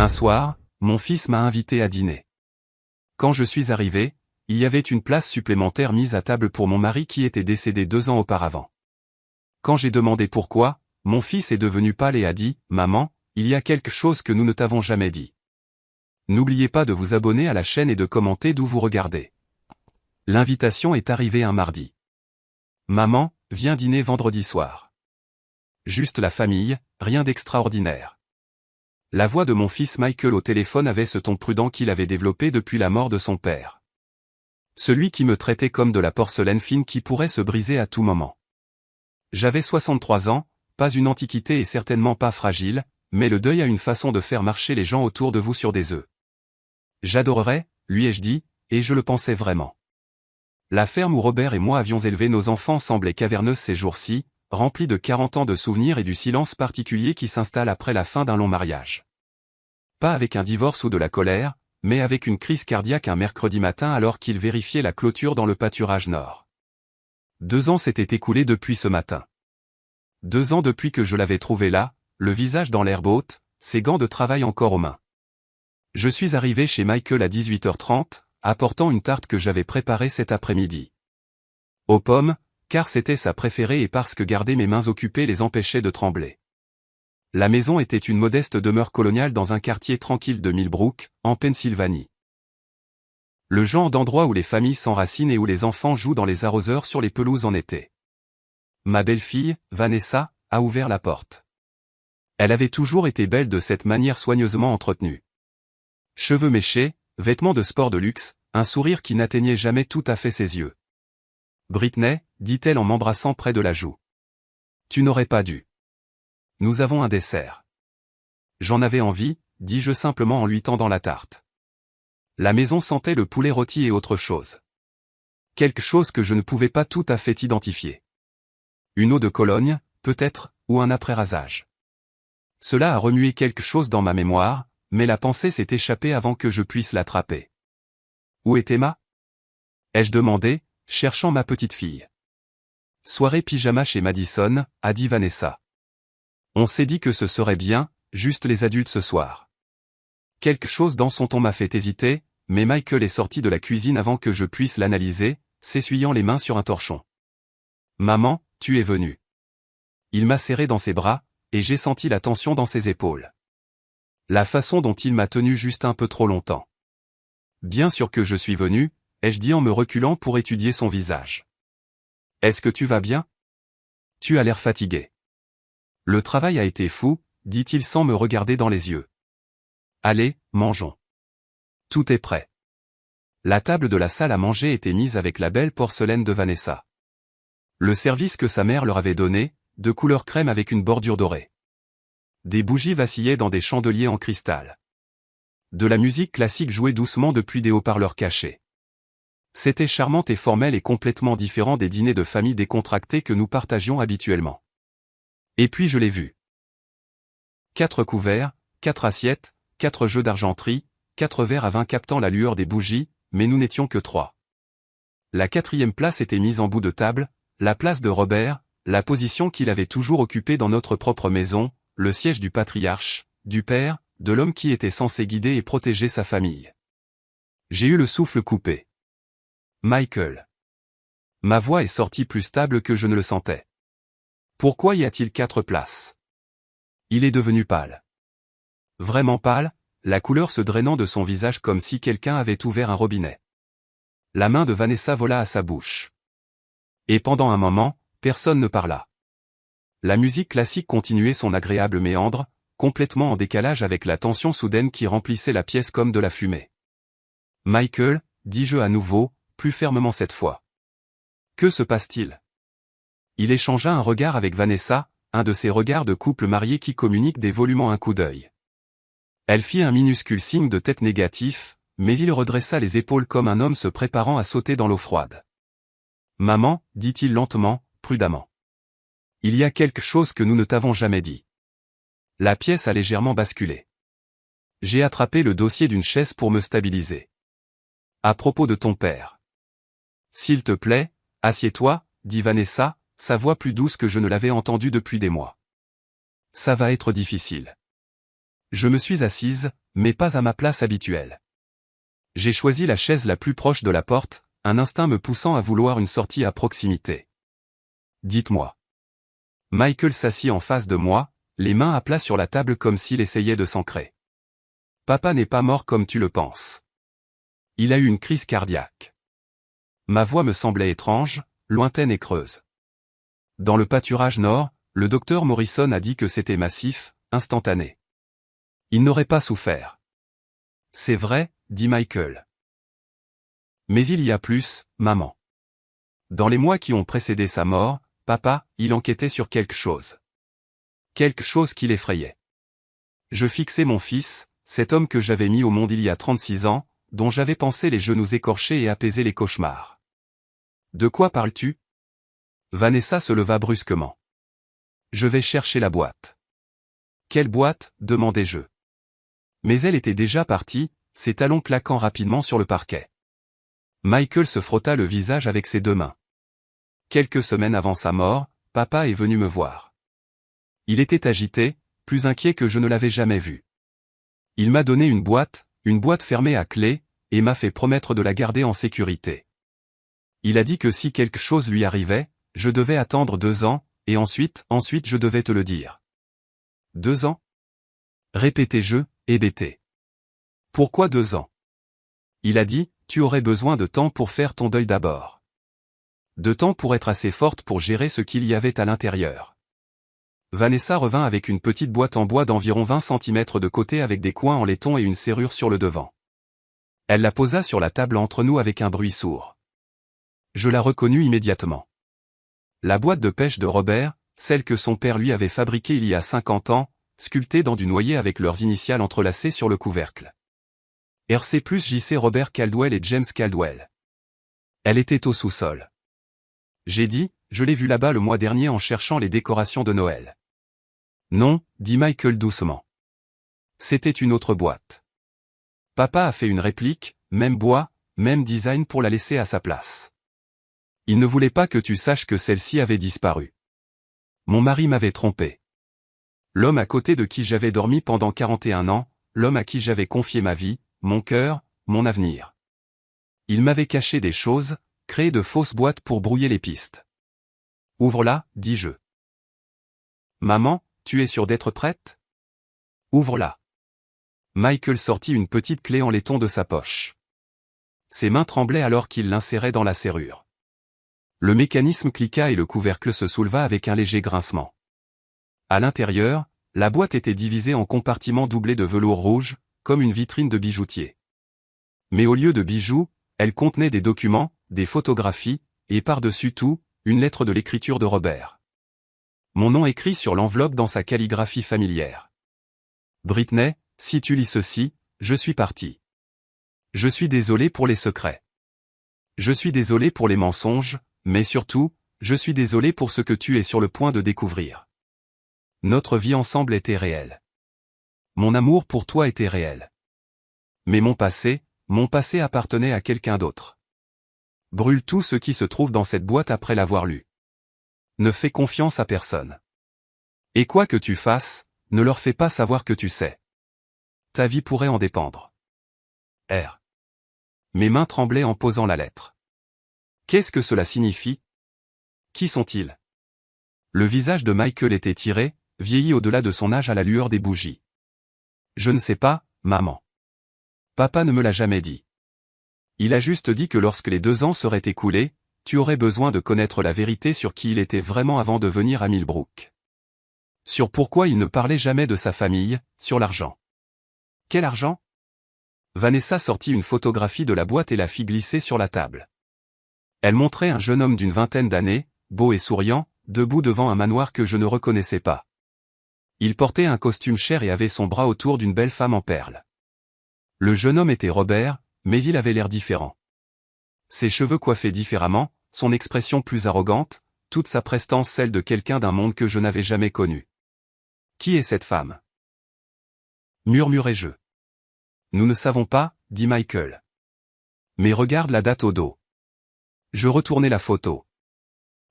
Un soir, mon fils m'a invité à dîner. Quand je suis arrivé, il y avait une place supplémentaire mise à table pour mon mari qui était décédé 2 ans auparavant. Quand j'ai demandé pourquoi, mon fils est devenu pâle et a dit « Maman, il y a quelque chose que nous ne t'avons jamais dit. N'oubliez pas de vous abonner à la chaîne et de commenter d'où vous regardez. » L'invitation est arrivée un mardi. Maman, viens dîner vendredi soir. Juste la famille, rien d'extraordinaire. La voix de mon fils Michael au téléphone avait ce ton prudent qu'il avait développé depuis la mort de son père. Celui qui me traitait comme de la porcelaine fine qui pourrait se briser à tout moment. J'avais 63 ans, pas une antiquité et certainement pas fragile, mais le deuil a une façon de faire marcher les gens autour de vous sur des œufs. J'adorerais, lui ai-je dit, et je le pensais vraiment. La ferme où Robert et moi avions élevé nos enfants semblait caverneuse ces jours-ci, remplie de 40 ans de souvenirs et du silence particulier qui s'installe après la fin d'un long mariage. Pas avec un divorce ou de la colère, mais avec une crise cardiaque un mercredi matin alors qu'il vérifiait la clôture dans le pâturage nord. 2 ans s'étaient écoulés depuis ce matin. 2 ans depuis que je l'avais trouvé là, le visage dans l'herbe haute, ses gants de travail encore aux mains. Je suis arrivé chez Michael à 18h30, apportant une tarte que j'avais préparée cet après-midi. Aux pommes, car c'était sa préférée et parce que garder mes mains occupées les empêchait de trembler. La maison était une modeste demeure coloniale dans un quartier tranquille de Millbrook, en Pennsylvanie. Le genre d'endroit où les familles s'enracinent et où les enfants jouent dans les arroseurs sur les pelouses en été. Ma belle-fille, Vanessa, a ouvert la porte. Elle avait toujours été belle de cette manière soigneusement entretenue. Cheveux méchés, vêtements de sport de luxe, un sourire qui n'atteignait jamais tout à fait ses yeux. Britney, dit-elle en m'embrassant près de la joue. Tu n'aurais pas dû. Nous avons un dessert. J'en avais envie, dis-je simplement en lui tendant la tarte. La maison sentait le poulet rôti et autre chose. Quelque chose que je ne pouvais pas tout à fait identifier. Une eau de Cologne, peut-être, ou un après-rasage. Cela a remué quelque chose dans ma mémoire, mais la pensée s'est échappée avant que je puisse l'attraper. Où est Emma ? Ai-je demandé, cherchant ma petite fille. Soirée pyjama chez Madison, a dit Vanessa. On s'est dit que ce serait bien, juste les adultes ce soir. Quelque chose dans son ton m'a fait hésiter, mais Michael est sorti de la cuisine avant que je puisse l'analyser, s'essuyant les mains sur un torchon. Maman, tu es venue. Il m'a serré dans ses bras, et j'ai senti la tension dans ses épaules. La façon dont il m'a tenu juste un peu trop longtemps. Bien sûr que je suis venu, ai-je dit en me reculant pour étudier son visage. Est-ce que tu vas bien ? Tu as l'air fatigué. Le travail a été fou, dit-il sans me regarder dans les yeux. Allez, mangeons. Tout est prêt. La table de la salle à manger était mise avec la belle porcelaine de Vanessa. Le service que sa mère leur avait donné, de couleur crème avec une bordure dorée. Des bougies vacillaient dans des chandeliers en cristal. De la musique classique jouait doucement depuis des haut-parleurs cachés. C'était charmant et formel et complètement différent des dîners de famille décontractés que nous partagions habituellement. Et puis je l'ai vu. 4 couverts, 4 assiettes, 4 jeux d'argenterie, 4 verres à vin captant la lueur des bougies, mais nous n'étions que 3. La 4e place était mise en bout de table, la place de Robert, la position qu'il avait toujours occupée dans notre propre maison, le siège du patriarche, du père, de l'homme qui était censé guider et protéger sa famille. J'ai eu le souffle coupé. Michael. Ma voix est sortie plus stable que je ne le sentais. Pourquoi y a-t-il 4 places ? Il est devenu pâle. Vraiment pâle, la couleur se drainant de son visage comme si quelqu'un avait ouvert un robinet. La main de Vanessa vola à sa bouche. Et pendant un moment, personne ne parla. La musique classique continuait son agréable méandre, complètement en décalage avec la tension soudaine qui remplissait la pièce comme de la fumée. Michael, dis-je à nouveau, plus fermement cette fois. Que se passe-t-il ? Il échangea un regard avec Vanessa, un de ces regards de couple marié qui communiquent dévolument un coup d'œil. Elle fit un minuscule signe de tête négatif, mais il redressa les épaules comme un homme se préparant à sauter dans l'eau froide. Maman, dit-il lentement, prudemment. Il y a quelque chose que nous ne t'avons jamais dit. La pièce a légèrement basculé. J'ai attrapé le dossier d'une chaise pour me stabiliser. À propos de ton père. S'il te plaît, assieds-toi, dit Vanessa, sa voix plus douce que je ne l'avais entendue depuis des mois. Ça va être difficile. Je me suis assise, mais pas à ma place habituelle. J'ai choisi la chaise la plus proche de la porte, un instinct me poussant à vouloir une sortie à proximité. Dites-moi. Michael s'assit en face de moi, les mains à plat sur la table comme s'il essayait de s'ancrer. Papa n'est pas mort comme tu le penses. Il a eu une crise cardiaque. Ma voix me semblait étrange, lointaine et creuse. Dans le pâturage nord, le docteur Morrison a dit que c'était massif, instantané. Il n'aurait pas souffert. C'est vrai, dit Michael. Mais il y a plus, maman. Dans les mois qui ont précédé sa mort, papa, il enquêtait sur quelque chose. Quelque chose qui l'effrayait. Je fixais mon fils, cet homme que j'avais mis au monde il y a 36 ans, dont j'avais pansé les genoux écorchés et apaisé les cauchemars. De quoi parles-tu? Vanessa se leva brusquement. Je vais chercher la boîte. Quelle boîte? Demandai-je. Mais elle était déjà partie, ses talons claquant rapidement sur le parquet. Michael se frotta le visage avec ses deux mains. Quelques semaines avant sa mort, papa est venu me voir. Il était agité, plus inquiet que je ne l'avais jamais vu. Il m'a donné une boîte fermée à clé, et m'a fait promettre de la garder en sécurité. Il a dit que si quelque chose lui arrivait, je devais attendre 2 ans, et ensuite je devais te le dire. 2 ans? Répétai-je, hébété. Pourquoi 2 ans? Il a dit, tu aurais besoin de temps pour faire ton deuil d'abord. De temps pour être assez forte pour gérer ce qu'il y avait à l'intérieur. Vanessa revint avec une petite boîte en bois d'environ 20 cm de côté avec des coins en laiton et une serrure sur le devant. Elle la posa sur la table entre nous avec un bruit sourd. Je la reconnus immédiatement. La boîte de pêche de Robert, celle que son père lui avait fabriquée il y a 50 ans, sculptée dans du noyer avec leurs initiales entrelacées sur le couvercle. RC plus JC Robert Caldwell et James Caldwell. Elle était au sous-sol. J'ai dit, je l'ai vue là-bas le mois dernier en cherchant les décorations de Noël. Non, dit Michael doucement. C'était une autre boîte. Papa a fait une réplique, même bois, même design pour la laisser à sa place. Il ne voulait pas que tu saches que celle-ci avait disparu. Mon mari m'avait trompé. L'homme à côté de qui j'avais dormi pendant 41 ans, l'homme à qui j'avais confié ma vie, mon cœur, mon avenir. Il m'avait caché des choses, créé de fausses boîtes pour brouiller les pistes. Ouvre-la, dis-je. Maman, tu es sûre d'être prête? Ouvre-la. Michael sortit une petite clé en laiton de sa poche. Ses mains tremblaient alors qu'il l'insérait dans la serrure. Le mécanisme cliqua et le couvercle se souleva avec un léger grincement. À l'intérieur, la boîte était divisée en compartiments doublés de velours rouge, comme une vitrine de bijoutier. Mais au lieu de bijoux, elle contenait des documents, des photographies, et par-dessus tout, une lettre de l'écriture de Robert. Mon nom écrit sur l'enveloppe dans sa calligraphie familière. Britney, si tu lis ceci, je suis parti. Je suis désolé pour les secrets. Je suis désolé pour les mensonges, mais surtout, je suis désolé pour ce que tu es sur le point de découvrir. Notre vie ensemble était réelle. Mon amour pour toi était réel. Mais mon passé appartenait à quelqu'un d'autre. Brûle tout ce qui se trouve dans cette boîte après l'avoir lu. Ne fais confiance à personne. Et quoi que tu fasses, ne leur fais pas savoir que tu sais. Ta vie pourrait en dépendre. R. Mes mains tremblaient en posant la lettre. Qu'est-ce que cela signifie? Qui sont-ils? Le visage de Michael était tiré, vieilli au-delà de son âge à la lueur des bougies. Je ne sais pas, maman. Papa ne me l'a jamais dit. Il a juste dit que lorsque les 2 ans seraient écoulés, tu aurais besoin de connaître la vérité sur qui il était vraiment avant de venir à Millbrook. Sur pourquoi il ne parlait jamais de sa famille, sur l'argent. Quel argent? Vanessa sortit une photographie de la boîte et la fit glisser sur la table. Elle montrait un jeune homme d'une vingtaine d'années, beau et souriant, debout devant un manoir que je ne reconnaissais pas. Il portait un costume cher et avait son bras autour d'une belle femme en perles. Le jeune homme était Robert, mais il avait l'air différent. Ses cheveux coiffés différemment, son expression plus arrogante, toute sa prestance celle de quelqu'un d'un monde que je n'avais jamais connu. Qui est cette femme? Murmurai-je. Nous ne savons pas, dit Michael. Mais regarde la date au dos. Je retournai la photo.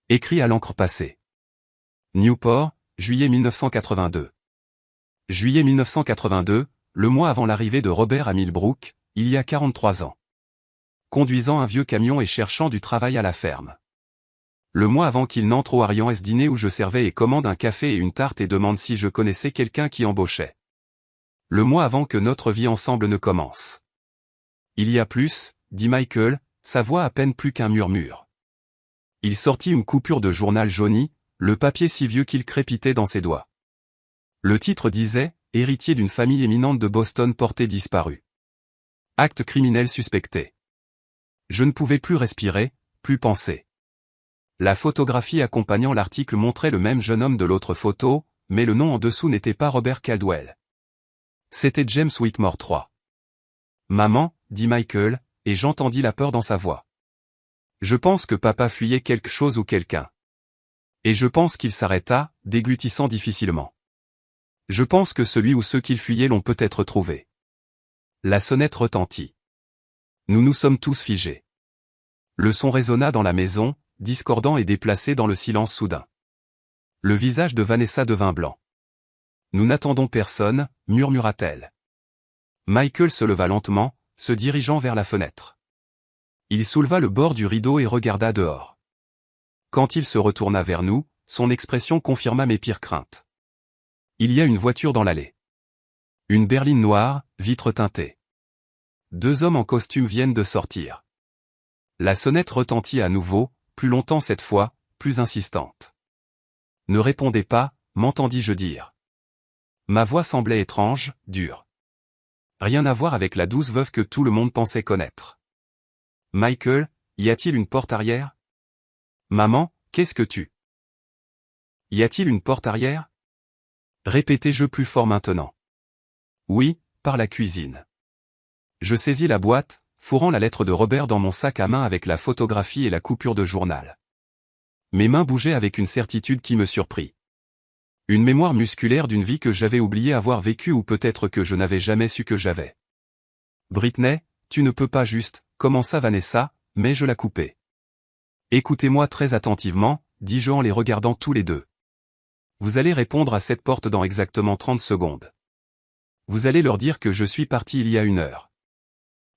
Écrit à l'encre passée. Newport, juillet 1982. Juillet 1982, le mois avant l'arrivée de Robert à Millbrook, il y a 43 ans. Conduisant un vieux camion et cherchant du travail à la ferme. Le mois avant qu'il n'entre au Arians dîner où je servais et commande un café et une tarte et demande si je connaissais quelqu'un qui embauchait. Le mois avant que notre vie ensemble ne commence. Il y a plus, dit Michael, sa voix à peine plus qu'un murmure. Il sortit une coupure de journal jauni, le papier si vieux qu'il crépitait dans ses doigts. Le titre disait « Héritier d'une famille éminente de Boston porté disparu. Acte criminel suspecté ». Je ne pouvais plus respirer, plus penser. La photographie accompagnant l'article montrait le même jeune homme de l'autre photo, mais le nom en dessous n'était pas Robert Caldwell. C'était James Whitmore III. Maman, dit Michael, et j'entendis la peur dans sa voix. Je pense que papa fuyait quelque chose ou quelqu'un. Et je pense qu'il s'arrêta, déglutissant difficilement. Je pense que celui ou ceux qu'il fuyait l'ont peut-être trouvé. La sonnette retentit. Nous nous sommes tous figés. Le son résonna dans la maison, discordant et déplacé dans le silence soudain. Le visage de Vanessa devint blanc. Nous n'attendons personne, murmura-t-elle. Michael se leva lentement, se dirigeant vers la fenêtre. Il souleva le bord du rideau et regarda dehors. Quand il se retourna vers nous, son expression confirma mes pires craintes. Il y a une voiture dans l'allée. Une berline noire, vitre teintée. 2 hommes en costume viennent de sortir. La sonnette retentit à nouveau, plus longtemps cette fois, plus insistante. Ne répondez pas, m'entendis-je dire. Ma voix semblait étrange, dure. Rien à voir avec la douce veuve que tout le monde pensait connaître. Michael, y a-t-il une porte arrière? Maman, qu'est-ce que tu... Y a-t-il une porte arrière? Répétai-je plus fort maintenant. Oui, par la cuisine. Je saisis la boîte, fourrant la lettre de Robert dans mon sac à main avec la photographie et la coupure de journal. Mes mains bougeaient avec une certitude qui me surprit. Une mémoire musculaire d'une vie que j'avais oublié avoir vécue ou peut-être que je n'avais jamais su que j'avais. Britney, tu ne peux pas juste, commença Vanessa, mais je la coupai. Écoutez-moi très attentivement, dis-je en les regardant tous les deux. Vous allez répondre à cette porte dans exactement 30 secondes. Vous allez leur dire que je suis parti il y a 1 heure.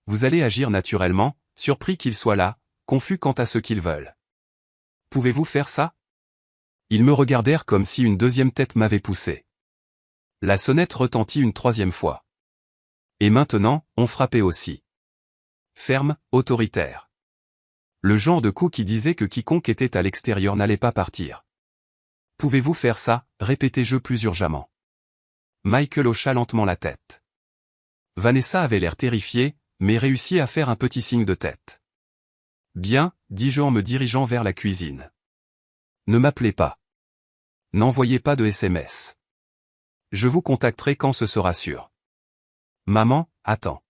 Vous allez agir naturellement, surpris qu'ils soient là, confus quant à ce qu'ils veulent. Pouvez-vous faire ça? Ils me regardèrent comme si une deuxième tête m'avait poussé. La sonnette retentit une 3e fois. Et maintenant, on frappait aussi. Ferme, autoritaire. Le genre de coup qui disait que quiconque était à l'extérieur n'allait pas partir. Pouvez-vous faire ça, répétai-je plus urgemment. Michael hocha lentement la tête. Vanessa avait l'air terrifiée, mais réussit à faire un petit signe de tête. Bien, dis-je en me dirigeant vers la cuisine. Ne m'appelez pas. N'envoyez pas de SMS. Je vous contacterai quand ce sera sûr. Maman, attends.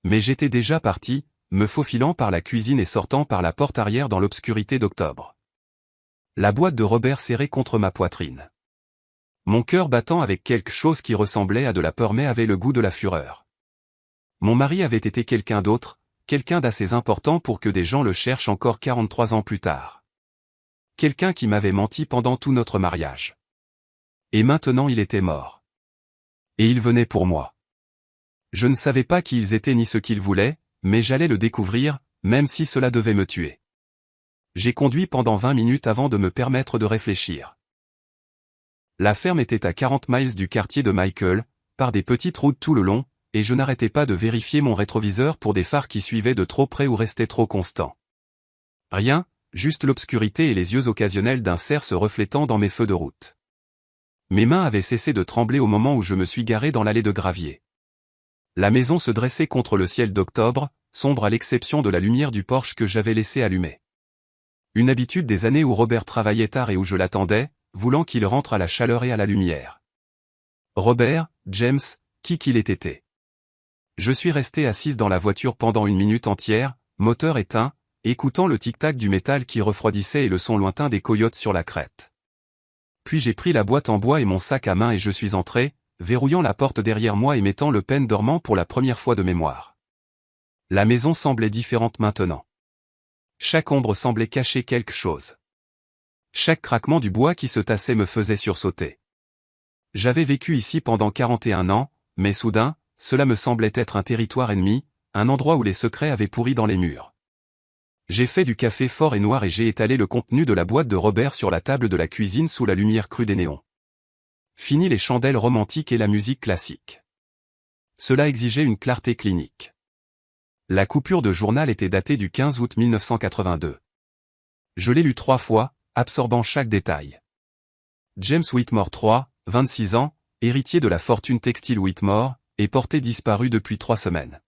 Mais j'étais déjà parti, me faufilant par la cuisine et sortant par la porte arrière dans l'obscurité d'octobre. La boîte de Robert serrée contre ma poitrine. Mon cœur battant avec quelque chose qui ressemblait à de la peur mais avait le goût de la fureur. Mon mari avait été quelqu'un d'autre, quelqu'un d'assez important pour que des gens le cherchent encore 43 ans plus tard. Quelqu'un qui m'avait menti pendant tout notre mariage. Et maintenant il était mort. Et il venait pour moi. Je ne savais pas qui ils étaient ni ce qu'ils voulaient, mais j'allais le découvrir, même si cela devait me tuer. J'ai conduit pendant 20 minutes avant de me permettre de réfléchir. La ferme était à 40 miles du quartier de Michael, par des petites routes tout le long, et je n'arrêtais pas de vérifier mon rétroviseur pour des phares qui suivaient de trop près ou restaient trop constants. Rien, juste l'obscurité et les yeux occasionnels d'un cerf se reflétant dans mes feux de route. Mes mains avaient cessé de trembler au moment où je me suis garé dans l'allée de gravier. La maison se dressait contre le ciel d'octobre, sombre à l'exception de la lumière du porche que j'avais laissé allumer. Une habitude des années où Robert travaillait tard et où je l'attendais, voulant qu'il rentre à la chaleur et à la lumière. Robert, James, qui qu'il ait été. Je suis resté assise dans la voiture pendant 1 minute entière, moteur éteint, écoutant le tic-tac du métal qui refroidissait et le son lointain des coyotes sur la crête. Puis j'ai pris la boîte en bois et mon sac à main et je suis entré, verrouillant la porte derrière moi et mettant le pen dormant pour la première fois de mémoire. La maison semblait différente maintenant. Chaque ombre semblait cacher quelque chose. Chaque craquement du bois qui se tassait me faisait sursauter. J'avais vécu ici pendant 41 ans, mais soudain, cela me semblait être un territoire ennemi, un endroit où les secrets avaient pourri dans les murs. J'ai fait du café fort et noir et j'ai étalé le contenu de la boîte de Robert sur la table de la cuisine sous la lumière crue des néons. Fini les chandelles romantiques et la musique classique. Cela exigeait une clarté clinique. La coupure de journal était datée du 15 août 1982. Je l'ai lu 3 fois, absorbant chaque détail. James Whitmore III, 26 ans, héritier de la fortune textile Whitmore, est porté disparu depuis 3 semaines.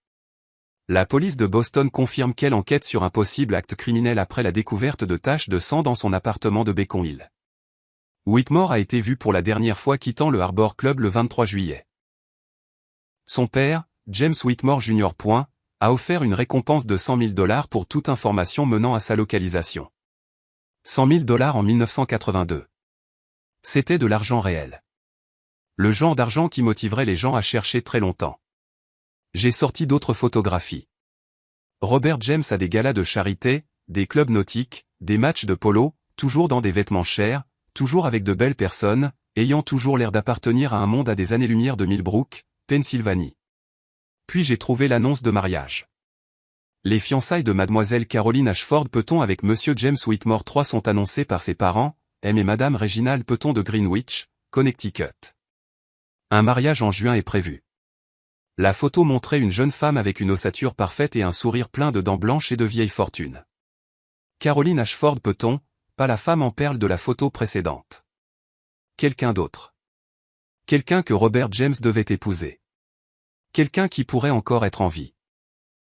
La police de Boston confirme qu'elle enquête sur un possible acte criminel après la découverte de taches de sang dans son appartement de Beacon Hill. Whitmore a été vu pour la dernière fois quittant le Harbor Club le 23 juillet. Son père, James Whitmore Jr. A offert une récompense de $100 000 pour toute information menant à sa localisation. $100 000 en 1982. C'était de l'argent réel. Le genre d'argent qui motiverait les gens à chercher très longtemps. J'ai sorti d'autres photographies. Robert James a des galas de charité, des clubs nautiques, des matchs de polo, toujours dans des vêtements chers, toujours avec de belles personnes, ayant toujours l'air d'appartenir à un monde à des années-lumière de Millbrook, Pennsylvanie. Puis j'ai trouvé l'annonce de mariage. Les fiançailles de mademoiselle Caroline Ashford Peton avec monsieur James Whitmore III sont annoncées par ses parents, M et madame Reginald Peton de Greenwich, Connecticut. Un mariage en juin est prévu. La photo montrait une jeune femme avec une ossature parfaite et un sourire plein de dents blanches et de vieille fortune. Caroline Ashford Peton, pas la femme en perles de la photo précédente. Quelqu'un d'autre. Quelqu'un que Robert James devait épouser. Quelqu'un qui pourrait encore être en vie.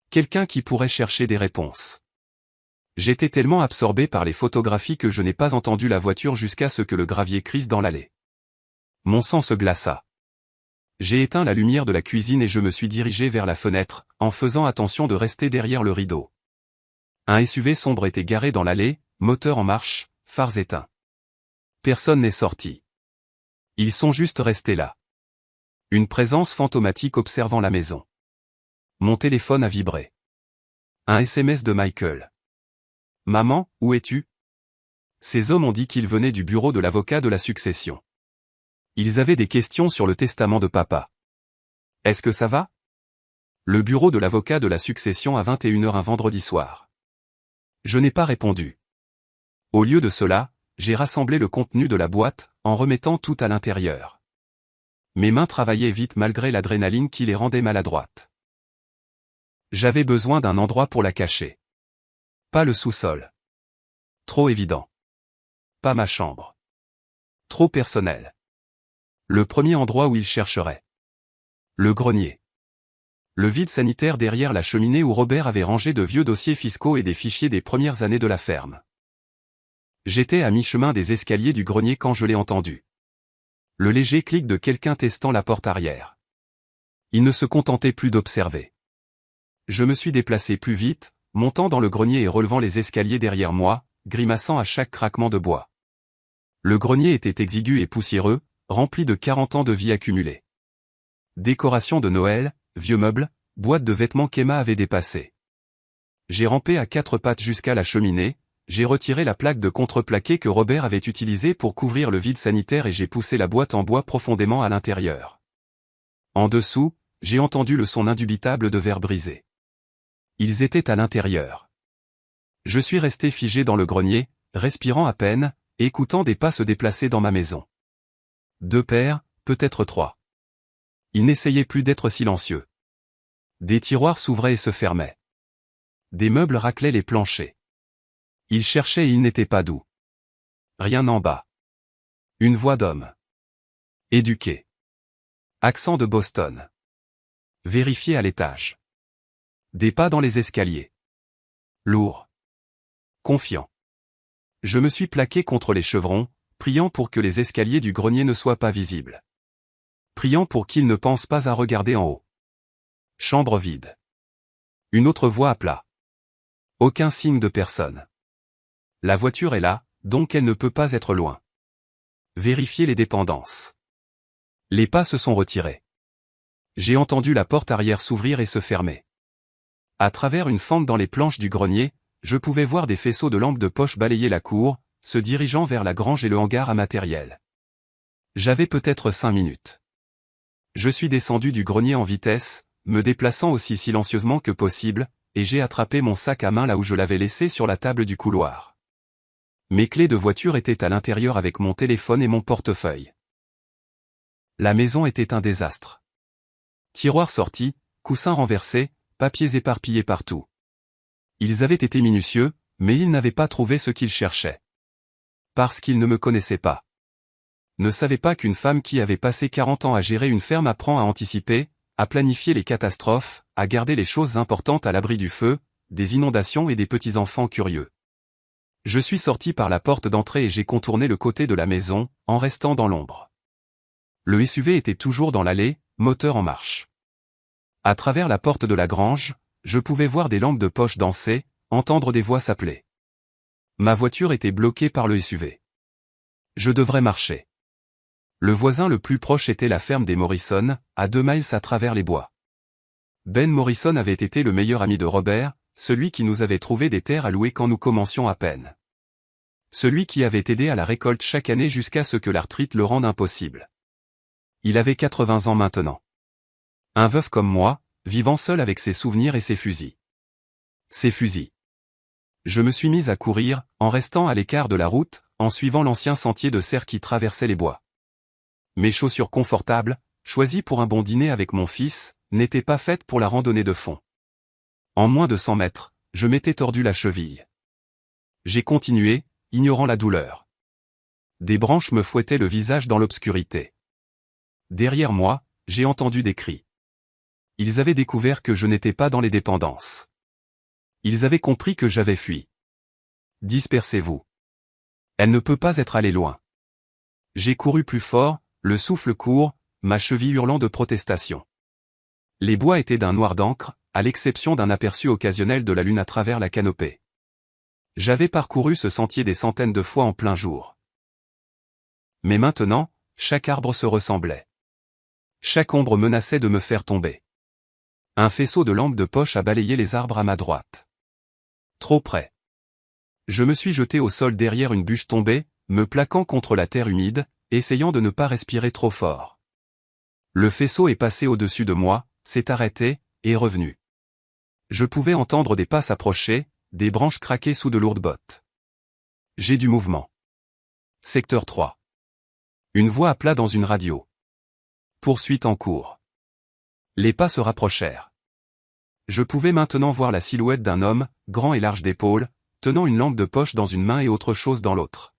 Quelqu'un qui pourrait chercher des réponses. J'étais tellement absorbé par les photographies que je n'ai pas entendu la voiture jusqu'à ce que le gravier crisse dans l'allée. Mon sang se glaça. J'ai éteint la lumière de la cuisine et je me suis dirigé vers la fenêtre, en faisant attention de rester derrière le rideau. Un SUV sombre était garé dans l'allée, moteur en marche, phares éteints. Personne n'est sorti. Ils sont juste restés là. Une présence fantomatique observant la maison. Mon téléphone a vibré. Un SMS de Michael. « Maman, où es-tu » Ces hommes ont dit qu'ils venaient du bureau de l'avocat de la succession. Ils avaient des questions sur le testament de papa. Est-ce que ça va ? Le bureau de l'avocat de la succession à 21h un vendredi soir. Je n'ai pas répondu. Au lieu de cela, j'ai rassemblé le contenu de la boîte, en remettant tout à l'intérieur. Mes mains travaillaient vite malgré l'adrénaline qui les rendait maladroites. J'avais besoin d'un endroit pour la cacher. Pas le sous-sol. Trop évident. Pas ma chambre. Trop personnel. Le premier endroit où il chercherait. Le grenier. Le vide sanitaire derrière la cheminée où Robert avait rangé de vieux dossiers fiscaux et des fichiers des premières années de la ferme. J'étais à mi-chemin des escaliers du grenier quand je l'ai entendu. Le léger clic de quelqu'un testant la porte arrière. Il ne se contentait plus d'observer. Je me suis déplacé plus vite, montant dans le grenier et relevant les escaliers derrière moi, grimaçant à chaque craquement de bois. Le grenier était exigu et poussiéreux, rempli de 40 ans de vie accumulée. Décoration de Noël, vieux meubles, boîte de vêtements qu'Emma avait dépassées. J'ai rampé à 4 pattes jusqu'à la cheminée, j'ai retiré la plaque de contreplaqué que Robert avait utilisée pour couvrir le vide sanitaire et j'ai poussé la boîte en bois profondément à l'intérieur. En dessous, j'ai entendu le son indubitable de verre brisé. Ils étaient à l'intérieur. Je suis resté figé dans le grenier, respirant à peine, écoutant des pas se déplacer dans ma maison. 2 paires, peut-être 3. Ils n'essayaient plus d'être silencieux. Des tiroirs s'ouvraient et se fermaient. Des meubles raclaient les planchers. Ils cherchaient et ils n'étaient pas doux. Rien en bas. Une voix d'homme. Éduqué. Accent de Boston. Vérifié à l'étage. Des pas dans les escaliers. Lourd. Confiant. Je me suis plaqué contre les chevrons, priant pour que les escaliers du grenier ne soient pas visibles. Priant pour qu'ils ne pensent pas à regarder en haut. Chambre vide. Une autre voix appela. Aucun signe de personne. La voiture est là, donc elle ne peut pas être loin. Vérifiez les dépendances. Les pas se sont retirés. J'ai entendu la porte arrière s'ouvrir et se fermer. À travers une fente dans les planches du grenier, je pouvais voir des faisceaux de lampes de poche balayer la cour, se dirigeant vers la grange et le hangar à matériel. J'avais peut-être 5 minutes. Je suis descendu du grenier en vitesse, me déplaçant aussi silencieusement que possible, et j'ai attrapé mon sac à main là où je l'avais laissé sur la table du couloir. Mes clés de voiture étaient à l'intérieur avec mon téléphone et mon portefeuille. La maison était un désastre. Tiroirs sortis, coussins renversés, papiers éparpillés partout. Ils avaient été minutieux, mais ils n'avaient pas trouvé ce qu'ils cherchaient. Parce qu'ils ne me connaissaient pas. Ne savaient pas qu'une femme qui avait passé 40 ans à gérer une ferme apprend à anticiper, à planifier les catastrophes, à garder les choses importantes à l'abri du feu, des inondations et des petits-enfants curieux. Je suis sorti par la porte d'entrée et j'ai contourné le côté de la maison, en restant dans l'ombre. Le SUV était toujours dans l'allée, moteur en marche. À travers la porte de la grange, je pouvais voir des lampes de poche danser, entendre des voix s'appeler. Ma voiture était bloquée par le SUV. Je devrais marcher. Le voisin le plus proche était la ferme des Morrison, à 2 miles à travers les bois. Ben Morrison avait été le meilleur ami de Robert, celui qui nous avait trouvé des terres à louer quand nous commencions à peine. Celui qui avait aidé à la récolte chaque année jusqu'à ce que l'arthrite le rende impossible. Il avait 80 ans maintenant. Un veuf comme moi, vivant seul avec ses souvenirs et ses fusils. Ses fusils. Je me suis mis à courir, en restant à l'écart de la route, en suivant l'ancien sentier de serre qui traversait les bois. Mes chaussures confortables, choisies pour un bon dîner avec mon fils, n'étaient pas faites pour la randonnée de fond. En moins de 100 mètres, je m'étais tordu la cheville. J'ai continué, ignorant la douleur. Des branches me fouettaient le visage dans l'obscurité. Derrière moi, j'ai entendu des cris. Ils avaient découvert que je n'étais pas dans les dépendances. Ils avaient compris que j'avais fui. Dispersez-vous. Elle ne peut pas être allée loin. J'ai couru plus fort, le souffle court, ma cheville hurlant de protestation. Les bois étaient d'un noir d'encre, à l'exception d'un aperçu occasionnel de la lune à travers la canopée. J'avais parcouru ce sentier des centaines de fois en plein jour. Mais maintenant, chaque arbre se ressemblait. Chaque ombre menaçait de me faire tomber. Un faisceau de lampes de poche a balayé les arbres à ma droite. Trop près. Je me suis jeté au sol derrière une bûche tombée, me plaquant contre la terre humide, essayant de ne pas respirer trop fort. Le faisceau est passé au-dessus de moi, s'est arrêté, et est revenu. Je pouvais entendre des pas s'approcher, des branches craquer sous de lourdes bottes. J'ai du mouvement. Secteur 3. Une voix appela dans une radio. Poursuite en cours. Les pas se rapprochèrent. Je pouvais maintenant voir la silhouette d'un homme, grand et large d'épaules, tenant une lampe de poche dans une main et autre chose dans l'autre.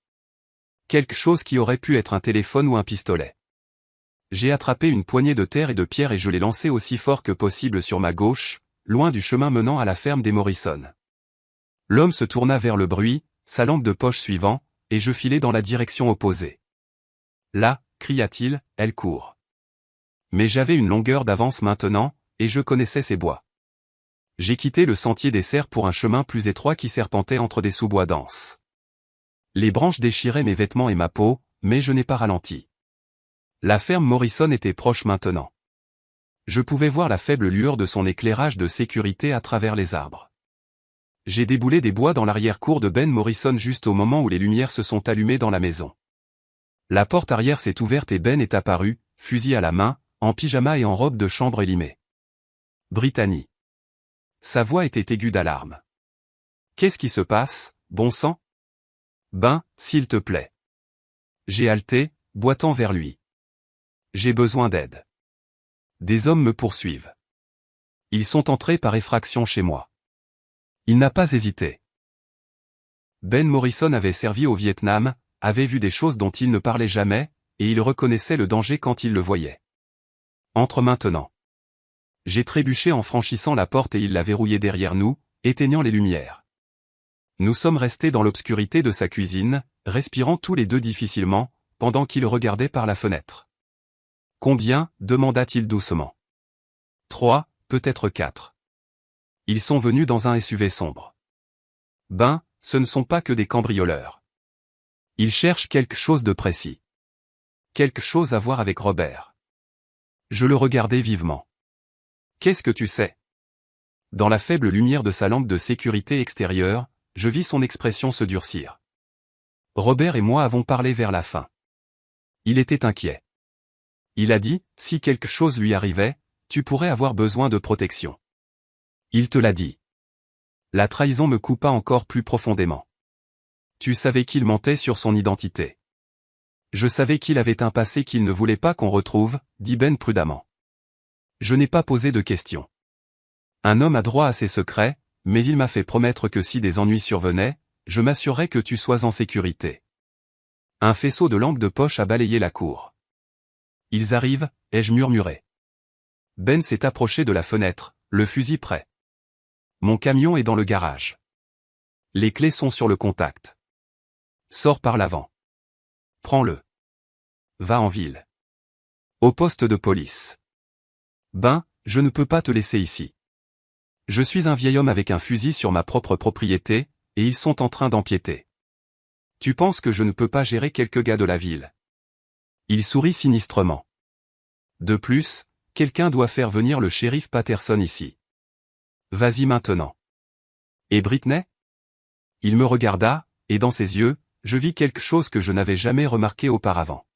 Quelque chose qui aurait pu être un téléphone ou un pistolet. J'ai attrapé une poignée de terre et de pierres et je l'ai lancée aussi fort que possible sur ma gauche, loin du chemin menant à la ferme des Morrison. L'homme se tourna vers le bruit, sa lampe de poche suivant, et je filai dans la direction opposée. Là, cria-t-il, elle court. Mais j'avais une longueur d'avance maintenant, et je connaissais ces bois. J'ai quitté le sentier des cerfs pour un chemin plus étroit qui serpentait entre des sous-bois denses. Les branches déchiraient mes vêtements et ma peau, mais je n'ai pas ralenti. La ferme Morrison était proche maintenant. Je pouvais voir la faible lueur de son éclairage de sécurité à travers les arbres. J'ai déboulé des bois dans l'arrière-cour de Ben Morrison juste au moment où les lumières se sont allumées dans la maison. La porte arrière s'est ouverte et Ben est apparu, fusil à la main, en pyjama et en robe de chambre élimée. Brittany. Sa voix était aiguë d'alarme. Qu'est-ce qui se passe, bon sang? Ben, s'il te plaît. J'ai halté, boitant vers lui. J'ai besoin d'aide. Des hommes me poursuivent. Ils sont entrés par effraction chez moi. Il n'a pas hésité. Ben Morrison avait servi au Vietnam, avait vu des choses dont il ne parlait jamais, et il reconnaissait le danger quand il le voyait. Entre maintenant. J'ai trébuché en franchissant la porte et il l'a verrouillée derrière nous, éteignant les lumières. Nous sommes restés dans l'obscurité de sa cuisine, respirant tous les deux difficilement, pendant qu'il regardait par la fenêtre. Combien, demanda-t-il doucement. 3, peut-être 4. Ils sont venus dans un SUV sombre. Ben, ce ne sont pas que des cambrioleurs. Ils cherchent quelque chose de précis. Quelque chose à voir avec Robert. Je le regardais vivement. Qu'est-ce que tu sais? Dans la faible lumière de sa lampe de sécurité extérieure, je vis son expression se durcir. Robert et moi avons parlé vers la fin. Il était inquiet. Il a dit, si quelque chose lui arrivait, tu pourrais avoir besoin de protection. Il te l'a dit. La trahison me coupa encore plus profondément. Tu savais qu'il mentait sur son identité. Je savais qu'il avait un passé qu'il ne voulait pas qu'on retrouve, dit Ben prudemment. Je n'ai pas posé de questions. Un homme a droit à ses secrets, mais il m'a fait promettre que si des ennuis survenaient, je m'assurerais que tu sois en sécurité. Un faisceau de lampes de poche a balayé la cour. Ils arrivent, ai-je murmuré. Ben s'est approché de la fenêtre, le fusil prêt. Mon camion est dans le garage. Les clés sont sur le contact. Sors par l'avant. Prends-le. Va en ville. Au poste de police. Ben, je ne peux pas te laisser ici. Je suis un vieil homme avec un fusil sur ma propre propriété, et ils sont en train d'empiéter. Tu penses que je ne peux pas gérer quelques gars de la ville? Il sourit sinistrement. De plus, quelqu'un doit faire venir le shérif Patterson ici. Vas-y maintenant. Et Britney? Il me regarda, et dans ses yeux, je vis quelque chose que je n'avais jamais remarqué auparavant.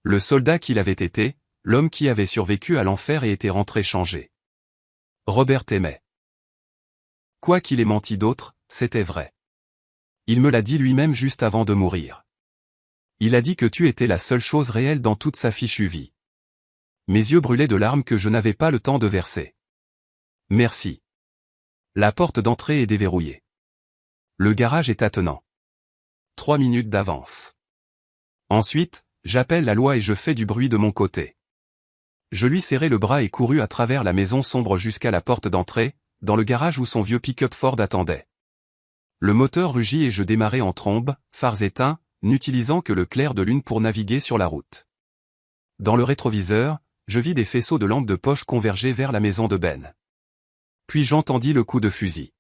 Le soldat qu'il avait été, l'homme qui avait survécu à l'enfer et était rentré changé. Robert aimait. Quoi qu'il ait menti d'autre, c'était vrai. Il me l'a dit lui-même juste avant de mourir. Il a dit que tu étais la seule chose réelle dans toute sa fichue vie. Mes yeux brûlaient de larmes que je n'avais pas le temps de verser. Merci. La porte d'entrée est déverrouillée. Le garage est attenant. 3 minutes d'avance. Ensuite, j'appelle la loi et je fais du bruit de mon côté. Je lui serrai le bras et courus à travers la maison sombre jusqu'à la porte d'entrée, dans le garage où son vieux pick-up Ford attendait. Le moteur rugit et je démarrai en trombe, phares éteints, n'utilisant que le clair de lune pour naviguer sur la route. Dans le rétroviseur, je vis des faisceaux de lampes de poche converger vers la maison de Ben. Puis j'entendis le coup de fusil.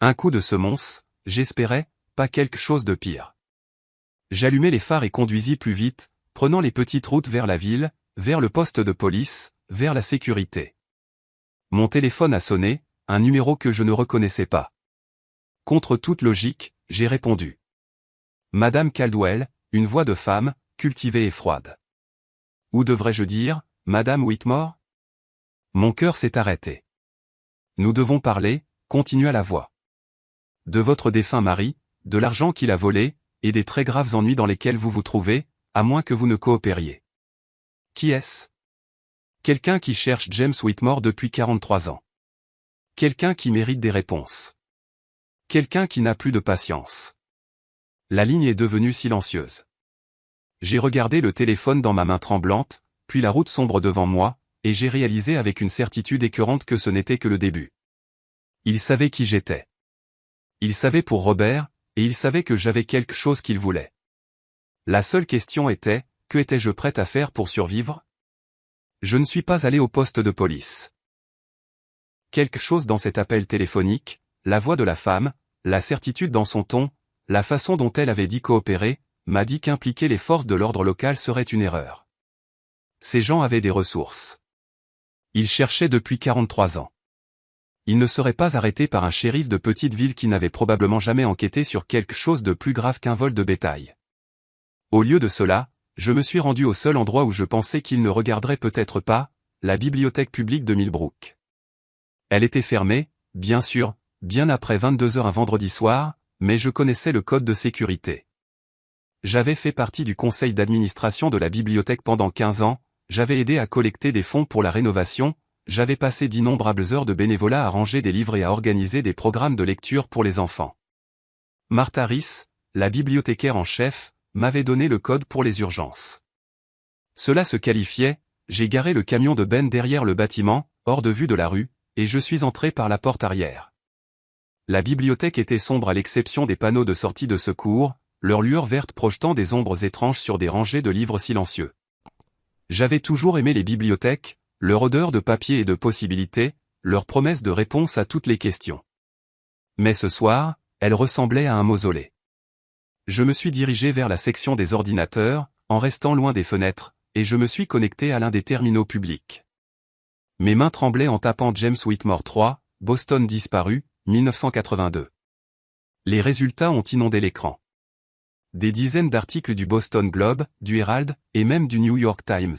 Un coup de semonce, j'espérais, pas quelque chose de pire. J'allumai les phares et conduisis plus vite, prenant les petites routes vers la ville, vers le poste de police, vers la sécurité. Mon téléphone a sonné, un numéro que je ne reconnaissais pas. Contre toute logique, j'ai répondu. Madame Caldwell, une voix de femme, cultivée et froide. Ou devrais-je dire, Madame Whitmore? Mon cœur s'est arrêté. Nous devons parler, continua la voix. De votre défunt mari, de l'argent qu'il a volé, et des très graves ennuis dans lesquels vous vous trouvez, à moins que vous ne coopériez. Qui est-ce? Quelqu'un qui cherche James Whitmore depuis 43 ans. Quelqu'un qui mérite des réponses. Quelqu'un qui n'a plus de patience. La ligne est devenue silencieuse. J'ai regardé le téléphone dans ma main tremblante, puis la route sombre devant moi, et j'ai réalisé avec une certitude écœurante que ce n'était que le début. Il savait qui j'étais. Il savait pour Robert, et il savait que j'avais quelque chose qu'il voulait. La seule question était, que étais-je prête à faire pour survivre? Je ne suis pas allé au poste de police. Quelque chose dans cet appel téléphonique, la voix de la femme, la certitude dans son ton, la façon dont elle avait dit coopérer, m'a dit qu'impliquer les forces de l'ordre local serait une erreur. Ces gens avaient des ressources. Ils cherchaient depuis 43 ans. Ils ne seraient pas arrêtés par un shérif de petite ville qui n'avait probablement jamais enquêté sur quelque chose de plus grave qu'un vol de bétail. Au lieu de cela, je me suis rendu au seul endroit où je pensais qu'ils ne regarderaient peut-être pas, la bibliothèque publique de Millbrook. Elle était fermée, bien sûr, bien après 22 heures un vendredi soir, mais je connaissais le code de sécurité. J'avais fait partie du conseil d'administration de la bibliothèque pendant 15 ans, j'avais aidé à collecter des fonds pour la rénovation, j'avais passé d'innombrables heures de bénévolat à ranger des livres et à organiser des programmes de lecture pour les enfants. Martha Riss, la bibliothécaire en chef, m'avait donné le code pour les urgences. Cela se qualifiait, j'ai garé le camion de Ben derrière le bâtiment, hors de vue de la rue, et je suis entré par la porte arrière. La bibliothèque était sombre à l'exception des panneaux de sortie de secours, leur lueur verte projetant des ombres étranges sur des rangées de livres silencieux. J'avais toujours aimé les bibliothèques, leur odeur de papier et de possibilités, leur promesse de réponse à toutes les questions. Mais ce soir, elles ressemblaient à un mausolée. Je me suis dirigé vers la section des ordinateurs, en restant loin des fenêtres, et je me suis connecté à l'un des terminaux publics. Mes mains tremblaient en tapant James Whitmore 3, Boston disparu, 1982. Les résultats ont inondé l'écran. des dizaines d'articles du Boston Globe, du Herald, et même du New York Times.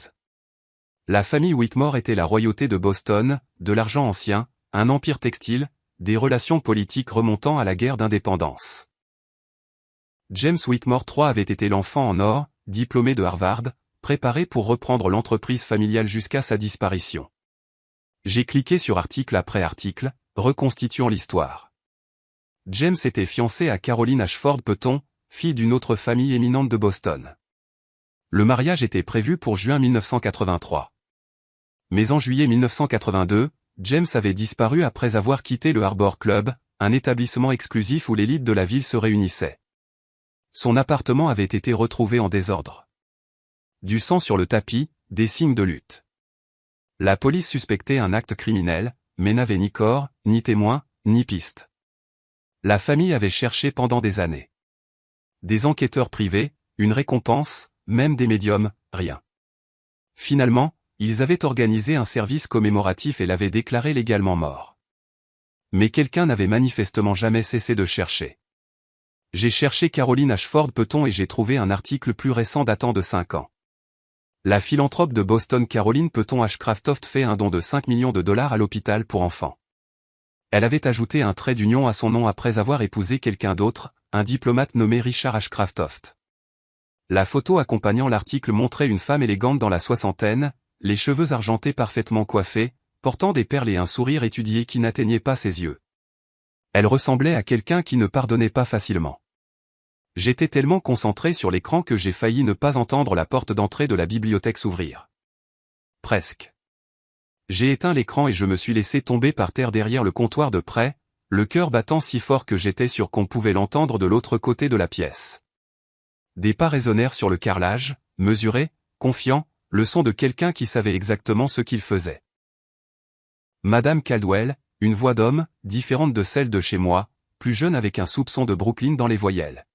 La famille Whitmore était la royauté de Boston, de l'argent ancien, un empire textile, des relations politiques remontant à la guerre d'indépendance. James Whitmore III avait été l'enfant en or, diplômé de Harvard, préparé pour reprendre l'entreprise familiale jusqu'à sa disparition. J'ai cliqué sur article après article, reconstituant l'histoire. James était fiancé à Caroline Ashford Putton, fille d'une autre famille éminente de Boston. Le mariage était prévu pour juin 1983. Mais en juillet 1982, James avait disparu après avoir quitté le Harbor Club, un établissement exclusif où l'élite de la ville se réunissait. Son appartement avait été retrouvé en désordre. Du sang sur le tapis, des signes de lutte. La police suspectait un acte criminel, mais n'avait ni corps, ni témoins, ni piste. La famille avait cherché pendant des années. Des enquêteurs privés, une récompense, même des médiums, rien. Finalement, ils avaient organisé un service commémoratif et l'avaient déclaré légalement mort. Mais quelqu'un n'avait manifestement jamais cessé de chercher. J'ai cherché Caroline Ashford Putton et j'ai trouvé un article plus récent datant de 5 ans. La philanthrope de Boston Caroline Putton Ashcraft fait un don de 5 millions de dollars à l'hôpital pour enfants. Elle avait ajouté un trait d'union à son nom après avoir épousé quelqu'un d'autre, un diplomate nommé Richard Ashcraft. La photo accompagnant l'article montrait une femme élégante dans la soixantaine, les cheveux argentés parfaitement coiffés, portant des perles et un sourire étudié qui n'atteignait pas ses yeux. Elle ressemblait à quelqu'un qui ne pardonnait pas facilement. J'étais tellement concentré sur l'écran que j'ai failli ne pas entendre la porte d'entrée de la bibliothèque s'ouvrir. Presque. J'ai éteint l'écran et je me suis laissé tomber par terre derrière le comptoir de prêt, le cœur battant si fort que j'étais sûr qu'on pouvait l'entendre de l'autre côté de la pièce. Des pas résonnèrent sur le carrelage, mesurés, confiants, le son de quelqu'un qui savait exactement ce qu'il faisait. Madame Caldwell, une voix d'homme, différente de celle de chez moi, plus jeune avec un soupçon de Brooklyn dans les voyelles.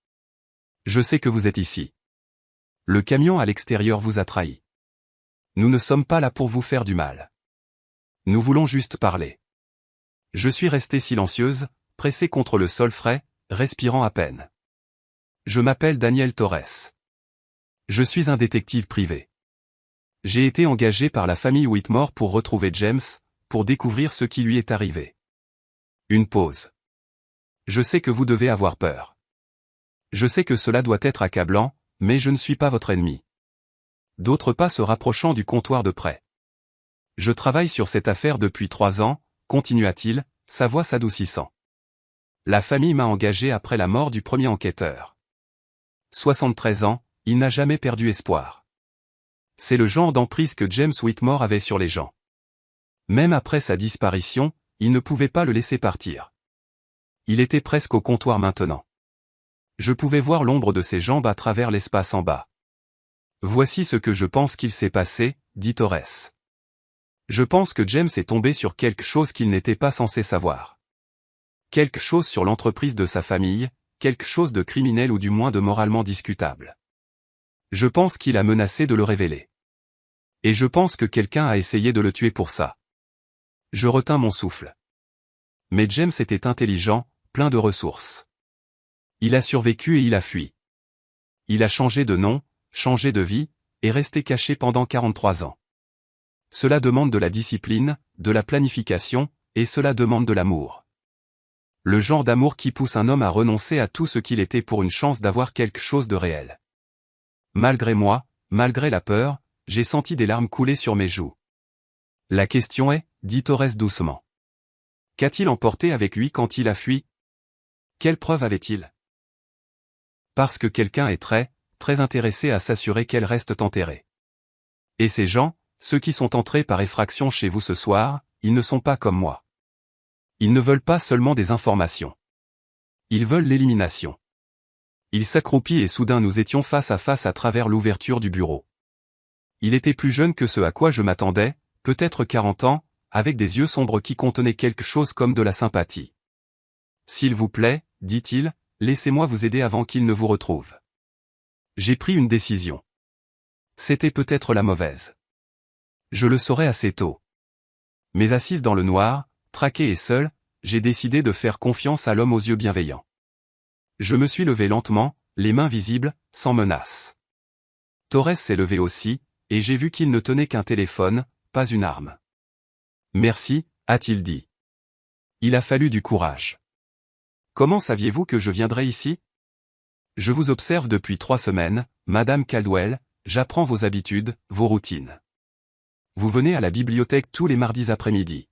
Je sais que vous êtes ici. Le camion à l'extérieur vous a trahi. Nous ne sommes pas là pour vous faire du mal. Nous voulons juste parler. Je suis restée silencieuse, pressée contre le sol frais, respirant à peine. Je m'appelle Daniel Torres. Je suis un détective privé. J'ai été engagé par la famille Whitmore pour retrouver James, pour découvrir ce qui lui est arrivé. Une pause. Je sais que vous devez avoir peur. Je sais que cela doit être accablant, mais je ne suis pas votre ennemi. D'autres pas se rapprochant du comptoir de prêt. Je travaille sur cette affaire depuis 3 ans, continua-t-il, sa voix s'adoucissant. La famille m'a engagé après la mort du premier enquêteur. 73 ans, il n'a jamais perdu espoir. C'est le genre d'emprise que James Whitmore avait sur les gens. Même après sa disparition, il ne pouvait pas le laisser partir. Il était presque au comptoir maintenant. Je pouvais voir l'ombre de ses jambes à travers l'espace en bas. Voici ce que je pense qu'il s'est passé, dit Torres. Je pense que James est tombé sur quelque chose qu'il n'était pas censé savoir. Quelque chose sur l'entreprise de sa famille, quelque chose de criminel ou du moins de moralement discutable. Je pense qu'il a menacé de le révéler. Et je pense que quelqu'un a essayé de le tuer pour ça. Je retins mon souffle. Mais James était intelligent, plein de ressources. Il a survécu et il a fui. Il a changé de nom, changé de vie, et resté caché pendant 43 ans. Cela demande de la discipline, de la planification, et cela demande de l'amour. Le genre d'amour qui pousse un homme à renoncer à tout ce qu'il était pour une chance d'avoir quelque chose de réel. Malgré moi, malgré la peur, j'ai senti des larmes couler sur mes joues. La question est, dit Torres doucement. Qu'a-t-il emporté avec lui quand il a fui? Quelle preuve avait-il? Parce que quelqu'un est très intéressé à s'assurer qu'elles restent enterrées. Et ces gens, ceux qui sont entrés par effraction chez vous ce soir, ils ne sont pas comme moi. Ils ne veulent pas seulement des informations. Ils veulent l'élimination. Il s'accroupit et soudain nous étions face à face à travers l'ouverture du bureau. Il était plus jeune que ce à quoi je m'attendais, peut-être 40 ans, avec des yeux sombres qui contenaient quelque chose comme de la sympathie. S'il vous plaît, dit-il, laissez-moi vous aider avant qu'il ne vous retrouve. J'ai pris une décision. C'était peut-être la mauvaise. Je le saurais assez tôt. Mais assise dans le noir, traquée et seule, j'ai décidé de faire confiance à l'homme aux yeux bienveillants. Je me suis levé lentement, les mains visibles, sans menace. Torres s'est levé aussi, et j'ai vu qu'il ne tenait qu'un téléphone, pas une arme. Merci, a-t-il dit. Il a fallu du courage. Comment saviez-vous que je viendrais ici? Je vous observe depuis 3 semaines, Madame Caldwell, j'apprends vos habitudes, vos routines. Vous venez à la bibliothèque tous les mardis après-midi.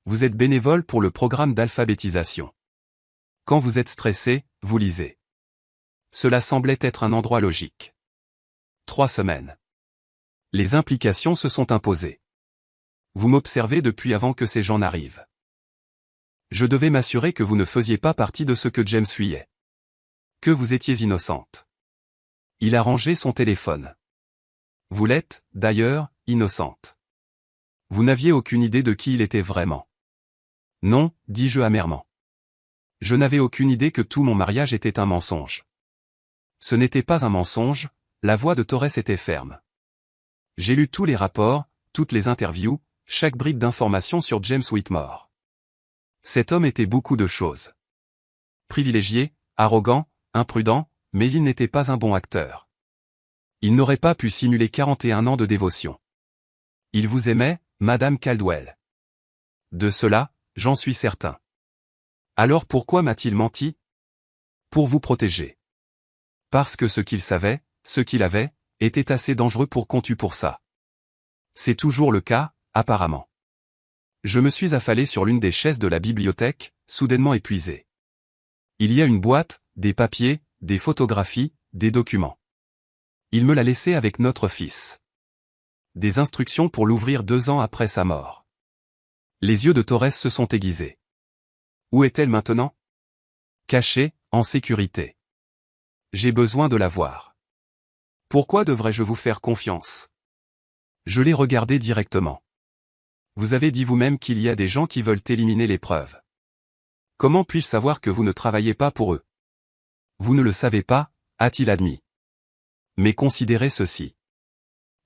Vous êtes bénévole pour le programme d'alphabétisation. Quand vous êtes stressé, vous lisez. Cela semblait être un endroit logique. 3 semaines. Les implications se sont imposées. Vous m'observez depuis avant que ces gens n'arrivent. Je devais m'assurer que vous ne faisiez pas partie de ce que James fuyait. Que vous étiez innocente. Il a rangé son téléphone. Vous l'êtes, d'ailleurs, innocente. Vous n'aviez aucune idée de qui il était vraiment. Non, dis-je amèrement. Je n'avais aucune idée que tout mon mariage était un mensonge. Ce n'était pas un mensonge, la voix de Torres était ferme. J'ai lu tous les rapports, toutes les interviews, chaque bribe d'information sur James Whitmore. Cet homme était beaucoup de choses. Privilégié, arrogant, imprudent, mais il n'était pas un bon acteur. Il n'aurait pas pu simuler 41 ans de dévotion. Il vous aimait, Madame Caldwell. De cela, j'en suis certain. Alors pourquoi m'a-t-il menti? Pour vous protéger. Parce que ce qu'il savait, ce qu'il avait, était assez dangereux pour qu'on tue pour ça. C'est toujours le cas, apparemment. Je me suis affalé sur l'une des chaises de la bibliothèque, soudainement épuisé. Il y a une boîte, des papiers, des photographies, des documents. Il me l'a laissé avec notre fils. Des instructions pour l'ouvrir 2 ans après sa mort. Les yeux de Torres se sont aiguisés. Où est-elle maintenant? Cachée, en sécurité. J'ai besoin de la voir. Pourquoi devrais-je vous faire confiance? Je l'ai regardé directement. Vous avez dit vous-même qu'il y a des gens qui veulent éliminer les preuves. Comment puis-je savoir que vous ne travaillez pas pour eux? Vous ne le savez pas, a-t-il admis. Mais considérez ceci.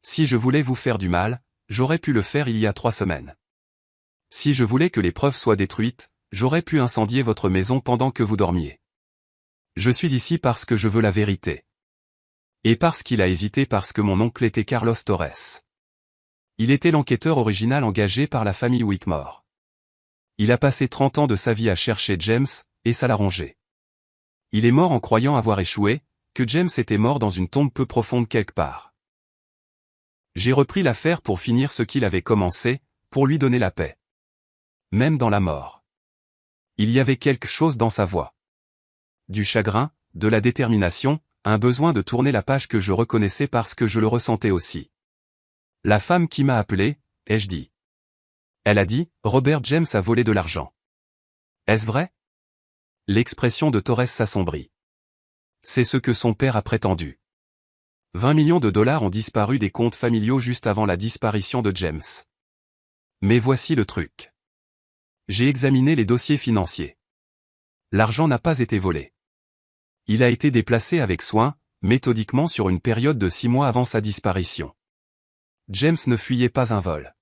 Si je voulais vous faire du mal, j'aurais pu le faire il y a 3 semaines. Si je voulais que les preuves soient détruites, j'aurais pu incendier votre maison pendant que vous dormiez. Je suis ici parce que je veux la vérité. Et parce qu'il a hésité parce que mon oncle était Carlos Torres. Il était l'enquêteur original engagé par la famille Whitmore. Il a passé 30 ans de sa vie à chercher James, et ça l'a rongé. Il est mort en croyant avoir échoué, que James était mort dans une tombe peu profonde quelque part. J'ai repris l'affaire pour finir ce qu'il avait commencé, pour lui donner la paix. Même dans la mort. Il y avait quelque chose dans sa voix. Du chagrin, de la détermination, un besoin de tourner la page que je reconnaissais parce que je le ressentais aussi. La femme qui m'a appelé, ai-je dit. Elle a dit, Robert James a volé de l'argent. Est-ce vrai? L'expression de Torres s'assombrit. C'est ce que son père a prétendu. 20 millions de dollars ont disparu des comptes familiaux juste avant la disparition de James. Mais voici le truc. J'ai examiné les dossiers financiers. L'argent n'a pas été volé. Il a été déplacé avec soin, méthodiquement sur une période de 6 mois avant sa disparition. James ne fuyait pas un vol.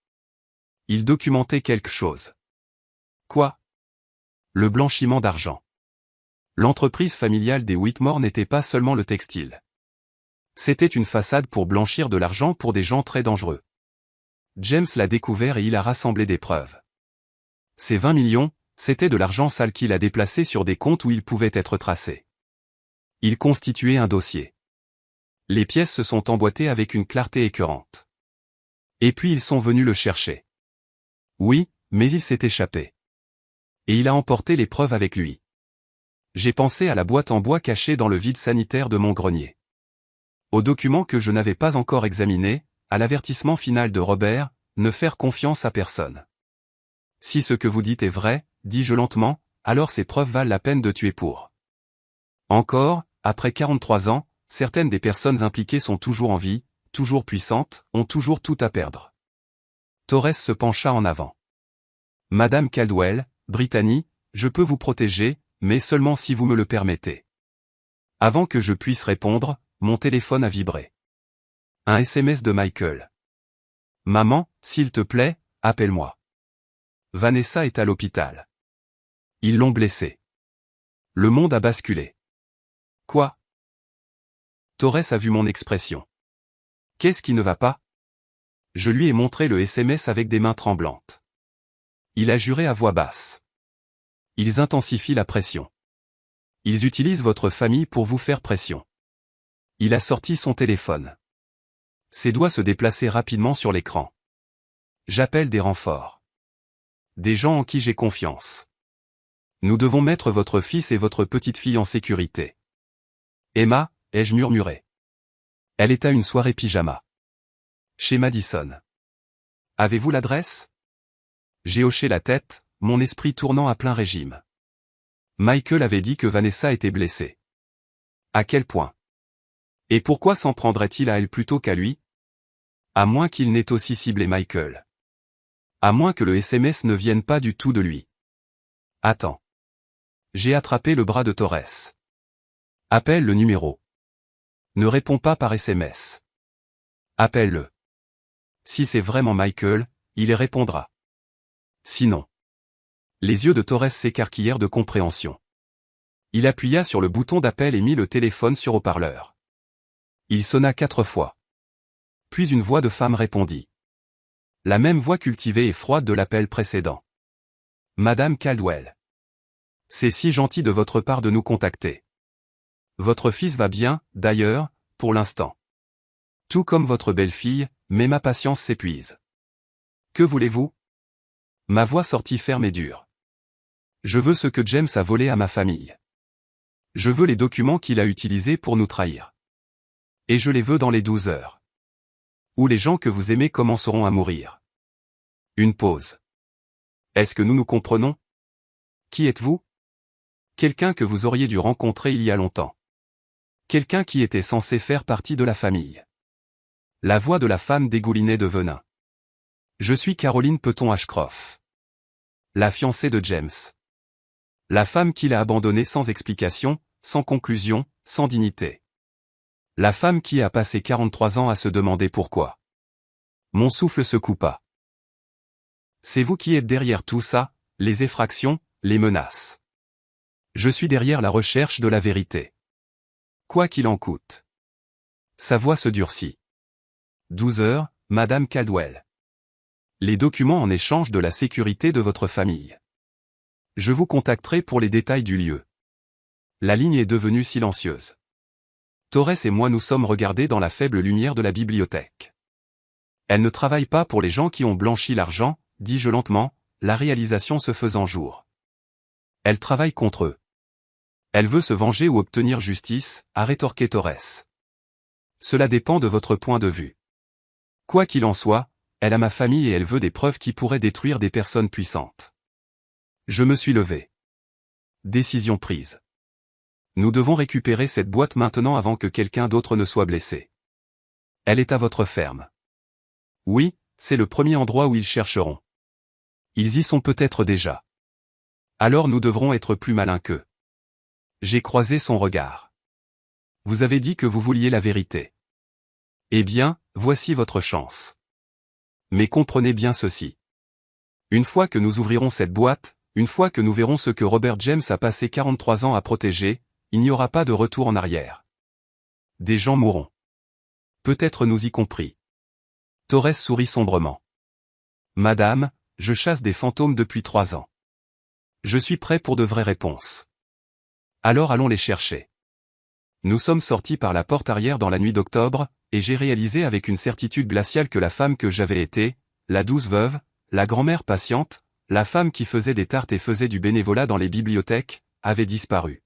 Il documentait quelque chose. Quoi? Le blanchiment d'argent. L'entreprise familiale des Whitmore n'était pas seulement le textile. C'était une façade pour blanchir de l'argent pour des gens très dangereux. James l'a découvert et il a rassemblé des preuves. Ces 20 millions, c'était de l'argent sale qu'il a déplacé sur des comptes où il pouvait être tracé. Il constituait un dossier. Les pièces se sont emboîtées avec une clarté écœurante. Et puis ils sont venus le chercher. Oui, mais il s'est échappé. Et il a emporté les preuves avec lui. J'ai pensé à la boîte en bois cachée dans le vide sanitaire de mon grenier. Aux documents que je n'avais pas encore examinés, à l'avertissement final de Robert, ne faire confiance à personne. Si ce que vous dites est vrai, dis-je lentement, alors ces preuves valent la peine de tuer pour. Encore, après 43 ans, certaines des personnes impliquées sont toujours en vie, toujours puissantes, ont toujours tout à perdre. Torres se pencha en avant. Madame Caldwell, Brittany, je peux vous protéger, mais seulement si vous me le permettez. Avant que je puisse répondre, mon téléphone a vibré. Un SMS de Michael. Maman, s'il te plaît, appelle-moi. Vanessa est à l'hôpital. Ils l'ont blessée. Le monde a basculé. Quoi? Torres a vu mon expression. Qu'est-ce qui ne va pas? Je lui ai montré le SMS avec des mains tremblantes. Il a juré à voix basse. Ils intensifient la pression. Ils utilisent votre famille pour vous faire pression. Il a sorti son téléphone. Ses doigts se déplaçaient rapidement sur l'écran. J'appelle des renforts. Des gens en qui j'ai confiance. Nous devons mettre votre fils et votre petite-fille en sécurité. Emma, ai-je murmuré. Elle est à une soirée pyjama. Chez Madison. Avez-vous l'adresse? J'ai hoché la tête, mon esprit tournant à plein régime. Michael avait dit que Vanessa était blessée. À quel point? Et pourquoi s'en prendrait-il à elle plutôt qu'à lui? À moins qu'il n'ait aussi ciblé Michael. À moins que le SMS ne vienne pas du tout de lui. Attends. J'ai attrapé le bras de Torres. Appelle le numéro. Ne réponds pas par SMS. Appelle-le. Si c'est vraiment Michael, il y répondra. Sinon. Les yeux de Torres s'écarquillèrent de compréhension. Il appuya sur le bouton d'appel et mit le téléphone sur haut-parleur. Il sonna 4 fois. Puis une voix de femme répondit. La même voix cultivée et froide de l'appel précédent. Madame Caldwell. C'est si gentil de votre part de nous contacter. Votre fils va bien, d'ailleurs, pour l'instant. Tout comme votre belle-fille, mais ma patience s'épuise. Que voulez-vous? Ma voix sortit ferme et dure. Je veux ce que James a volé à ma famille. Je veux les documents qu'il a utilisés pour nous trahir. Et je les veux dans les 12 heures. Où les gens que vous aimez commenceront à mourir. Une pause. Est-ce que nous nous comprenons? Qui êtes-vous? Quelqu'un que vous auriez dû rencontrer il y a longtemps. Quelqu'un qui était censé faire partie de la famille. La voix de la femme dégoulinait de venin. Je suis Caroline Peton-Ashcroft. La fiancée de James. La femme qu'il a abandonnée sans explication, sans conclusion, sans dignité. La femme qui a passé 43 ans à se demander pourquoi. Mon souffle se coupa. C'est vous qui êtes derrière tout ça, les effractions, les menaces. Je suis derrière la recherche de la vérité. Quoi qu'il en coûte. Sa voix se durcit. 12 heures, Madame Caldwell. Les documents en échange de la sécurité de votre famille. Je vous contacterai pour les détails du lieu. La ligne est devenue silencieuse. Torres et moi nous sommes regardés dans la faible lumière de la bibliothèque. Elle ne travaille pas pour les gens qui ont blanchi l'argent, dis-je lentement, la réalisation se faisant jour. Elle travaille contre eux. Elle veut se venger ou obtenir justice, a rétorqué Torres. Cela dépend de votre point de vue. Quoi qu'il en soit, elle a ma famille et elle veut des preuves qui pourraient détruire des personnes puissantes. Je me suis levé. Décision prise. Nous devons récupérer cette boîte maintenant avant que quelqu'un d'autre ne soit blessé. Elle est à votre ferme. Oui, c'est le premier endroit où ils chercheront. Ils y sont peut-être déjà. Alors nous devrons être plus malins qu'eux. J'ai croisé son regard. Vous avez dit que vous vouliez la vérité. Eh bien, voici votre chance. Mais comprenez bien ceci. Une fois que nous ouvrirons cette boîte, une fois que nous verrons ce que Robert James a passé 43 ans à protéger, il n'y aura pas de retour en arrière. Des gens mourront. Peut-être nous y compris. Torres sourit sombrement. Madame, je chasse des fantômes depuis 3 ans. Je suis prêt pour de vraies réponses. Alors allons les chercher. Nous sommes sortis par la porte arrière dans la nuit d'octobre, et j'ai réalisé avec une certitude glaciale que la femme que j'avais été, la douce veuve, la grand-mère patiente, la femme qui faisait des tartes et faisait du bénévolat dans les bibliothèques, avait disparu.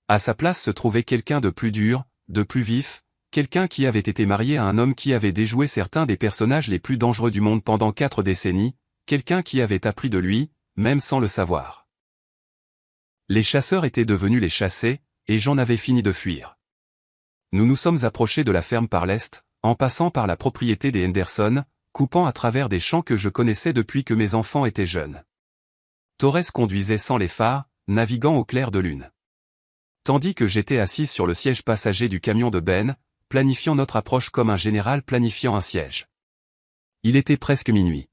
À sa place se trouvait quelqu'un de plus dur, de plus vif, quelqu'un qui avait été marié à un homme qui avait déjoué certains des personnages les plus dangereux du monde pendant 4 décennies, quelqu'un qui avait appris de lui, même sans le savoir. Les chasseurs étaient devenus les chassés, et j'en avais fini de fuir. Nous nous sommes approchés de la ferme par l'est, en passant par la propriété des Henderson, coupant à travers des champs que je connaissais depuis que mes enfants étaient jeunes. Torres conduisait sans les phares, naviguant au clair de lune. Tandis que j'étais assise sur le siège passager du camion de Ben, planifiant notre approche comme un général planifiant un siège. Il était presque minuit.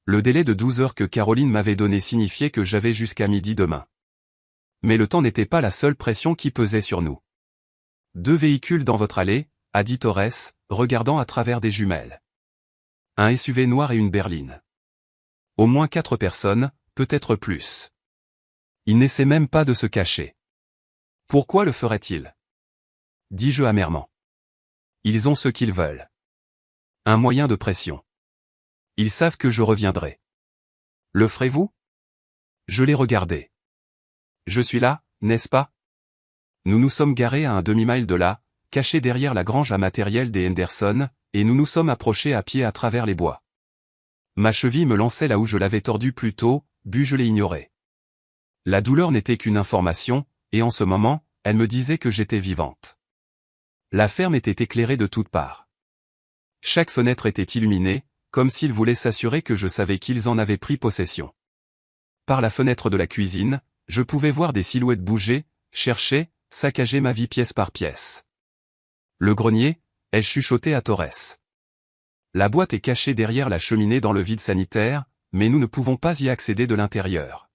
Le délai de 12 heures que Caroline m'avait donné signifiait que j'avais jusqu'à midi demain. Mais le temps n'était pas la seule pression qui pesait sur nous. Deux véhicules dans votre allée, a dit Torres, regardant à travers des jumelles. Un SUV noir et une berline. Au moins 4 personnes, peut-être plus. Il n'essaie même pas de se cacher. Pourquoi le ferait-il? Dis-je amèrement. Ils ont ce qu'ils veulent. Un moyen de pression. Ils savent que je reviendrai. Le ferez-vous? Je l'ai regardé. Je suis là, n'est-ce pas? Nous nous sommes garés à un demi-mile de là, cachés derrière la grange à matériel des Henderson, et nous nous sommes approchés à pied à travers les bois. Ma cheville me lançait là où je l'avais tordue plus tôt, je l'ai ignoré. La douleur n'était qu'une information, et en ce moment, elle me disait que j'étais vivante. La ferme était éclairée de toutes parts. Chaque fenêtre était illuminée, comme s'ils voulaient s'assurer que je savais qu'ils en avaient pris possession. Par la fenêtre de la cuisine, je pouvais voir des silhouettes bouger, chercher, saccager ma vie pièce par pièce. Le grenier, ai-je chuchoté à Torres. La boîte est cachée derrière la cheminée dans le vide sanitaire, mais nous ne pouvons pas y accéder de l'intérieur.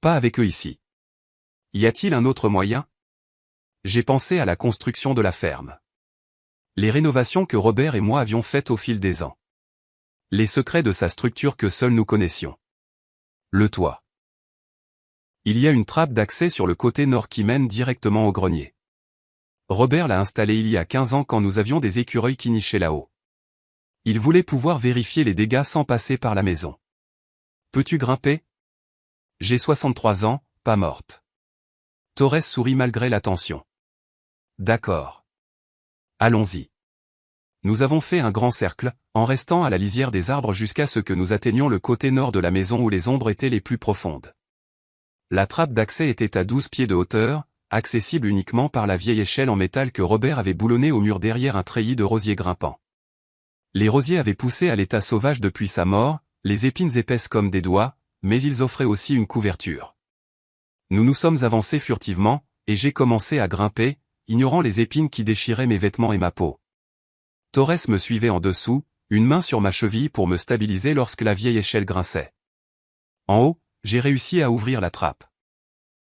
Pas avec eux ici. Y a-t-il un autre moyen? J'ai pensé à la construction de la ferme. Les rénovations que Robert et moi avions faites au fil des ans. Les secrets de sa structure que seuls nous connaissions. Le toit. Il y a une trappe d'accès sur le côté nord qui mène directement au grenier. Robert l'a installée il y a 15 ans quand nous avions des écureuils qui nichaient là-haut. Il voulait pouvoir vérifier les dégâts sans passer par la maison. Peux-tu grimper? J'ai 63 ans, pas morte. Torres sourit malgré la tension. D'accord. Allons-y. Nous avons fait un grand cercle, en restant à la lisière des arbres jusqu'à ce que nous atteignions le côté nord de la maison où les ombres étaient les plus profondes. La trappe d'accès était à 12 pieds de hauteur, accessible uniquement par la vieille échelle en métal que Robert avait boulonnée au mur derrière un treillis de rosiers grimpants. Les rosiers avaient poussé à l'état sauvage depuis sa mort, les épines épaisses comme des doigts, mais ils offraient aussi une couverture. Nous nous sommes avancés furtivement, et j'ai commencé à grimper, ignorant les épines qui déchiraient mes vêtements et ma peau. Torres me suivait en dessous, une main sur ma cheville pour me stabiliser lorsque la vieille échelle grinçait. En haut, j'ai réussi à ouvrir la trappe.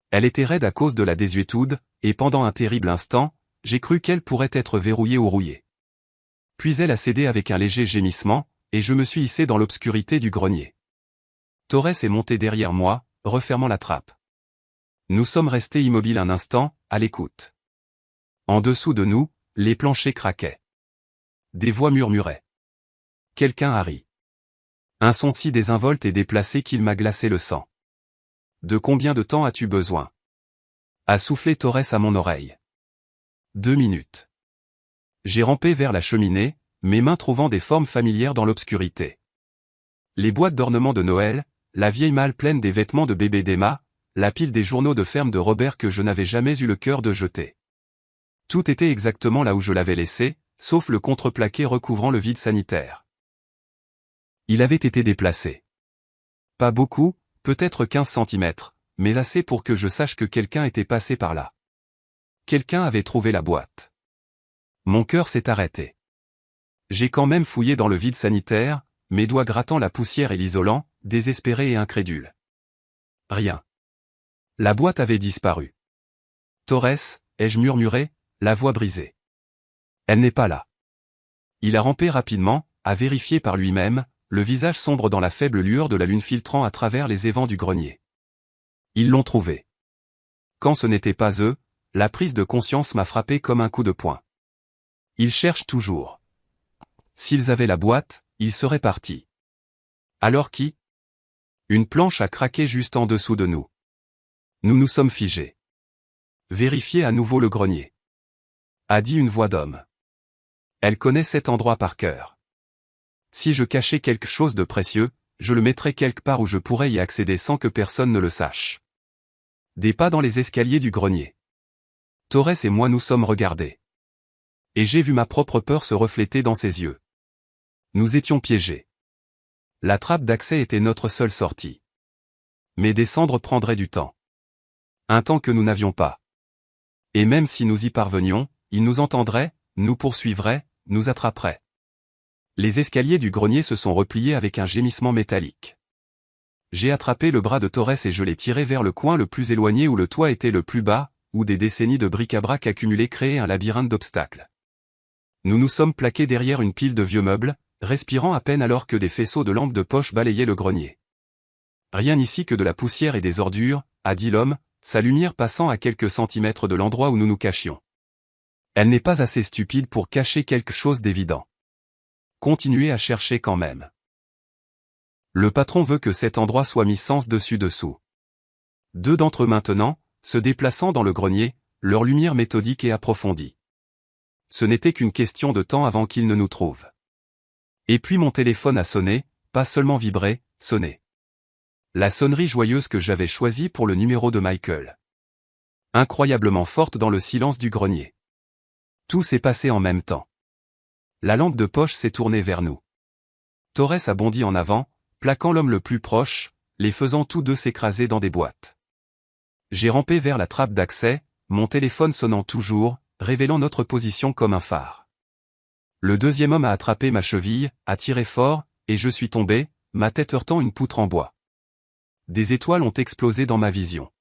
Elle était raide à cause de la désuétude, et pendant un terrible instant, j'ai cru qu'elle pourrait être verrouillée ou rouillée. Puis elle a cédé avec un léger gémissement, et je me suis hissé dans l'obscurité du grenier. Torres est monté derrière moi, refermant la trappe. Nous sommes restés immobiles un instant, à l'écoute. En dessous de nous, les planchers craquaient. Des voix murmuraient. Quelqu'un a ri. Un son si désinvolte et déplacé qu'il m'a glacé le sang. De combien de temps as-tu besoin? A soufflé Torres à mon oreille. 2 minutes. J'ai rampé vers la cheminée, mes mains trouvant des formes familières dans l'obscurité. Les boîtes d'ornements de Noël, la vieille malle pleine des vêtements de bébé d'Emma, la pile des journaux de ferme de Robert que je n'avais jamais eu le cœur de jeter. Tout était exactement là où je l'avais laissé, sauf le contreplaqué recouvrant le vide sanitaire. Il avait été déplacé. Pas beaucoup, peut-être 15 centimètres, mais assez pour que je sache que quelqu'un était passé par là. Quelqu'un avait trouvé la boîte. Mon cœur s'est arrêté. J'ai quand même fouillé dans le vide sanitaire, mes doigts grattant la poussière et l'isolant, désespéré et incrédule. Rien. La boîte avait disparu. Torres, ai-je murmuré, la voix brisée. Elle n'est pas là. Il a rampé rapidement, a vérifié par lui-même, le visage sombre dans la faible lueur de la lune filtrant à travers les évents du grenier. Ils l'ont trouvée. Quand ce n'était pas eux, la prise de conscience m'a frappé comme un coup de poing. Ils cherchent toujours. S'ils avaient la boîte, ils seraient partis. Alors qui? Une planche a craqué juste en dessous de nous. Nous nous sommes figés. Vérifiez à nouveau le grenier. A dit une voix d'homme. Elle connaît cet endroit par cœur. Si je cachais quelque chose de précieux, je le mettrais quelque part où je pourrais y accéder sans que personne ne le sache. Des pas dans les escaliers du grenier. Torres et moi nous sommes regardés. Et j'ai vu ma propre peur se refléter dans ses yeux. Nous étions piégés. La trappe d'accès était notre seule sortie. Mais descendre prendrait du temps. Un temps que nous n'avions pas. Et même si nous y parvenions, ils nous entendraient, nous poursuivraient, nous attraperaient. Les escaliers du grenier se sont repliés avec un gémissement métallique. J'ai attrapé le bras de Torres et je l'ai tiré vers le coin le plus éloigné où le toit était le plus bas, où des décennies de bric-à-brac accumulés créaient un labyrinthe d'obstacles. Nous nous sommes plaqués derrière une pile de vieux meubles, respirant à peine alors que des faisceaux de lampes de poche balayaient le grenier. Rien ici que de la poussière et des ordures, a dit l'homme, sa lumière passant à quelques centimètres de l'endroit où nous nous cachions. Elle n'est pas assez stupide pour cacher quelque chose d'évident. Continuez à chercher quand même. Le patron veut que cet endroit soit mis sens dessus dessous. Deux d'entre eux maintenant, se déplaçant dans le grenier, leur lumière méthodique et approfondie. Ce n'était qu'une question de temps avant qu'ils ne nous trouvent. Et puis mon téléphone a sonné, pas seulement vibré, sonné. La sonnerie joyeuse que j'avais choisie pour le numéro de Michael. Incroyablement forte dans le silence du grenier. Tout s'est passé en même temps. La lampe de poche s'est tournée vers nous. Torres a bondi en avant, plaquant l'homme le plus proche, les faisant tous deux s'écraser dans des boîtes. J'ai rampé vers la trappe d'accès, mon téléphone sonnant toujours, révélant notre position comme un phare. Le deuxième homme a attrapé ma cheville, a tiré fort, et je suis tombé, ma tête heurtant une poutre en bois. Des étoiles ont explosé dans ma vision.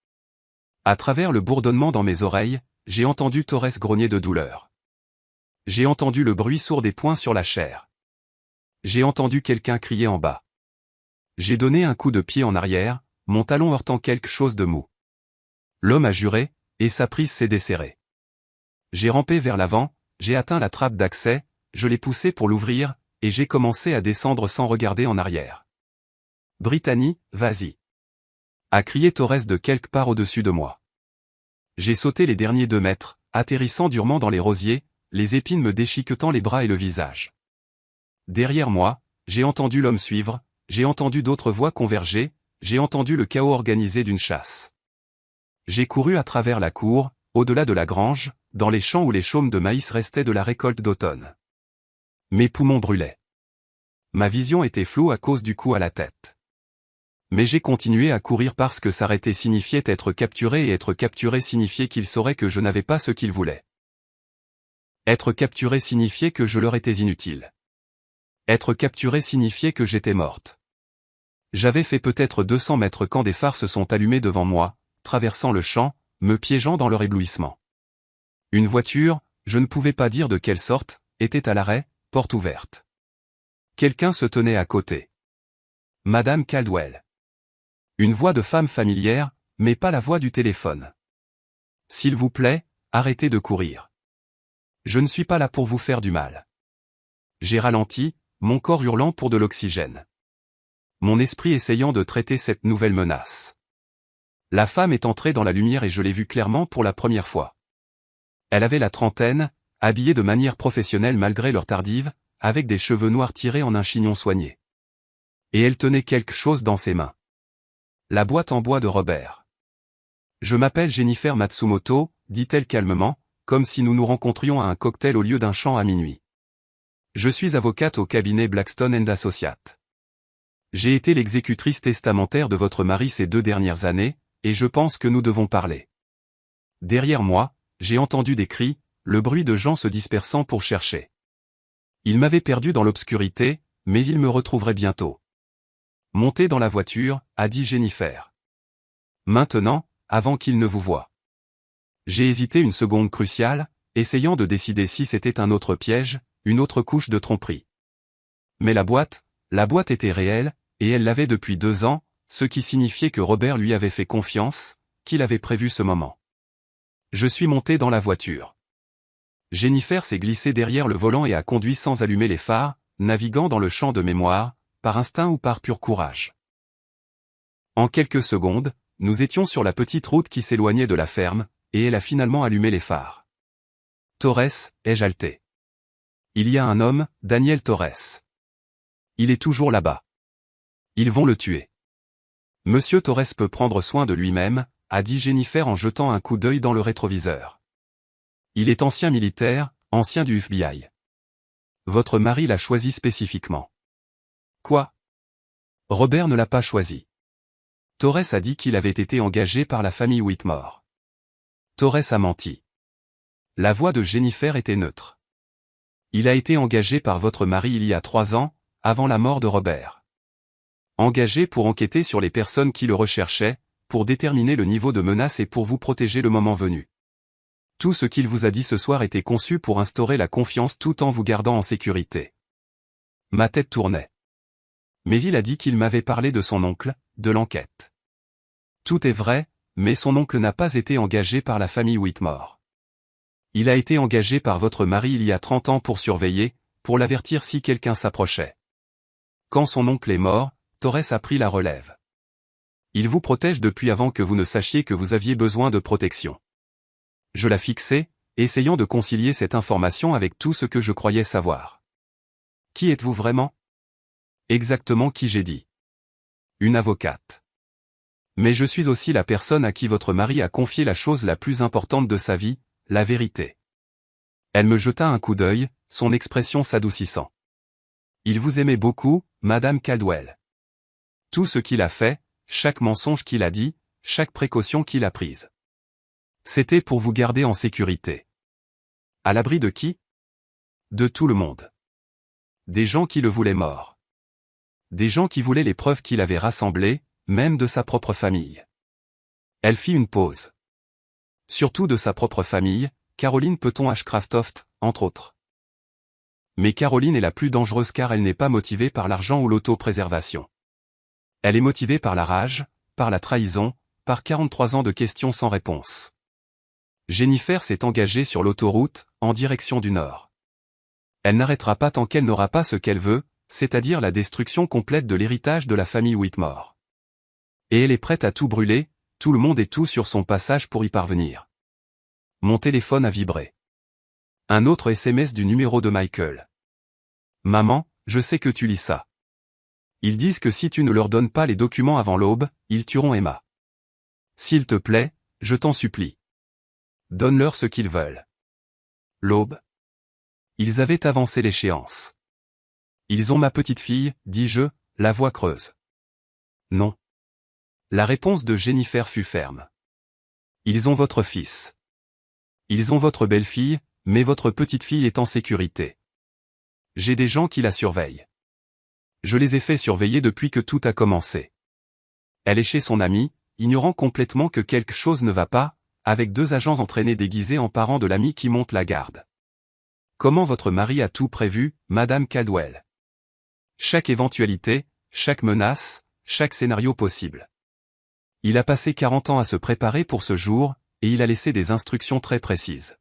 À travers le bourdonnement dans mes oreilles, j'ai entendu Torres grogner de douleur. J'ai entendu le bruit sourd des poings sur la chair. J'ai entendu quelqu'un crier en bas. J'ai donné un coup de pied en arrière, mon talon heurtant quelque chose de mou. L'homme a juré, et sa prise s'est desserrée. J'ai rampé vers l'avant, j'ai atteint la trappe d'accès, je l'ai poussée pour l'ouvrir, et j'ai commencé à descendre sans regarder en arrière. « Brittany, vas-y !» a crié Torres de quelque part au-dessus de moi. J'ai sauté les derniers 2 mètres, atterrissant durement dans les rosiers, les épines me déchiquetant les bras et le visage. Derrière moi, j'ai entendu l'homme suivre, j'ai entendu d'autres voix converger, j'ai entendu le chaos organisé d'une chasse. J'ai couru à travers la cour, au-delà de la grange, dans les champs où les chaumes de maïs restaient de la récolte d'automne. Mes poumons brûlaient. Ma vision était floue à cause du coup à la tête. Mais j'ai continué à courir parce que s'arrêter signifiait être capturé et être capturé signifiait qu'ils sauraient que je n'avais pas ce qu'ils voulaient. Être capturé signifiait que je leur étais inutile. Être capturé signifiait que j'étais morte. J'avais fait peut-être 200 mètres quand des phares se sont allumés devant moi, traversant le champ, me piégeant dans leur éblouissement. Une voiture, je ne pouvais pas dire de quelle sorte, était à l'arrêt, porte ouverte. Quelqu'un se tenait à côté. Madame Caldwell. Une voix de femme familière, mais pas la voix du téléphone. S'il vous plaît, arrêtez de courir. Je ne suis pas là pour vous faire du mal. J'ai ralenti, mon corps hurlant pour de l'oxygène. Mon esprit essayant de traiter cette nouvelle menace. La femme est entrée dans la lumière et je l'ai vue clairement pour la première fois. Elle avait la trentaine, habillée de manière professionnelle malgré l'heure tardive, avec des cheveux noirs tirés en un chignon soigné. Et elle tenait quelque chose dans ses mains. La boîte en bois de Robert. Je m'appelle Jennifer Matsumoto, dit-elle calmement, comme si nous nous rencontrions à un cocktail au lieu d'un chant à minuit. Je suis avocate au cabinet Blackstone & Associates. J'ai été l'exécutrice testamentaire de votre mari ces 2 dernières années, et je pense que nous devons parler. Derrière moi, j'ai entendu des cris, le bruit de gens se dispersant pour chercher. Il m'avait perdu dans l'obscurité, mais il me retrouverait bientôt. Montez dans la voiture, a dit Jennifer. Maintenant, avant qu'il ne vous voie. J'ai hésité une seconde cruciale, essayant de décider si c'était un autre piège, une autre couche de tromperie. Mais la boîte était réelle, et elle l'avait depuis 2 ans, ce qui signifiait que Robert lui avait fait confiance, qu'il avait prévu ce moment. Je suis monté dans la voiture. Jennifer s'est glissée derrière le volant et a conduit sans allumer les phares, naviguant dans le champ de mémoire, par instinct ou par pur courage. En quelques secondes, nous étions sur la petite route qui s'éloignait de la ferme, et elle a finalement allumé les phares. Torres, ai-je haleté. Il y a un homme, Daniel Torres. Il est toujours là-bas. Ils vont le tuer. Monsieur Torres peut prendre soin de lui-même, a dit Jennifer en jetant un coup d'œil dans le rétroviseur. Il est ancien militaire, ancien du FBI. Votre mari l'a choisi spécifiquement. Quoi? Robert ne l'a pas choisi. Torres a dit qu'il avait été engagé par la famille Whitmore. Torres a menti. La voix de Jennifer était neutre. Il a été engagé par votre mari il y a 3 ans, avant la mort de Robert. Engagé pour enquêter sur les personnes qui le recherchaient, pour déterminer le niveau de menace et pour vous protéger le moment venu. Tout ce qu'il vous a dit ce soir était conçu pour instaurer la confiance tout en vous gardant en sécurité. Ma tête tournait. Mais il a dit qu'il m'avait parlé de son oncle, de l'enquête. Tout est vrai, mais son oncle n'a pas été engagé par la famille Whitmore. Il a été engagé par votre mari il y a 30 ans pour surveiller, pour l'avertir si quelqu'un s'approchait. Quand son oncle est mort, Torres a pris la relève. Il vous protège depuis avant que vous ne sachiez que vous aviez besoin de protection. Je la fixais, essayant de concilier cette information avec tout ce que je croyais savoir. Qui êtes-vous vraiment? Exactement qui j'ai dit. Une avocate. Mais je suis aussi la personne à qui votre mari a confié la chose la plus importante de sa vie, la vérité. Elle me jeta un coup d'œil, son expression s'adoucissant. Il vous aimait beaucoup, Madame Caldwell. Tout ce qu'il a fait, chaque mensonge qu'il a dit, chaque précaution qu'il a prise. C'était pour vous garder en sécurité. À l'abri de qui? De tout le monde. Des gens qui le voulaient mort. Des gens qui voulaient les preuves qu'il avait rassemblées, même de sa propre famille. Elle fit une pause. Surtout de sa propre famille, Caroline Peton Ashcraftoft, entre autres. Mais Caroline est la plus dangereuse car elle n'est pas motivée par l'argent ou l'autopréservation. Elle est motivée par la rage, par la trahison, par 43 ans de questions sans réponse. Jennifer s'est engagée sur l'autoroute, en direction du nord. Elle n'arrêtera pas tant qu'elle n'aura pas ce qu'elle veut, c'est-à-dire la destruction complète de l'héritage de la famille Whitmore. Et elle est prête à tout brûler, tout le monde et tout sur son passage pour y parvenir. Mon téléphone a vibré. Un autre SMS du numéro de Michael. Maman, je sais que tu lis ça. Ils disent que si tu ne leur donnes pas les documents avant l'aube, ils tueront Emma. S'il te plaît, je t'en supplie. Donne-leur ce qu'ils veulent. L'aube. Ils avaient avancé l'échéance. Ils ont ma petite fille, dis-je, la voix creuse. Non. La réponse de Jennifer fut ferme. Ils ont votre fils. Ils ont votre belle-fille, mais votre petite fille est en sécurité. J'ai des gens qui la surveillent. Je les ai fait surveiller depuis que tout a commencé. Elle est chez son amie, ignorant complètement que quelque chose ne va pas, avec 2 agents entraînés déguisés en parents de l'ami qui monte la garde. Comment votre mari a tout prévu, Madame Caldwell? Chaque éventualité, chaque menace, chaque scénario possible. Il a passé 40 ans à se préparer pour ce jour, et il a laissé des instructions très précises.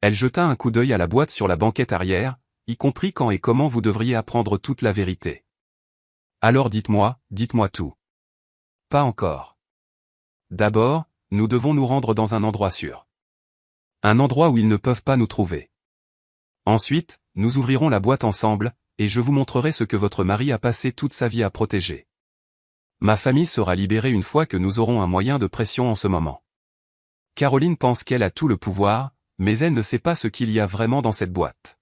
Elle jeta un coup d'œil à la boîte sur la banquette arrière, y compris quand et comment vous devriez apprendre toute la vérité. Alors dites-moi tout. Pas encore. D'abord, nous devons nous rendre dans un endroit sûr. Un endroit où ils ne peuvent pas nous trouver. Ensuite, nous ouvrirons la boîte ensemble, et je vous montrerai ce que votre mari a passé toute sa vie à protéger. Ma famille sera libérée une fois que nous aurons un moyen de pression en ce moment. Caroline pense qu'elle a tout le pouvoir, mais elle ne sait pas ce qu'il y a vraiment dans cette boîte.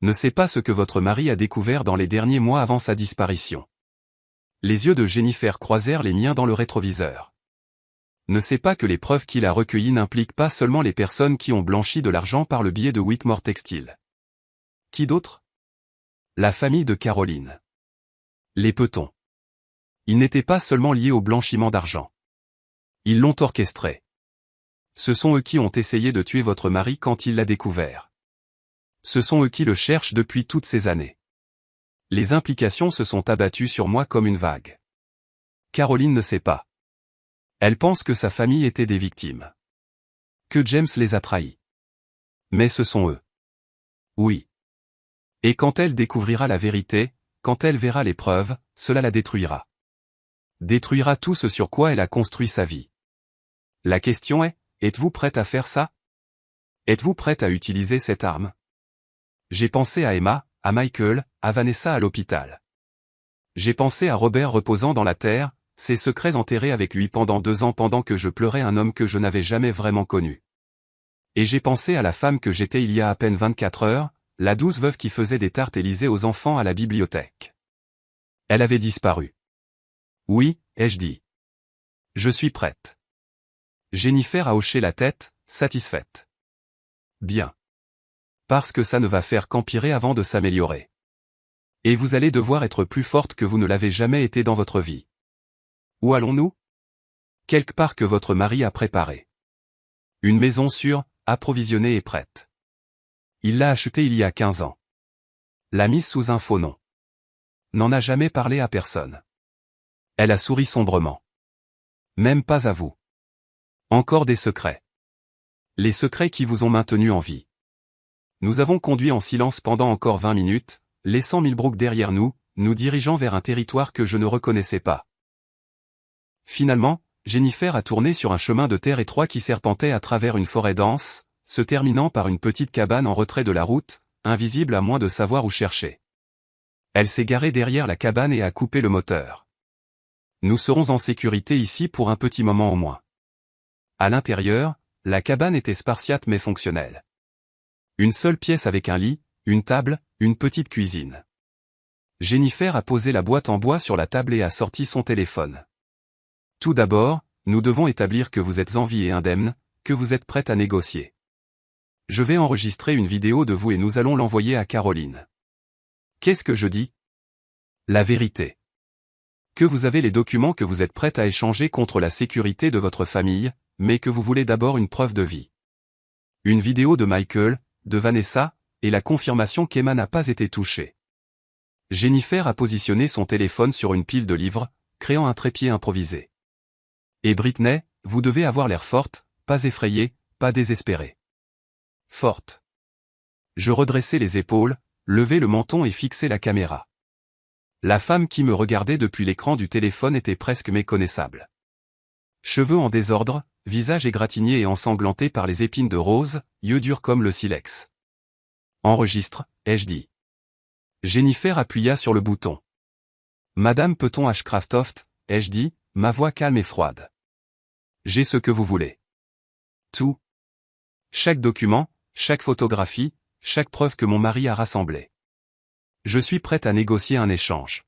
Ne sait pas ce que votre mari a découvert dans les derniers mois avant sa disparition. Les yeux de Jennifer croisèrent les miens dans le rétroviseur. Ne sait pas que les preuves qu'il a recueillies n'impliquent pas seulement les personnes qui ont blanchi de l'argent par le biais de Whitmore Textile. Qui d'autre? La famille de Caroline. Les Peton. Ils n'étaient pas seulement liés au blanchiment d'argent. Ils l'ont orchestré. Ce sont eux qui ont essayé de tuer votre mari quand il l'a découvert. Ce sont eux qui le cherchent depuis toutes ces années. Les implications se sont abattues sur moi comme une vague. Caroline ne sait pas. Elle pense que sa famille était des victimes. Que James les a trahis. Mais ce sont eux. Oui. Et quand elle découvrira la vérité, quand elle verra les preuves, cela la détruira. Détruira tout ce sur quoi elle a construit sa vie. La question est, êtes-vous prête à faire ça? Êtes-vous prête à utiliser cette arme? J'ai pensé à Emma, à Michael, à Vanessa à l'hôpital. J'ai pensé à Robert reposant dans la terre, ses secrets enterrés avec lui pendant 2 ans pendant que je pleurais un homme que je n'avais jamais vraiment connu. Et j'ai pensé à la femme que j'étais il y a à peine 24 heures, la douce veuve qui faisait des tartes Élysée aux enfants à la bibliothèque. Elle avait disparu. Oui, ai-je dit. Je suis prête. Jennifer a hoché la tête, satisfaite. Bien. Parce que ça ne va faire qu'empirer avant de s'améliorer. Et vous allez devoir être plus forte que vous ne l'avez jamais été dans votre vie. Où allons-nous? Quelque part que votre mari a préparé. Une maison sûre, approvisionnée et prête. Il l'a achetée il y a 15 ans. L'a mise sous un faux nom. N'en a jamais parlé à personne. Elle a souri sombrement. Même pas à vous. Encore des secrets. Les secrets qui vous ont maintenu en vie. Nous avons conduit en silence pendant encore 20 minutes, laissant Millbrook derrière nous, nous dirigeant vers un territoire que je ne reconnaissais pas. Finalement, Jennifer a tourné sur un chemin de terre étroit qui serpentait à travers une forêt dense, se terminant par une petite cabane en retrait de la route, invisible à moins de savoir où chercher. Elle s'est garée derrière la cabane et a coupé le moteur. Nous serons en sécurité ici pour un petit moment au moins. À l'intérieur, la cabane était spartiate mais fonctionnelle. Une seule pièce avec un lit, une table, une petite cuisine. Jennifer a posé la boîte en bois sur la table et a sorti son téléphone. Tout d'abord, nous devons établir que vous êtes en vie et indemne, que vous êtes prête à négocier. Je vais enregistrer une vidéo de vous et nous allons l'envoyer à Caroline. Qu'est-ce que je dis? La vérité. Que vous avez les documents que vous êtes prête à échanger contre la sécurité de votre famille, mais que vous voulez d'abord une preuve de vie. Une vidéo de Michael, de Vanessa, et la confirmation qu'Emma n'a pas été touchée. Jennifer a positionné son téléphone sur une pile de livres, créant un trépied improvisé. Et Britney, vous devez avoir l'air forte, pas effrayée, pas désespérée. Forte. Je redressai les épaules, levai le menton et fixai la caméra. La femme qui me regardait depuis l'écran du téléphone était presque méconnaissable. Cheveux en désordre, visage égratigné et ensanglanté par les épines de rose, yeux durs comme le silex. Enregistre, ai-je dit. Jennifer appuya sur le bouton. Madame peut-on Ashcraftoft, ai-je dit, ma voix calme et froide. J'ai ce que vous voulez. Tout. Chaque document, chaque photographie, chaque preuve que mon mari a rassemblée. Je suis prête à négocier un échange.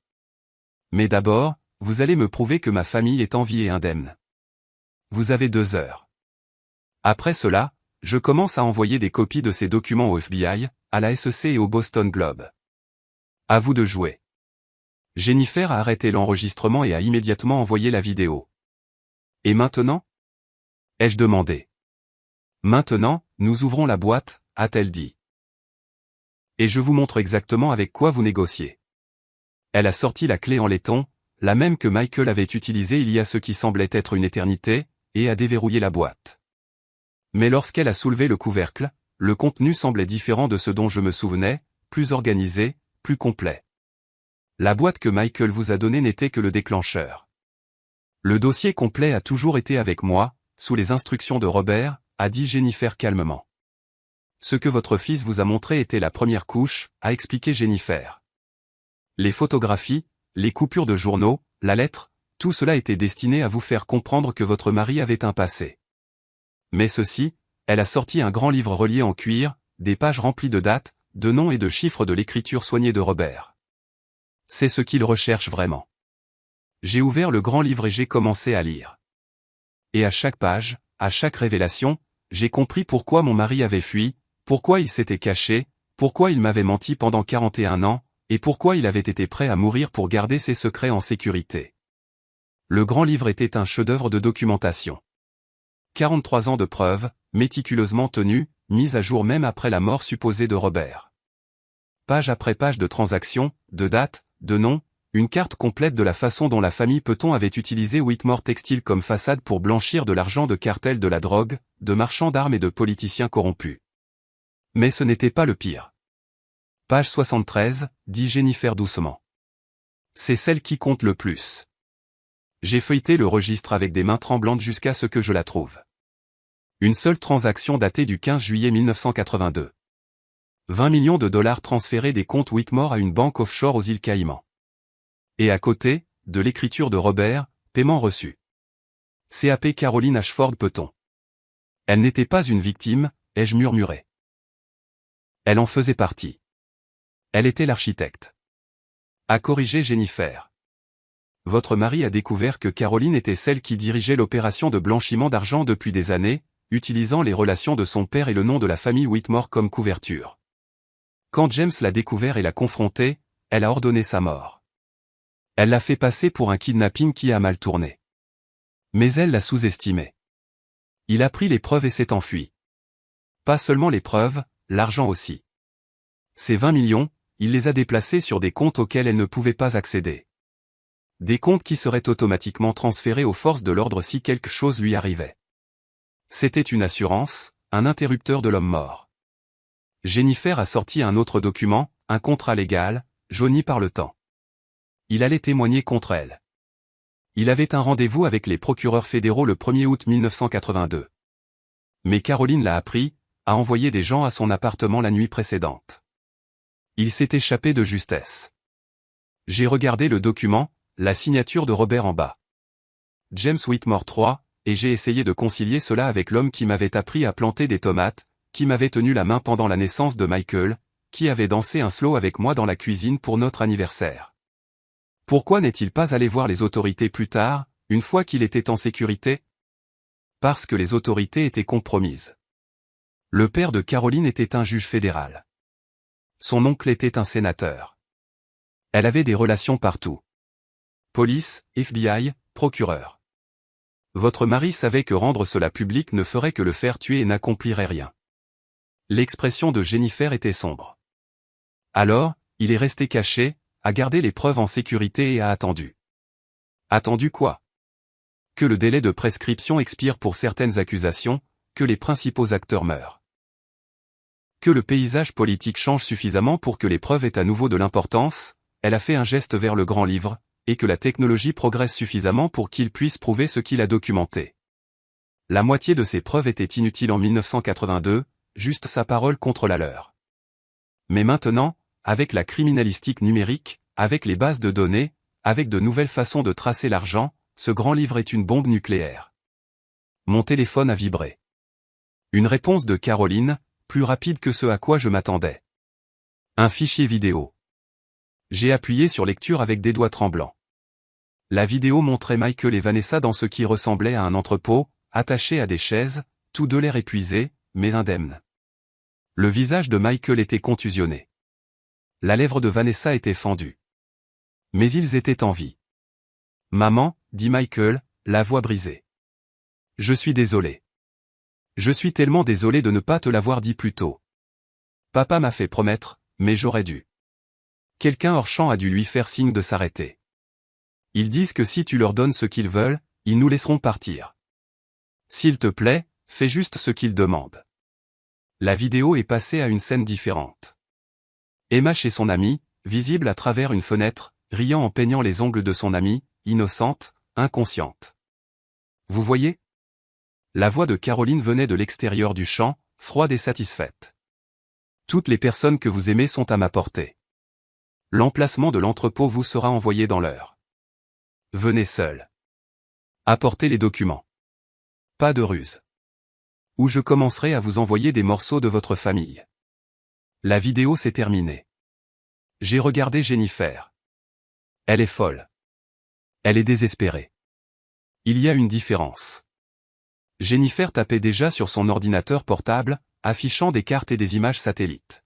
Mais d'abord, vous allez me prouver que ma famille est en vie et indemne. Vous avez 2 heures. Après cela, je commence à envoyer des copies de ces documents au FBI, à la SEC et au Boston Globe. À vous de jouer. Jennifer a arrêté l'enregistrement et a immédiatement envoyé la vidéo. Et maintenant? Ai-je demandé. Maintenant, nous ouvrons la boîte, a-t-elle dit. Et je vous montre exactement avec quoi vous négociez. Elle a sorti la clé en laiton, la même que Michael avait utilisée il y a ce qui semblait être une éternité, et a déverrouillé la boîte. Mais lorsqu'elle a soulevé le couvercle, le contenu semblait différent de ce dont je me souvenais, plus organisé, plus complet. La boîte que Michael vous a donnée n'était que le déclencheur. Le dossier complet a toujours été avec moi, sous les instructions de Robert, a dit Jennifer calmement. Ce que votre fils vous a montré était la première couche, a expliqué Jennifer. Les photographies, les coupures de journaux, la lettre, tout cela était destiné à vous faire comprendre que votre mari avait un passé. Mais ceci, elle a sorti un grand livre relié en cuir, des pages remplies de dates, de noms et de chiffres de l'écriture soignée de Robert. C'est ce qu'il recherche vraiment. J'ai ouvert le grand livre et j'ai commencé à lire. Et à chaque page, à chaque révélation, j'ai compris pourquoi mon mari avait fui, pourquoi il s'était caché, pourquoi il m'avait menti pendant 41 ans, et pourquoi il avait été prêt à mourir pour garder ses secrets en sécurité. Le grand livre était un chef-d'œuvre de documentation. 43 ans de preuves, méticuleusement tenues, mises à jour même après la mort supposée de Robert. Page après page de transactions, de dates, de noms, une carte complète de la façon dont la famille Peton avait utilisé Whitmore Textile comme façade pour blanchir de l'argent de cartels de la drogue, de marchands d'armes et de politiciens corrompus. Mais ce n'était pas le pire. Page 73, dit Jennifer doucement. C'est celle qui compte le plus. J'ai feuilleté le registre avec des mains tremblantes jusqu'à ce que je la trouve. Une seule transaction datée du 15 juillet 1982. 20 millions de dollars transférés des comptes Whitmore à une banque offshore aux îles Caïmans. Et à côté, de l'écriture de Robert, paiement reçu. CAP Caroline Ashford Peton. Elle n'était pas une victime, ai-je murmuré. Elle en faisait partie. Elle était l'architecte. A corrigé Jennifer. Votre mari a découvert que Caroline était celle qui dirigeait l'opération de blanchiment d'argent depuis des années, utilisant les relations de son père et le nom de la famille Whitmore comme couverture. Quand James l'a découvert et l'a confronté, elle a ordonné sa mort. Elle l'a fait passer pour un kidnapping qui a mal tourné. Mais elle l'a sous-estimé. Il a pris les preuves et s'est enfui. Pas seulement les preuves, l'argent aussi. Ces 20 millions, il les a déplacés sur des comptes auxquels elle ne pouvait pas accéder. Des comptes qui seraient automatiquement transférés aux forces de l'ordre si quelque chose lui arrivait. C'était une assurance, un interrupteur de l'homme mort. Jennifer a sorti un autre document, un contrat légal, jauni par le temps. Il allait témoigner contre elle. Il avait un rendez-vous avec les procureurs fédéraux le 1er août 1982. Mais Caroline l'a appris, a envoyé des gens à son appartement la nuit précédente. Il s'est échappé de justesse. J'ai regardé le document, la signature de Robert en bas. James Whitmore III, et j'ai essayé de concilier cela avec l'homme qui m'avait appris à planter des tomates, qui m'avait tenu la main pendant la naissance de Michael, qui avait dansé un slow avec moi dans la cuisine pour notre anniversaire. Pourquoi n'est-il pas allé voir les autorités plus tard, une fois qu'il était en sécurité? Parce que les autorités étaient compromises. Le père de Caroline était un juge fédéral. Son oncle était un sénateur. Elle avait des relations partout. Police, FBI, procureur. Votre mari savait que rendre cela public ne ferait que le faire tuer et n'accomplirait rien. L'expression de Jennifer était sombre. Alors, il est resté caché, a gardé les preuves en sécurité et a attendu. Attendu quoi? Que le délai de prescription expire pour certaines accusations, que les principaux acteurs meurent. Que le paysage politique change suffisamment pour que les preuves aient à nouveau de l'importance, elle a fait un geste vers le grand livre, et que la technologie progresse suffisamment pour qu'il puisse prouver ce qu'il a documenté. La moitié de ces preuves étaient inutiles en 1982, juste sa parole contre la leur. Mais maintenant, avec la criminalistique numérique, avec les bases de données, avec de nouvelles façons de tracer l'argent, ce grand livre est une bombe nucléaire. Mon téléphone a vibré. Une réponse de Caroline, plus rapide que ce à quoi je m'attendais. Un fichier vidéo. J'ai appuyé sur lecture avec des doigts tremblants. La vidéo montrait Michael et Vanessa dans ce qui ressemblait à un entrepôt, attachés à des chaises, tous deux l'air épuisés, mais indemnes. Le visage de Michael était contusionné. La lèvre de Vanessa était fendue. Mais ils étaient en vie. Maman, dit Michael, la voix brisée. Je suis désolé. Je suis tellement désolé de ne pas te l'avoir dit plus tôt. Papa m'a fait promettre, mais j'aurais dû. Quelqu'un hors champ a dû lui faire signe de s'arrêter. Ils disent que si tu leur donnes ce qu'ils veulent, ils nous laisseront partir. S'il te plaît, fais juste ce qu'ils demandent. La vidéo est passée à une scène différente. Emma chez son amie, visible à travers une fenêtre, riant en peignant les ongles de son amie, innocente, inconsciente. Vous voyez? La voix de Caroline venait de l'extérieur du champ, froide et satisfaite. Toutes les personnes que vous aimez sont à ma portée. L'emplacement de l'entrepôt vous sera envoyé dans l'heure. Venez seul. Apportez les documents. Pas de ruse. Ou je commencerai à vous envoyer des morceaux de votre famille. La vidéo s'est terminée. J'ai regardé Jennifer. Elle est folle. Elle est désespérée. Il y a une différence. Jennifer tapait déjà sur son ordinateur portable, affichant des cartes et des images satellites.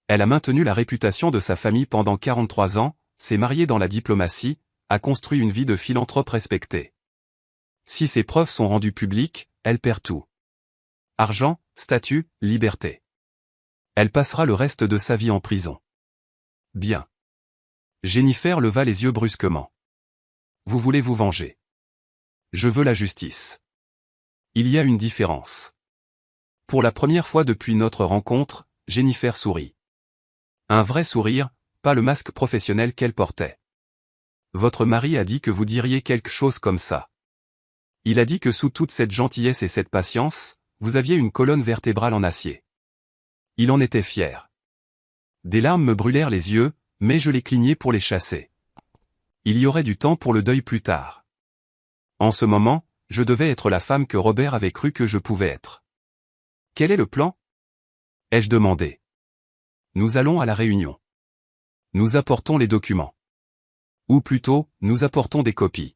Elle a maintenu la réputation de sa famille pendant 43 ans, s'est mariée dans la diplomatie, a construit une vie de philanthrope respectée. Si ces preuves sont rendues publiques, elle perd tout. Argent, statut, liberté. Elle passera le reste de sa vie en prison. Bien. Jennifer leva les yeux brusquement. Vous voulez vous venger. Je veux la justice. Il y a une différence. Pour la première fois depuis notre rencontre, Jennifer sourit. Un vrai sourire, pas le masque professionnel qu'elle portait. Votre mari a dit que vous diriez quelque chose comme ça. Il a dit que sous toute cette gentillesse et cette patience, vous aviez une colonne vertébrale en acier. Il en était fier. Des larmes me brûlèrent les yeux, mais je les clignai pour les chasser. Il y aurait du temps pour le deuil plus tard. En ce moment, je devais être la femme que Robert avait cru que je pouvais être. Quel est le plan? Ai-je demandé. Nous allons à la réunion. Nous apportons les documents. Ou plutôt, nous apportons des copies.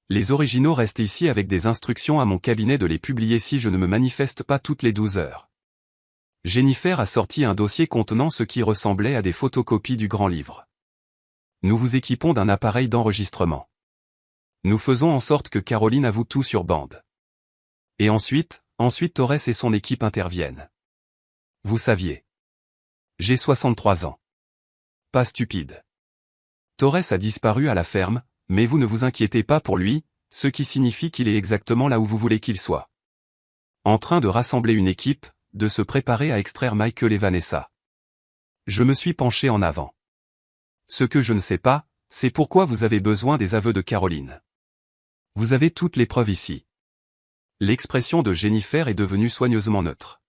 Les originaux restent ici avec des instructions à mon cabinet de les publier si je ne me manifeste pas toutes les 12 heures. Jennifer a sorti un dossier contenant ce qui ressemblait à des photocopies du grand livre. Nous vous équipons d'un appareil d'enregistrement. Nous faisons en sorte que Caroline avoue tout sur bande. Et ensuite Torres et son équipe interviennent. Vous saviez. J'ai 63 ans. Pas stupide. Torres a disparu à la ferme, mais vous ne vous inquiétez pas pour lui, ce qui signifie qu'il est exactement là où vous voulez qu'il soit. En train de rassembler une équipe, de se préparer à extraire Michael et Vanessa. Je me suis penché en avant. Ce que je ne sais pas, c'est pourquoi vous avez besoin des aveux de Caroline. Vous avez toutes les preuves ici. L'expression de Jennifer est devenue soigneusement neutre.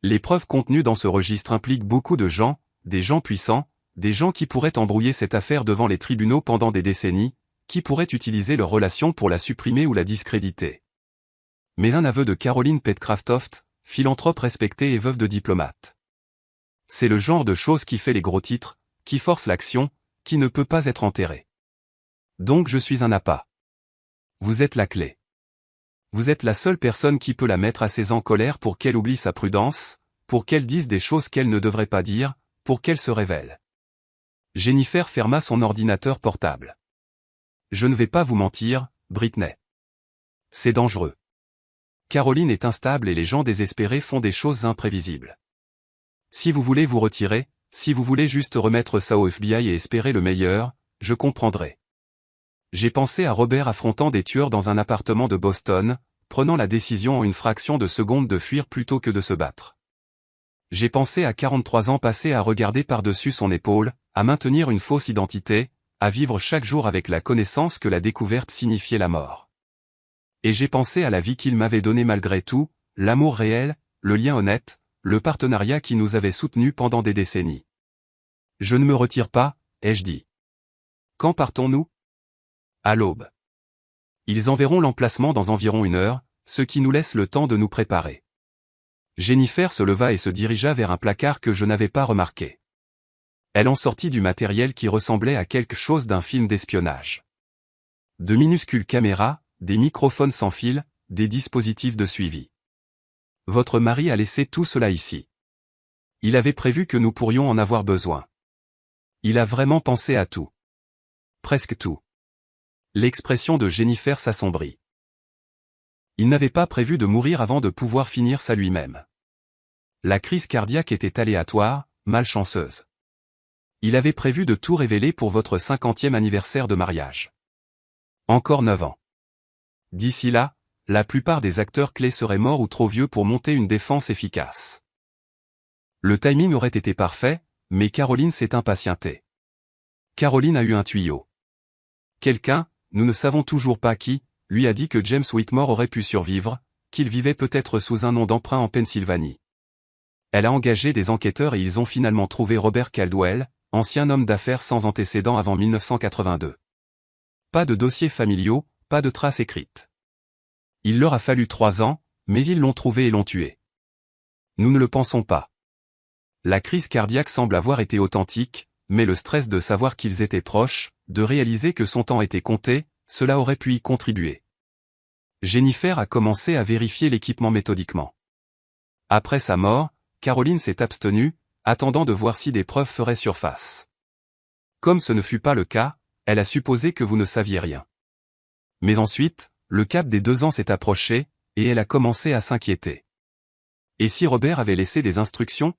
Les preuves contenues dans ce registre impliquent beaucoup de gens, des gens puissants, des gens qui pourraient embrouiller cette affaire devant les tribunaux pendant des décennies, qui pourraient utiliser leur relation pour la supprimer ou la discréditer. Mais un aveu de Caroline Petcraftoft, philanthrope respectée et veuve de diplomate. C'est le genre de chose qui fait les gros titres, qui force l'action, qui ne peut pas être enterré. Donc je suis un appât. Vous êtes la clé. Vous êtes la seule personne qui peut la mettre assez en colère pour qu'elle oublie sa prudence, pour qu'elle dise des choses qu'elle ne devrait pas dire, pour qu'elle se révèle. Jennifer ferma son ordinateur portable. Je ne vais pas vous mentir, Britney. C'est dangereux. Caroline est instable et les gens désespérés font des choses imprévisibles. Si vous voulez vous retirer, si vous voulez juste remettre ça au FBI et espérer le meilleur, je comprendrai. J'ai pensé à Robert affrontant des tueurs dans un appartement de Boston, prenant la décision en une fraction de seconde de fuir plutôt que de se battre. J'ai pensé à 43 ans passés à regarder par-dessus son épaule, à maintenir une fausse identité, à vivre chaque jour avec la connaissance que la découverte signifiait la mort. Et j'ai pensé à la vie qu'il m'avait donnée malgré tout, l'amour réel, le lien honnête, le partenariat qui nous avait soutenus pendant des décennies. Je ne me retire pas, ai-je dit. Quand partons-nous ? À l'aube. Ils enverront l'emplacement dans environ 1 heure, ce qui nous laisse le temps de nous préparer. Jennifer se leva et se dirigea vers un placard que je n'avais pas remarqué. Elle en sortit du matériel qui ressemblait à quelque chose d'un film d'espionnage. De minuscules caméras, des microphones sans fil, des dispositifs de suivi. Votre mari a laissé tout cela ici. Il avait prévu que nous pourrions en avoir besoin. Il a vraiment pensé à tout. Presque tout. L'expression de Jennifer s'assombrit. Il n'avait pas prévu de mourir avant de pouvoir finir ça lui-même. La crise cardiaque était aléatoire, malchanceuse. Il avait prévu de tout révéler pour votre 50e anniversaire de mariage. Encore 9 ans. D'ici là, la plupart des acteurs clés seraient morts ou trop vieux pour monter une défense efficace. Le timing aurait été parfait, mais Caroline s'est impatientée. Caroline a eu un tuyau. Quelqu'un, nous ne savons toujours pas qui, lui a dit que James Whitmore aurait pu survivre, qu'il vivait peut-être sous un nom d'emprunt en Pennsylvanie. Elle a engagé des enquêteurs et ils ont finalement trouvé Robert Caldwell, ancien homme d'affaires sans antécédents avant 1982. Pas de dossiers familiaux, pas de traces écrites. Il leur a fallu 3 ans, mais ils l'ont trouvé et l'ont tué. Nous ne le pensons pas. La crise cardiaque semble avoir été authentique, mais le stress de savoir qu'ils étaient proches, de réaliser que son temps était compté, cela aurait pu y contribuer. Jennifer a commencé à vérifier l'équipement méthodiquement. Après sa mort, Caroline s'est abstenue, attendant de voir si des preuves feraient surface. Comme ce ne fut pas le cas, elle a supposé que vous ne saviez rien. Mais ensuite, le cap des 2 ans s'est approché, et elle a commencé à s'inquiéter. Et si Robert avait laissé des instructions ?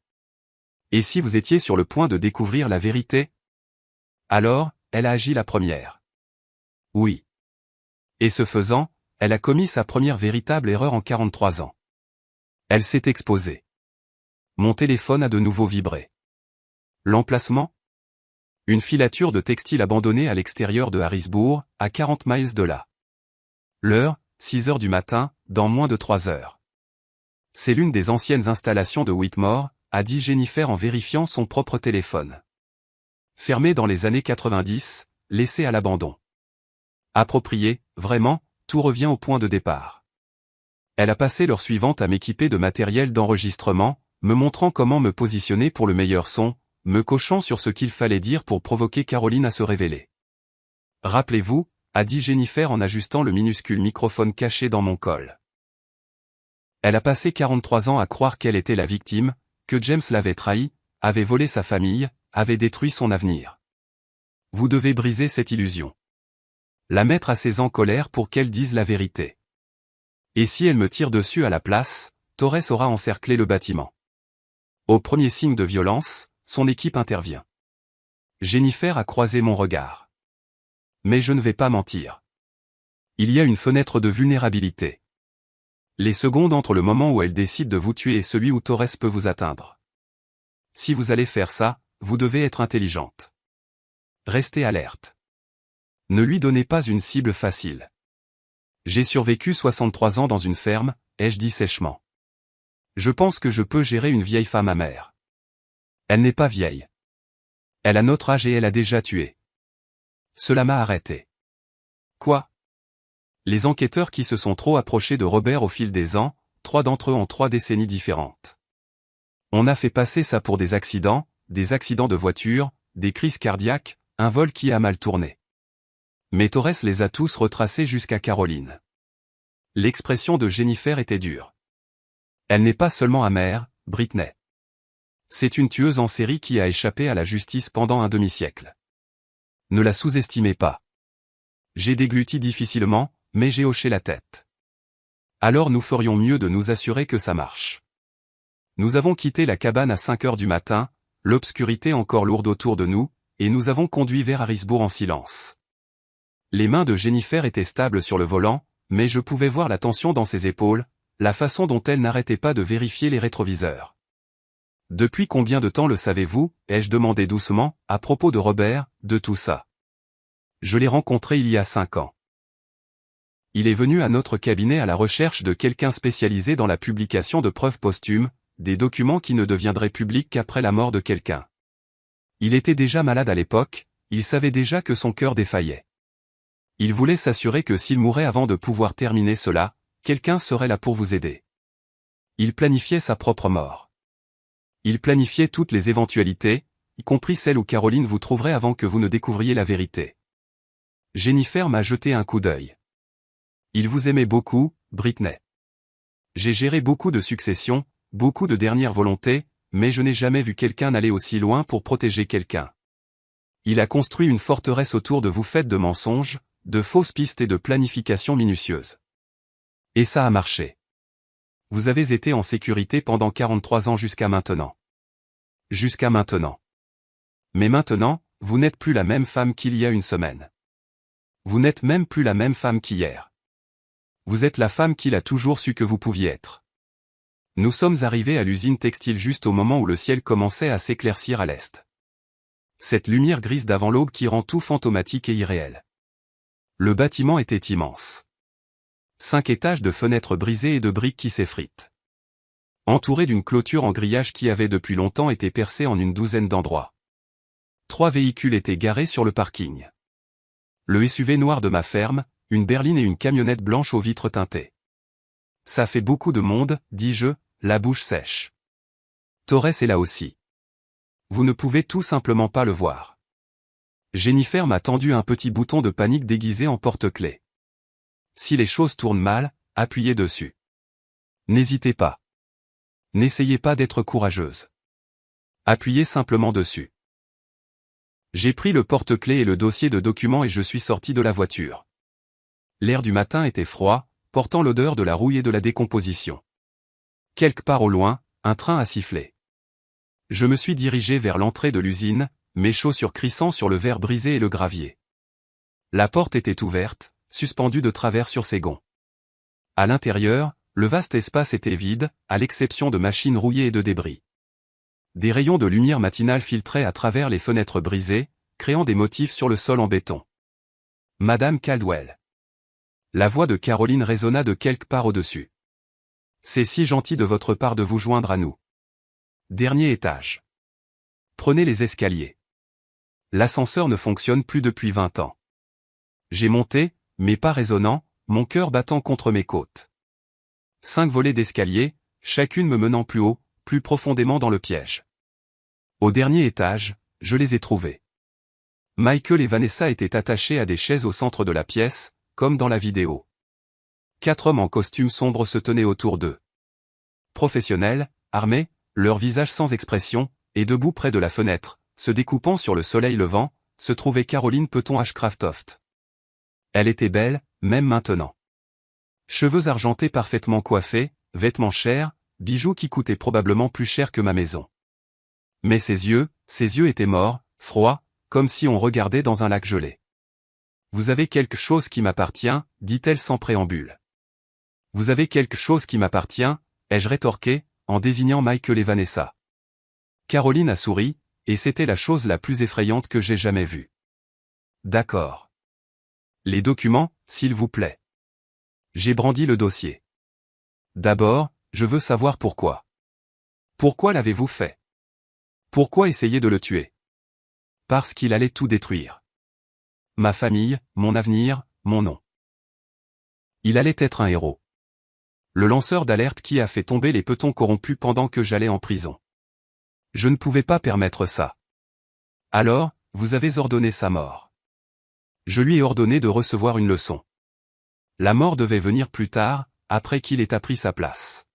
Et si vous étiez sur le point de découvrir la vérité ? Alors, elle a agi la première. Oui. Et ce faisant, elle a commis sa première véritable erreur en 43 ans. Elle s'est exposée. Mon téléphone a de nouveau vibré. L'emplacement ? Une filature de textile abandonnée à l'extérieur de Harrisburg, à 40 miles de là. L'heure, 6 heures du matin, dans moins de 3 heures. C'est l'une des anciennes installations de Whitmore, a dit Jennifer en vérifiant son propre téléphone. Fermé dans les années 90, laissé à l'abandon. Approprié, vraiment, tout revient au point de départ. Elle a passé l'heure suivante à m'équiper de matériel d'enregistrement, me montrant comment me positionner pour le meilleur son, me coachant sur ce qu'il fallait dire pour provoquer Caroline à se révéler. Rappelez-vous, a dit Jennifer en ajustant le minuscule microphone caché dans mon col. Elle a passé 43 ans à croire qu'elle était la victime, que James l'avait trahi, avait volé sa famille, avait détruit son avenir. Vous devez briser cette illusion. La mettre assez en colère pour qu'elle dise la vérité. Et si elle me tire dessus à la place, Torres aura encerclé le bâtiment. Au premier signe de violence, son équipe intervient. Jennifer a croisé mon regard. Mais je ne vais pas mentir. Il y a une fenêtre de vulnérabilité. Les secondes entre le moment où elle décide de vous tuer et celui où Torres peut vous atteindre. Si vous allez faire ça, vous devez être intelligente. Restez alerte. Ne lui donnez pas une cible facile. J'ai survécu 63 ans dans une ferme, ai-je dit sèchement. Je pense que je peux gérer une vieille femme amère. Elle n'est pas vieille. Elle a notre âge et elle a déjà tué. Cela m'a arrêté. Quoi? Les enquêteurs qui se sont trop approchés de Robert au fil des ans, 3 d'entre eux en 3 décennies différentes. On a fait passer ça pour des accidents de voiture, des crises cardiaques, un vol qui a mal tourné. Mais Torres les a tous retracés jusqu'à Caroline. L'expression de Jennifer était dure. Elle n'est pas seulement amère, Britney. C'est une tueuse en série qui a échappé à la justice pendant un demi-siècle. Ne la sous-estimez pas. J'ai dégluti difficilement, mais j'ai hoché la tête. Alors nous ferions mieux de nous assurer que ça marche. Nous avons quitté la cabane à 5 heures du matin, l'obscurité encore lourde autour de nous, et nous avons conduit vers Harrisburg en silence. Les mains de Jennifer étaient stables sur le volant, mais je pouvais voir la tension dans ses épaules, la façon dont elle n'arrêtait pas de vérifier les rétroviseurs. Depuis combien de temps le savez-vous, ai-je demandé doucement, à propos de Robert, de tout ça? Je l'ai rencontré il y a 5 ans. Il est venu à notre cabinet à la recherche de quelqu'un spécialisé dans la publication de preuves posthumes, des documents qui ne deviendraient publics qu'après la mort de quelqu'un. Il était déjà malade à l'époque, il savait déjà que son cœur défaillait. Il voulait s'assurer que s'il mourait avant de pouvoir terminer cela, quelqu'un serait là pour vous aider. Il planifiait sa propre mort. Il planifiait toutes les éventualités, y compris celle où Caroline vous trouverait avant que vous ne découvriez la vérité. Jennifer m'a jeté un coup d'œil. Il vous aimait beaucoup, Britney. J'ai géré beaucoup de successions, beaucoup de dernières volontés, mais je n'ai jamais vu quelqu'un aller aussi loin pour protéger quelqu'un. Il a construit une forteresse autour de vous faite de mensonges, de fausses pistes et de planification minutieuse. Et ça a marché. Vous avez été en sécurité pendant 43 ans jusqu'à maintenant. Jusqu'à maintenant. Mais maintenant, vous n'êtes plus la même femme qu'il y a une semaine. Vous n'êtes même plus la même femme qu'hier. Vous êtes la femme qu'il a toujours su que vous pouviez être. Nous sommes arrivés à l'usine textile juste au moment où le ciel commençait à s'éclaircir à l'est. Cette lumière grise d'avant l'aube qui rend tout fantomatique et irréel. Le bâtiment était immense. 5 étages de fenêtres brisées et de briques qui s'effritent. Entouré d'une clôture en grillage qui avait depuis longtemps été percée en une douzaine d'endroits. 3 véhicules étaient garés sur le parking. Le SUV noir de ma ferme, une berline et une camionnette blanche aux vitres teintées. Ça fait beaucoup de monde, dis-je, la bouche sèche. Torres est là aussi. Vous ne pouvez tout simplement pas le voir. Jennifer m'a tendu un petit bouton de panique déguisé en porte-clés. Si les choses tournent mal, appuyez dessus. N'hésitez pas. N'essayez pas d'être courageuse. Appuyez simplement dessus. J'ai pris le porte-clés et le dossier de documents et je suis sorti de la voiture. L'air du matin était froid, portant l'odeur de la rouille et de la décomposition. Quelque part au loin, un train a sifflé. Je me suis dirigé vers l'entrée de l'usine, mes chaussures crissant sur le verre brisé et le gravier. La porte était ouverte, suspendue de travers sur ses gonds. À l'intérieur, le vaste espace était vide, à l'exception de machines rouillées et de débris. Des rayons de lumière matinale filtraient à travers les fenêtres brisées, créant des motifs sur le sol en béton. Madame Caldwell. La voix de Caroline résonna de quelque part au-dessus. C'est si gentil de votre part de vous joindre à nous. Dernier étage. Prenez les escaliers. L'ascenseur ne fonctionne plus depuis 20 ans. J'ai monté, mes pas résonnants, mon cœur battant contre mes côtes. 5 volées d'escalier, chacune me menant plus haut, plus profondément dans le piège. Au dernier étage, je les ai trouvés. Michael et Vanessa étaient attachés à des chaises au centre de la pièce, comme dans la vidéo. 4 hommes en costume sombre se tenaient autour d'eux. Professionnels, armés, leurs visages sans expression, et debout près de la fenêtre, se découpant sur le soleil levant, se trouvait Caroline Peton Ashcraftoft. Elle était belle, même maintenant. Cheveux argentés parfaitement coiffés, vêtements chers, bijoux qui coûtaient probablement plus cher que ma maison. Mais ses yeux étaient morts, froids, comme si on regardait dans un lac gelé. Vous avez quelque chose qui m'appartient, dit-elle sans préambule. Vous avez quelque chose qui m'appartient, ai-je rétorqué, en désignant Michael et Vanessa. Caroline a souri, et c'était la chose la plus effrayante que j'ai jamais vue. D'accord. Les documents, s'il vous plaît. J'ai brandi le dossier. D'abord, je veux savoir pourquoi. Pourquoi l'avez-vous fait? Pourquoi essayer de le tuer? Parce qu'il allait tout détruire. Ma famille, mon avenir, mon nom. Il allait être un héros. Le lanceur d'alerte qui a fait tomber les petons corrompus pendant que j'allais en prison. Je ne pouvais pas permettre ça. Alors, vous avez ordonné sa mort. Je lui ai ordonné de recevoir une leçon. La mort devait venir plus tard, après qu'il ait appris sa place.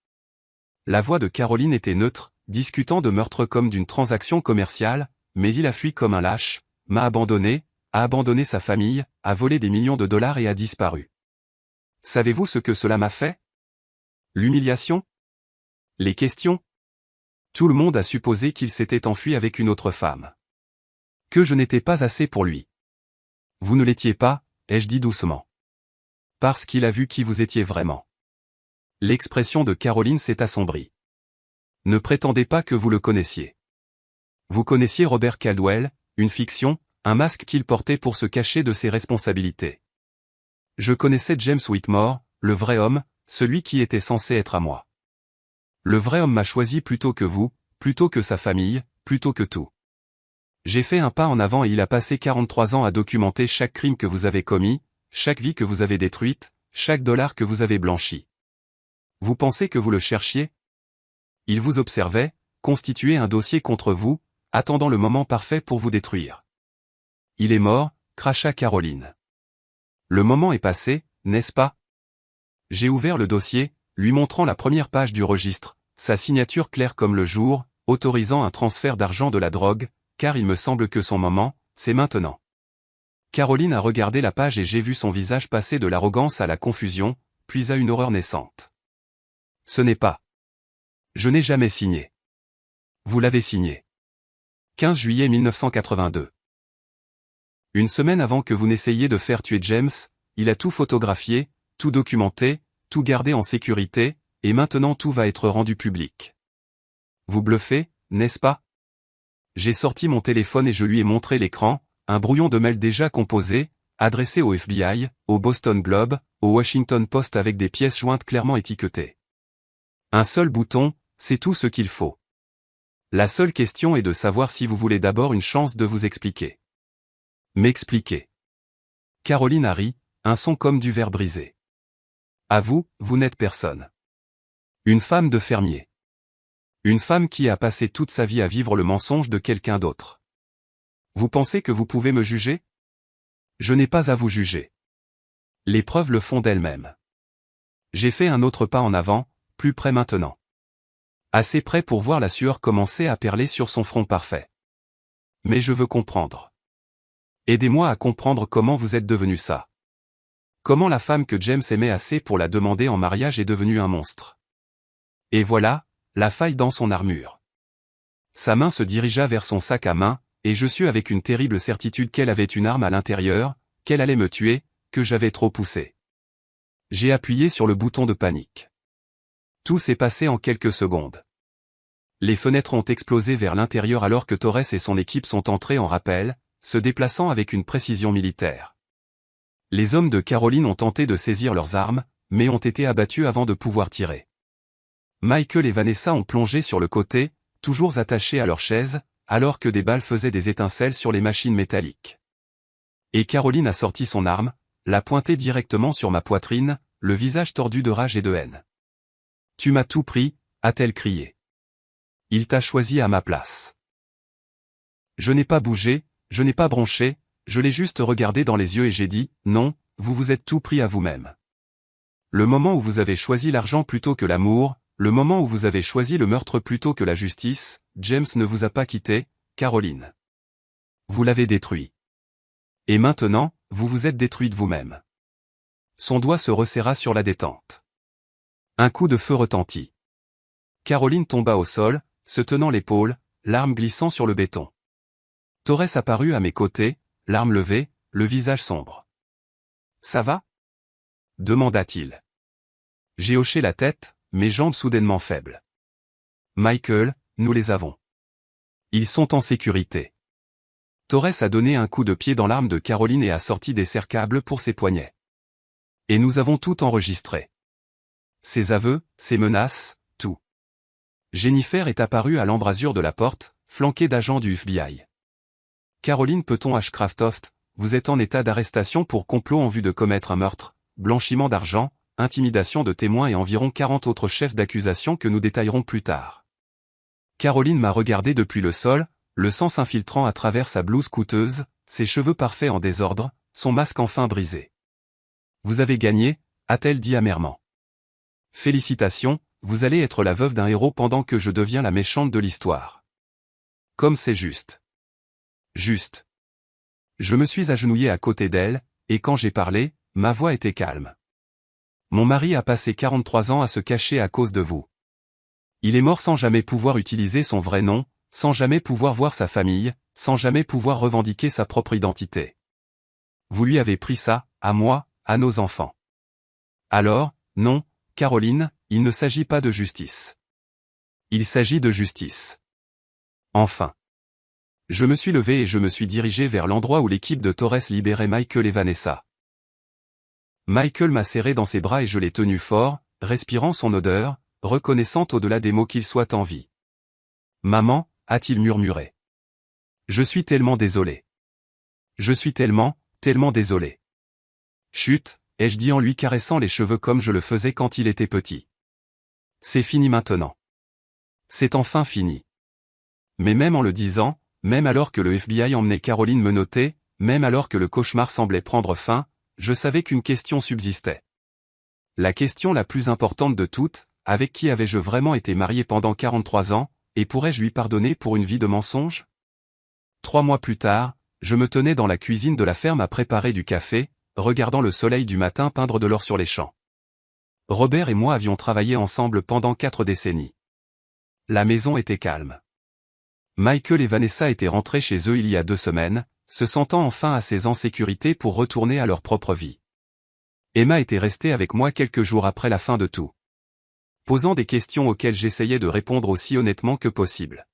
La voix de Caroline était neutre, discutant de meurtre comme d'une transaction commerciale, mais il a fui comme un lâche, m'a abandonné, a abandonné sa famille, a volé des millions de dollars et a disparu. Savez-vous ce que cela m'a fait? L'humiliation? Les questions? Tout le monde a supposé qu'il s'était enfui avec une autre femme. Que je n'étais pas assez pour lui. Vous ne l'étiez pas, ai-je dit doucement. Parce qu'il a vu qui vous étiez vraiment. L'expression de Caroline s'est assombrie. Ne prétendez pas que vous le connaissiez. Vous connaissiez Robert Caldwell, une fiction, un masque qu'il portait pour se cacher de ses responsabilités. Je connaissais James Whitmore, le vrai homme, celui qui était censé être à moi. Le vrai homme m'a choisi plutôt que vous, plutôt que sa famille, plutôt que tout. J'ai fait un pas en avant et il a passé 43 ans à documenter chaque crime que vous avez commis, chaque vie que vous avez détruite, chaque dollar que vous avez blanchi. Vous pensez que vous le cherchiez? Il vous observait, constituait un dossier contre vous, attendant le moment parfait pour vous détruire. Il est mort, cracha Caroline. Le moment est passé, n'est-ce pas? J'ai ouvert le dossier, lui montrant la première page du registre, sa signature claire comme le jour, autorisant un transfert d'argent de la drogue, car il me semble que son moment, c'est maintenant. Caroline a regardé la page et j'ai vu son visage passer de l'arrogance à la confusion, puis à une horreur naissante. Ce n'est pas. Je n'ai jamais signé. Vous l'avez signé. 15 juillet 1982. Une semaine avant que vous n'essayiez de faire tuer James, il a tout photographié, tout documenté, tout gardé en sécurité, et maintenant tout va être rendu public. Vous bluffez, n'est-ce pas? J'ai sorti mon téléphone et je lui ai montré l'écran, un brouillon de mail déjà composé, adressé au FBI, au Boston Globe, au Washington Post avec des pièces jointes clairement étiquetées. Un seul bouton, c'est tout ce qu'il faut. La seule question est de savoir si vous voulez d'abord une chance de vous expliquer. M'expliquer. Caroline a ri, un son comme du verre brisé. À vous, vous n'êtes personne. Une femme de fermier. Une femme qui a passé toute sa vie à vivre le mensonge de quelqu'un d'autre. Vous pensez que vous pouvez me juger? Je n'ai pas à vous juger. Les preuves le font d'elles-mêmes. J'ai fait un autre pas en avant, plus près maintenant. Assez près pour voir la sueur commencer à perler sur son front parfait. Mais je veux comprendre. Aidez-moi à comprendre comment vous êtes devenu ça. Comment la femme que James aimait assez pour la demander en mariage est devenue un monstre. Et voilà, la faille dans son armure. Sa main se dirigea vers son sac à main, et je sus avec une terrible certitude qu'elle avait une arme à l'intérieur, qu'elle allait me tuer, que j'avais trop poussé. J'ai appuyé sur le bouton de panique. Tout s'est passé en quelques secondes. Les fenêtres ont explosé vers l'intérieur alors que Torres et son équipe sont entrés en rappel, se déplaçant avec une précision militaire. Les hommes de Caroline ont tenté de saisir leurs armes, mais ont été abattus avant de pouvoir tirer. Michael et Vanessa ont plongé sur le côté, toujours attachés à leur chaise, alors que des balles faisaient des étincelles sur les machines métalliques. Et Caroline a sorti son arme, l'a pointée directement sur ma poitrine, le visage tordu de rage et de haine. « Tu m'as tout pris », a-t-elle crié. « Il t'a choisi à ma place. » Je n'ai pas bougé, je n'ai pas bronché, je l'ai juste regardé dans les yeux et j'ai dit, non, vous vous êtes tout pris à vous-même. Le moment où vous avez choisi l'argent plutôt que l'amour, le moment où vous avez choisi le meurtre plutôt que la justice, James ne vous a pas quitté, Caroline. Vous l'avez détruit. Et maintenant, vous vous êtes détruite vous-même. Son doigt se resserra sur la détente. Un coup de feu retentit. Caroline tomba au sol, se tenant l'épaule, l'arme glissant sur le béton. Torres apparut à mes côtés, l'arme levée, le visage sombre. « Ça va ?» demanda-t-il. J'ai hoché la tête, mes jambes soudainement faibles. « Michael, nous les avons. Ils sont en sécurité. » Torres a donné un coup de pied dans l'arme de Caroline et a sorti des serre-câbles pour ses poignets. Et nous avons tout enregistré. Ses aveux, ses menaces, tout. Jennifer est apparue à l'embrasure de la porte, flanquée d'agents du FBI. Caroline Peton Ashcraftoft, vous êtes en état d'arrestation pour complot en vue de commettre un meurtre, blanchiment d'argent, intimidation de témoins et environ 40 autres chefs d'accusation que nous détaillerons plus tard. Caroline m'a regardé depuis le sol, le sang s'infiltrant à travers sa blouse coûteuse, ses cheveux parfaits en désordre, son masque enfin brisé. Vous avez gagné, a-t-elle dit amèrement. Félicitations, vous allez être la veuve d'un héros pendant que je deviens la méchante de l'histoire. Comme c'est juste. Juste. Je me suis agenouillé à côté d'elle, et quand j'ai parlé, ma voix était calme. Mon mari a passé 43 ans à se cacher à cause de vous. Il est mort sans jamais pouvoir utiliser son vrai nom, sans jamais pouvoir voir sa famille, sans jamais pouvoir revendiquer sa propre identité. Vous lui avez pris ça, à moi, à nos enfants. Alors, non, Caroline, il ne s'agit pas de justice. Il s'agit de justice. Enfin. Je me suis levé et je me suis dirigé vers l'endroit où l'équipe de Torres libérait Michael et Vanessa. Michael m'a serré dans ses bras et je l'ai tenu fort, respirant son odeur, reconnaissant au-delà des mots qu'il soit en vie. Maman, a-t-il murmuré. Je suis tellement désolé. Je suis tellement désolé. Chut, ai-je dit en lui caressant les cheveux comme je le faisais quand il était petit. C'est fini maintenant. C'est enfin fini. Mais même en le disant, même alors que le FBI emmenait Caroline menottée, même alors que le cauchemar semblait prendre fin, je savais qu'une question subsistait. La question la plus importante de toutes, avec qui avais-je vraiment été marié pendant 43 ans, et pourrais-je lui pardonner pour une vie de mensonge? 3 mois plus tard, je me tenais dans la cuisine de la ferme à préparer du café, regardant le soleil du matin peindre de l'or sur les champs. Robert et moi avions travaillé ensemble pendant 4 décennies. La maison était calme. Michael et Vanessa étaient rentrés chez eux il y a 2 semaines, se sentant enfin assez en sécurité pour retourner à leur propre vie. Emma était restée avec moi quelques jours après la fin de tout. Posant des questions auxquelles j'essayais de répondre aussi honnêtement que possible.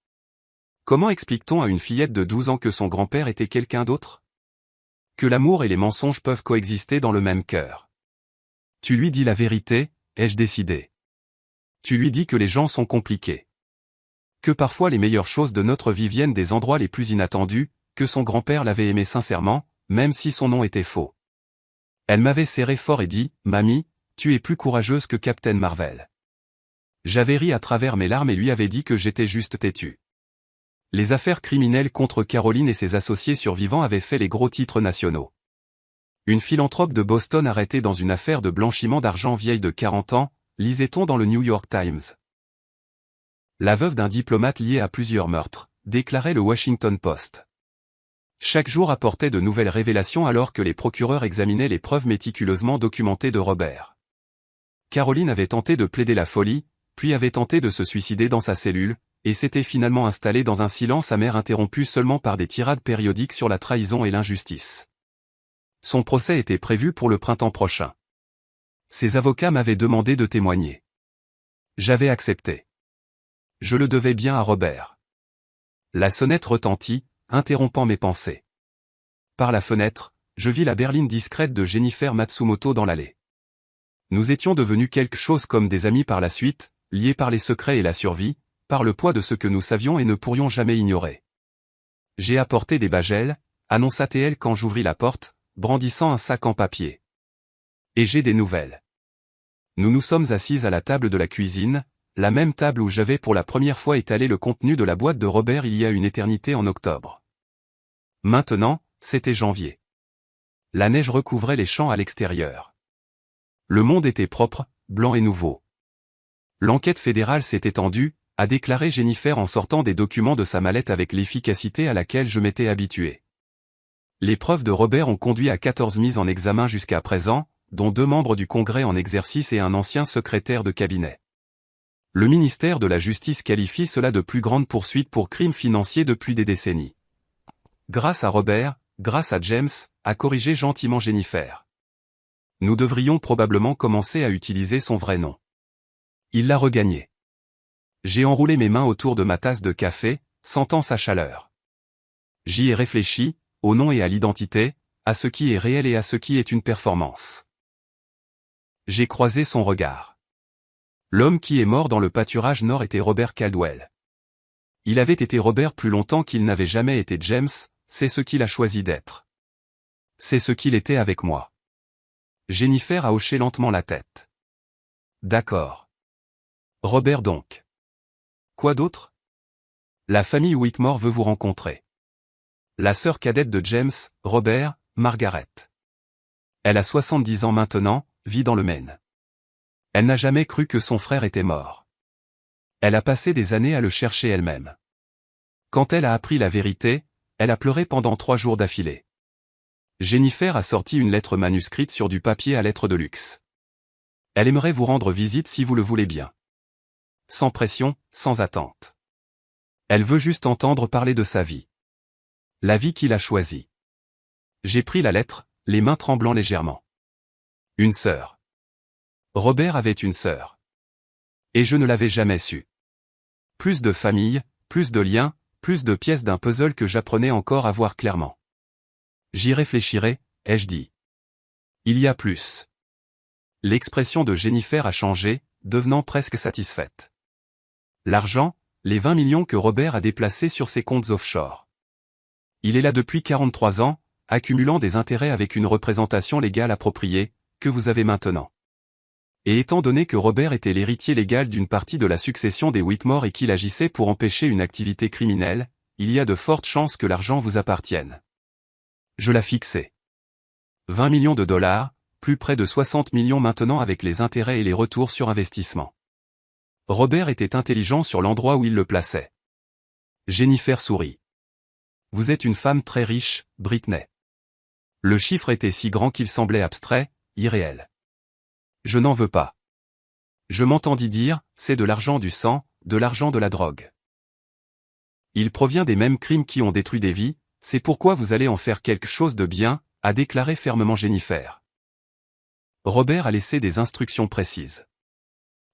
Comment explique-t-on à une fillette de 12 ans que son grand-père était quelqu'un d'autre? Que l'amour et les mensonges peuvent coexister dans le même cœur. Tu lui dis la vérité, ai-je décidé. Tu lui dis que les gens sont compliqués. Que parfois les meilleures choses de notre vie viennent des endroits les plus inattendus, que son grand-père l'avait aimé sincèrement, même si son nom était faux. Elle m'avait serré fort et dit, « Mamie, tu es plus courageuse que Captain Marvel. » J'avais ri à travers mes larmes et lui avais dit que j'étais juste têtu. Les affaires criminelles contre Caroline et ses associés survivants avaient fait les gros titres nationaux. Une philanthrope de Boston arrêtée dans une affaire de blanchiment d'argent vieille de 40 ans, lisait-on dans le New York Times. La veuve d'un diplomate lié à plusieurs meurtres, déclarait le Washington Post. Chaque jour apportait de nouvelles révélations alors que les procureurs examinaient les preuves méticuleusement documentées de Robert. Caroline avait tenté de plaider la folie, puis avait tenté de se suicider dans sa cellule, et s'était finalement installée dans un silence amer interrompu seulement par des tirades périodiques sur la trahison et l'injustice. Son procès était prévu pour le printemps prochain. Ses avocats m'avaient demandé de témoigner. J'avais accepté. Je le devais bien à Robert. La sonnette retentit, interrompant mes pensées. Par la fenêtre, je vis la berline discrète de Jennifer Matsumoto dans l'allée. Nous étions devenus quelque chose comme des amis par la suite, liés par les secrets et la survie, par le poids de ce que nous savions et ne pourrions jamais ignorer. J'ai apporté des bagels, annonça-t-elle quand j'ouvris la porte, brandissant un sac en papier. Et j'ai des nouvelles. Nous nous sommes assises à la table de la cuisine, la même table où j'avais pour la première fois étalé le contenu de la boîte de Robert il y a une éternité en octobre. Maintenant, c'était janvier. La neige recouvrait les champs à l'extérieur. Le monde était propre, blanc et nouveau. L'enquête fédérale s'est étendue, a déclaré Jennifer en sortant des documents de sa mallette avec l'efficacité à laquelle je m'étais habitué. Les preuves de Robert ont conduit à 14 mises en examen jusqu'à présent, dont 2 membres du Congrès en exercice et un ancien secrétaire de cabinet. Le ministère de la Justice qualifie cela de plus grande poursuite pour crimes financiers depuis des décennies. Grâce à Robert, grâce à James, a corrigé gentiment Jennifer. Nous devrions probablement commencer à utiliser son vrai nom. Il l'a regagné. J'ai enroulé mes mains autour de ma tasse de café, sentant sa chaleur. J'y ai réfléchi, au nom et à l'identité, à ce qui est réel et à ce qui est une performance. J'ai croisé son regard. L'homme qui est mort dans le pâturage nord était Robert Caldwell. Il avait été Robert plus longtemps qu'il n'avait jamais été James, c'est ce qu'il a choisi d'être. C'est ce qu'il était avec moi. Jennifer a hoché lentement la tête. D'accord. Robert donc. Quoi d'autre? La famille Whitmore veut vous rencontrer. La sœur cadette de James, Robert, Margaret. Elle a 70 ans maintenant, vit dans le Maine. Elle n'a jamais cru que son frère était mort. Elle a passé des années à le chercher elle-même. Quand elle a appris la vérité, elle a pleuré pendant 3 jours d'affilée. Jennifer a sorti une lettre manuscrite sur du papier à lettres de luxe. Elle aimerait vous rendre visite si vous le voulez bien. Sans pression, sans attente. Elle veut juste entendre parler de sa vie. La vie qu'il a choisie. J'ai pris la lettre, les mains tremblant légèrement. Une sœur. Robert avait une sœur. Et je ne l'avais jamais su. Plus de famille, plus de liens, plus de pièces d'un puzzle que j'apprenais encore à voir clairement. J'y réfléchirai, ai-je dit. Il y a plus. L'expression de Jennifer a changé, devenant presque satisfaite. L'argent, les 20 millions que Robert a déplacés sur ses comptes offshore. Il est là depuis 43 ans, accumulant des intérêts avec une représentation légale appropriée, que vous avez maintenant. Et étant donné que Robert était l'héritier légal d'une partie de la succession des Whitmore et qu'il agissait pour empêcher une activité criminelle, il y a de fortes chances que l'argent vous appartienne. Je l'ai fixé. 20 millions de dollars, plus près de 60 millions maintenant avec les intérêts et les retours sur investissement. Robert était intelligent sur l'endroit où il le plaçait. Jennifer sourit. Vous êtes une femme très riche, Britney. Le chiffre était si grand qu'il semblait abstrait, irréel. Je n'en veux pas. Je m'entendis dire, c'est de l'argent du sang, de l'argent de la drogue. Il provient des mêmes crimes qui ont détruit des vies, c'est pourquoi vous allez en faire quelque chose de bien, a déclaré fermement Jennifer. Robert a laissé des instructions précises.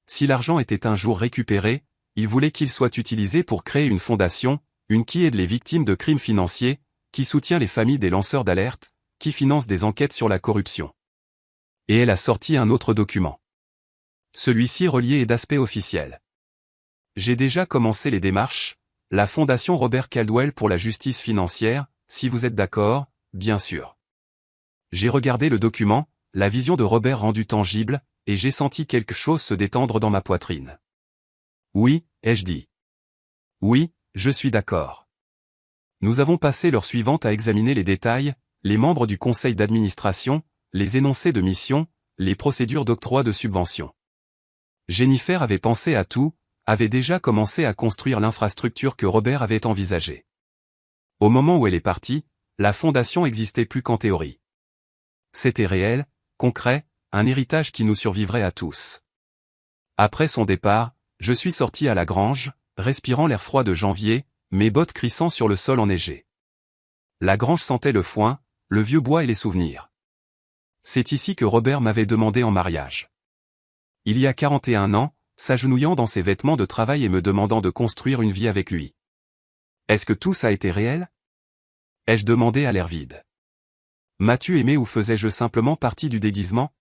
Si l'argent était un jour récupéré, il voulait qu'il soit utilisé pour créer une fondation, une qui aide les victimes de crimes financiers, qui soutient les familles des lanceurs d'alerte, qui finance des enquêtes sur la corruption. Et elle a sorti un autre document. Celui-ci relié est d'aspect officiel. J'ai déjà commencé les démarches, la Fondation Robert Caldwell pour la justice financière, si vous êtes d'accord, bien sûr. J'ai regardé le document, la vision de Robert rendue tangible, et j'ai senti quelque chose se détendre dans ma poitrine. Oui, ai-je dit. Oui, je suis d'accord. Nous avons passé l'heure suivante à examiner les détails, les membres du conseil d'administration, les énoncés de mission, les procédures d'octroi de subventions. Jennifer avait pensé à tout, avait déjà commencé à construire l'infrastructure que Robert avait envisagée. Au moment où elle est partie, la fondation n'existait plus qu'en théorie. C'était réel, concret, un héritage qui nous survivrait à tous. Après son départ, je suis sorti à la grange, respirant l'air froid de janvier, mes bottes crissant sur le sol enneigé. La grange sentait le foin, le vieux bois et les souvenirs. C'est ici que Robert m'avait demandé en mariage. Il y a 41 ans, s'agenouillant dans ses vêtements de travail et me demandant de construire une vie avec lui. Est-ce que tout ça a été réel? Ai-je demandé à l'air vide. M'as-tu aimé ou faisais-je simplement partie du déguisement?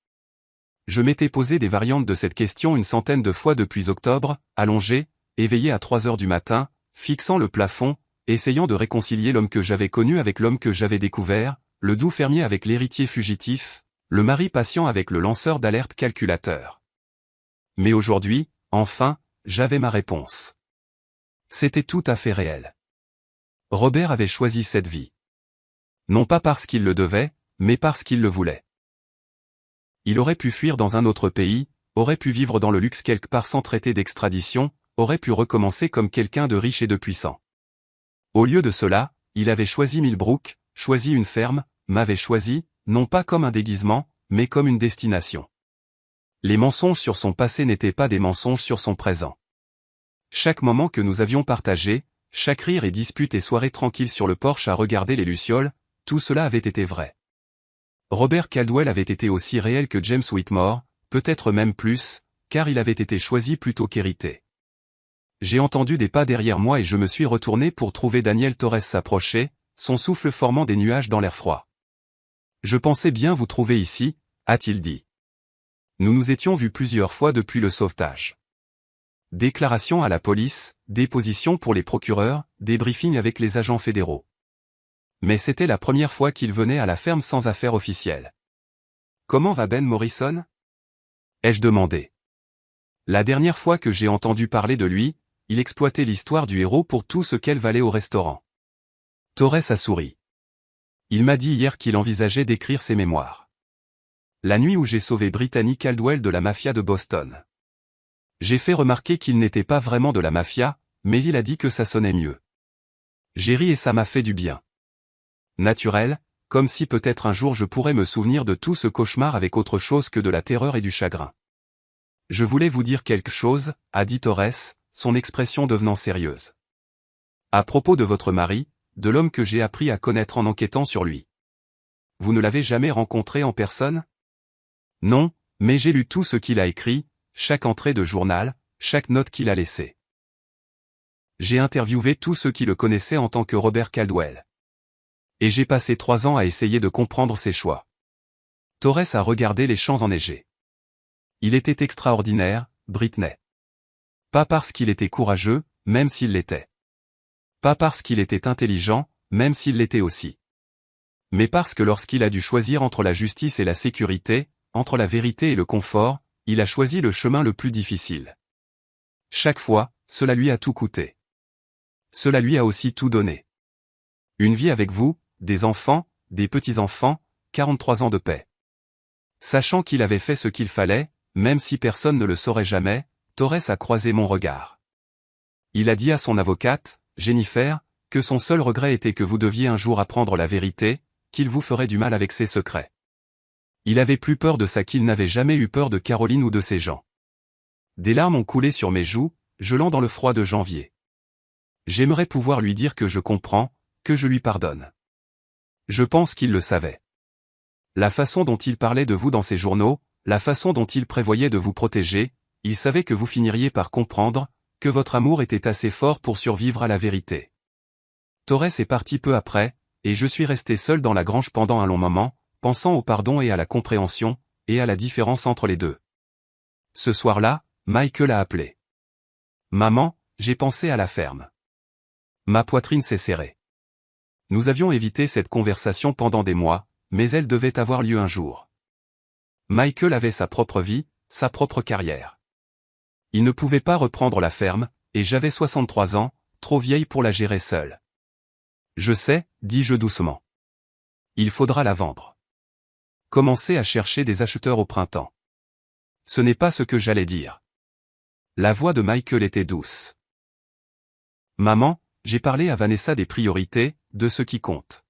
Je m'étais posé des variantes de cette question une centaine de fois depuis octobre, allongé, éveillé à 3 heures du matin, fixant le plafond, essayant de réconcilier l'homme que j'avais connu avec l'homme que j'avais découvert, le doux fermier avec l'héritier fugitif, le mari patient avec le lanceur d'alerte calculateur. Mais aujourd'hui, enfin, j'avais ma réponse. C'était tout à fait réel. Robert avait choisi cette vie. Non pas parce qu'il le devait, mais parce qu'il le voulait. Il aurait pu fuir dans un autre pays, aurait pu vivre dans le luxe quelque part sans traité d'extradition, aurait pu recommencer comme quelqu'un de riche et de puissant. Au lieu de cela, il avait choisi Millbrook, choisi une ferme, m'avait choisi, non pas comme un déguisement, mais comme une destination. Les mensonges sur son passé n'étaient pas des mensonges sur son présent. Chaque moment que nous avions partagé, chaque rire et dispute et soirée tranquille sur le porche à regarder les lucioles, tout cela avait été vrai. Robert Caldwell avait été aussi réel que James Whitmore, peut-être même plus, car il avait été choisi plutôt qu'hérité. J'ai entendu des pas derrière moi et je me suis retourné pour trouver Daniel Torres s'approcher, son souffle formant des nuages dans l'air froid. « Je pensais bien vous trouver ici », a-t-il dit. Nous nous étions vus plusieurs fois depuis le sauvetage. Déclaration à la police, déposition pour les procureurs, débriefing avec les agents fédéraux. Mais c'était la première fois qu'il venait à la ferme sans affaire officielle. « Comment va Ben Morrison ?» ai-je demandé. La dernière fois que j'ai entendu parler de lui, il exploitait l'histoire du héros pour tout ce qu'elle valait au restaurant. Torres a souri. Il m'a dit hier qu'il envisageait d'écrire ses mémoires. La nuit où j'ai sauvé Brittany Caldwell de la mafia de Boston. J'ai fait remarquer qu'il n'était pas vraiment de la mafia, mais il a dit que ça sonnait mieux. J'ai ri et ça m'a fait du bien. Naturel, comme si peut-être un jour je pourrais me souvenir de tout ce cauchemar avec autre chose que de la terreur et du chagrin. Je voulais vous dire quelque chose, a dit Torres, son expression devenant sérieuse. À propos de votre mari, de l'homme que j'ai appris à connaître en enquêtant sur lui. Vous ne l'avez jamais rencontré en personne? Non, mais j'ai lu tout ce qu'il a écrit, chaque entrée de journal, chaque note qu'il a laissée. J'ai interviewé tous ceux qui le connaissaient en tant que Robert Caldwell. Et j'ai passé 3 ans à essayer de comprendre ses choix. Torres a regardé les champs enneigés. Il était extraordinaire, Brittany. Pas parce qu'il était courageux, même s'il l'était. Pas parce qu'il était intelligent, même s'il l'était aussi. Mais parce que lorsqu'il a dû choisir entre la justice et la sécurité, entre la vérité et le confort, il a choisi le chemin le plus difficile. Chaque fois, cela lui a tout coûté. Cela lui a aussi tout donné. Une vie avec vous, des enfants, des petits-enfants, 43 ans de paix. Sachant qu'il avait fait ce qu'il fallait, même si personne ne le saurait jamais, Torres a croisé mon regard. Il a dit à son avocate, Jennifer, que son seul regret était que vous deviez un jour apprendre la vérité, qu'il vous ferait du mal avec ses secrets. Il avait plus peur de ça qu'il n'avait jamais eu peur de Caroline ou de ses gens. Des larmes ont coulé sur mes joues, gelant dans le froid de janvier. J'aimerais pouvoir lui dire que je comprends, que je lui pardonne. Je pense qu'il le savait. La façon dont il parlait de vous dans ses journaux, la façon dont il prévoyait de vous protéger, il savait que vous finiriez par comprendre, que votre amour était assez fort pour survivre à la vérité. Torres est parti peu après, et je suis resté seul dans la grange pendant un long moment, pensant au pardon et à la compréhension, et à la différence entre les deux. Ce soir-là, Michael a appelé. Maman, j'ai pensé à la ferme. Ma poitrine s'est serrée. Nous avions évité cette conversation pendant des mois, mais elle devait avoir lieu un jour. Michael avait sa propre vie, sa propre carrière. Il ne pouvait pas reprendre la ferme, et j'avais 63 ans, trop vieille pour la gérer seule. Je sais, dis-je doucement. Il faudra la vendre. Commencer à chercher des acheteurs au printemps. Ce n'est pas ce que j'allais dire. La voix de Michael était douce. Maman, j'ai parlé à Vanessa des priorités, de ce qui compte.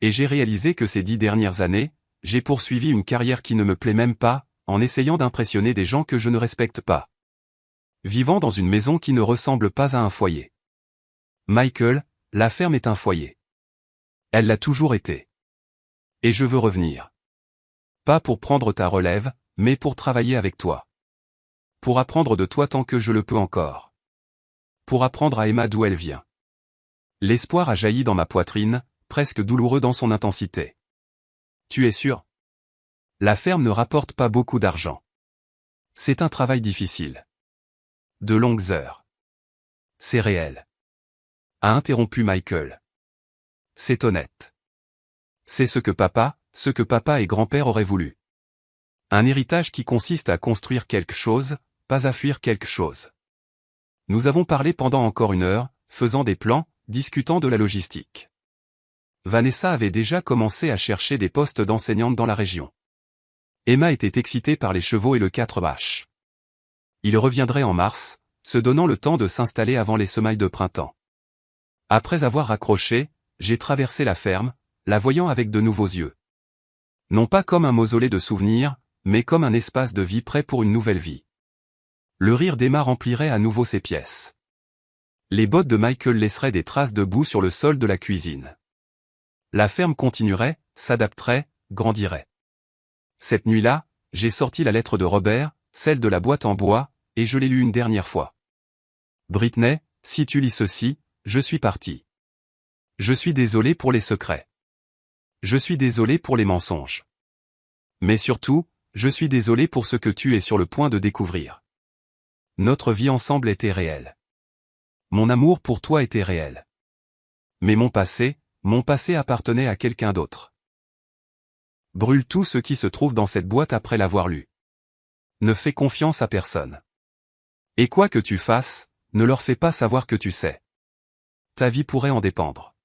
Et j'ai réalisé que ces 10 dernières années, j'ai poursuivi une carrière qui ne me plaît même pas, en essayant d'impressionner des gens que je ne respecte pas. Vivant dans une maison qui ne ressemble pas à un foyer. Michael, la ferme est un foyer. Elle l'a toujours été. Et je veux revenir. Pas pour prendre ta relève, mais pour travailler avec toi. Pour apprendre de toi tant que je le peux encore. Pour apprendre à Emma d'où elle vient. L'espoir a jailli dans ma poitrine, presque douloureux dans son intensité. Tu es sûr? La ferme ne rapporte pas beaucoup d'argent. C'est un travail difficile. De longues heures. C'est réel. A interrompu Michael. C'est honnête. C'est ce que papa et grand-père auraient voulu. Un héritage qui consiste à construire quelque chose, pas à fuir quelque chose. Nous avons parlé pendant encore 1 heure, faisant des plans, discutant de la logistique. Vanessa avait déjà commencé à chercher des postes d'enseignante dans la région. Emma était excitée par les chevaux et le 4H. Il reviendrait en mars, se donnant le temps de s'installer avant les semailles de printemps. Après avoir raccroché, j'ai traversé la ferme, la voyant avec de nouveaux yeux. Non pas comme un mausolée de souvenirs, mais comme un espace de vie prêt pour une nouvelle vie. Le rire d'Emma remplirait à nouveau ses pièces. Les bottes de Michael laisseraient des traces de boue sur le sol de la cuisine. La ferme continuerait, s'adapterait, grandirait. Cette nuit-là, j'ai sorti la lettre de Robert, celle de la boîte en bois, et je l'ai lue une dernière fois. Britney, si tu lis ceci, je suis parti. Je suis désolé pour les secrets. Je suis désolé pour les mensonges. Mais surtout, je suis désolé pour ce que tu es sur le point de découvrir. Notre vie ensemble était réelle. Mon amour pour toi était réel. Mais mon passé appartenait à quelqu'un d'autre. Brûle tout ce qui se trouve dans cette boîte après l'avoir lu. Ne fais confiance à personne. Et quoi que tu fasses, ne leur fais pas savoir que tu sais. Ta vie pourrait en dépendre.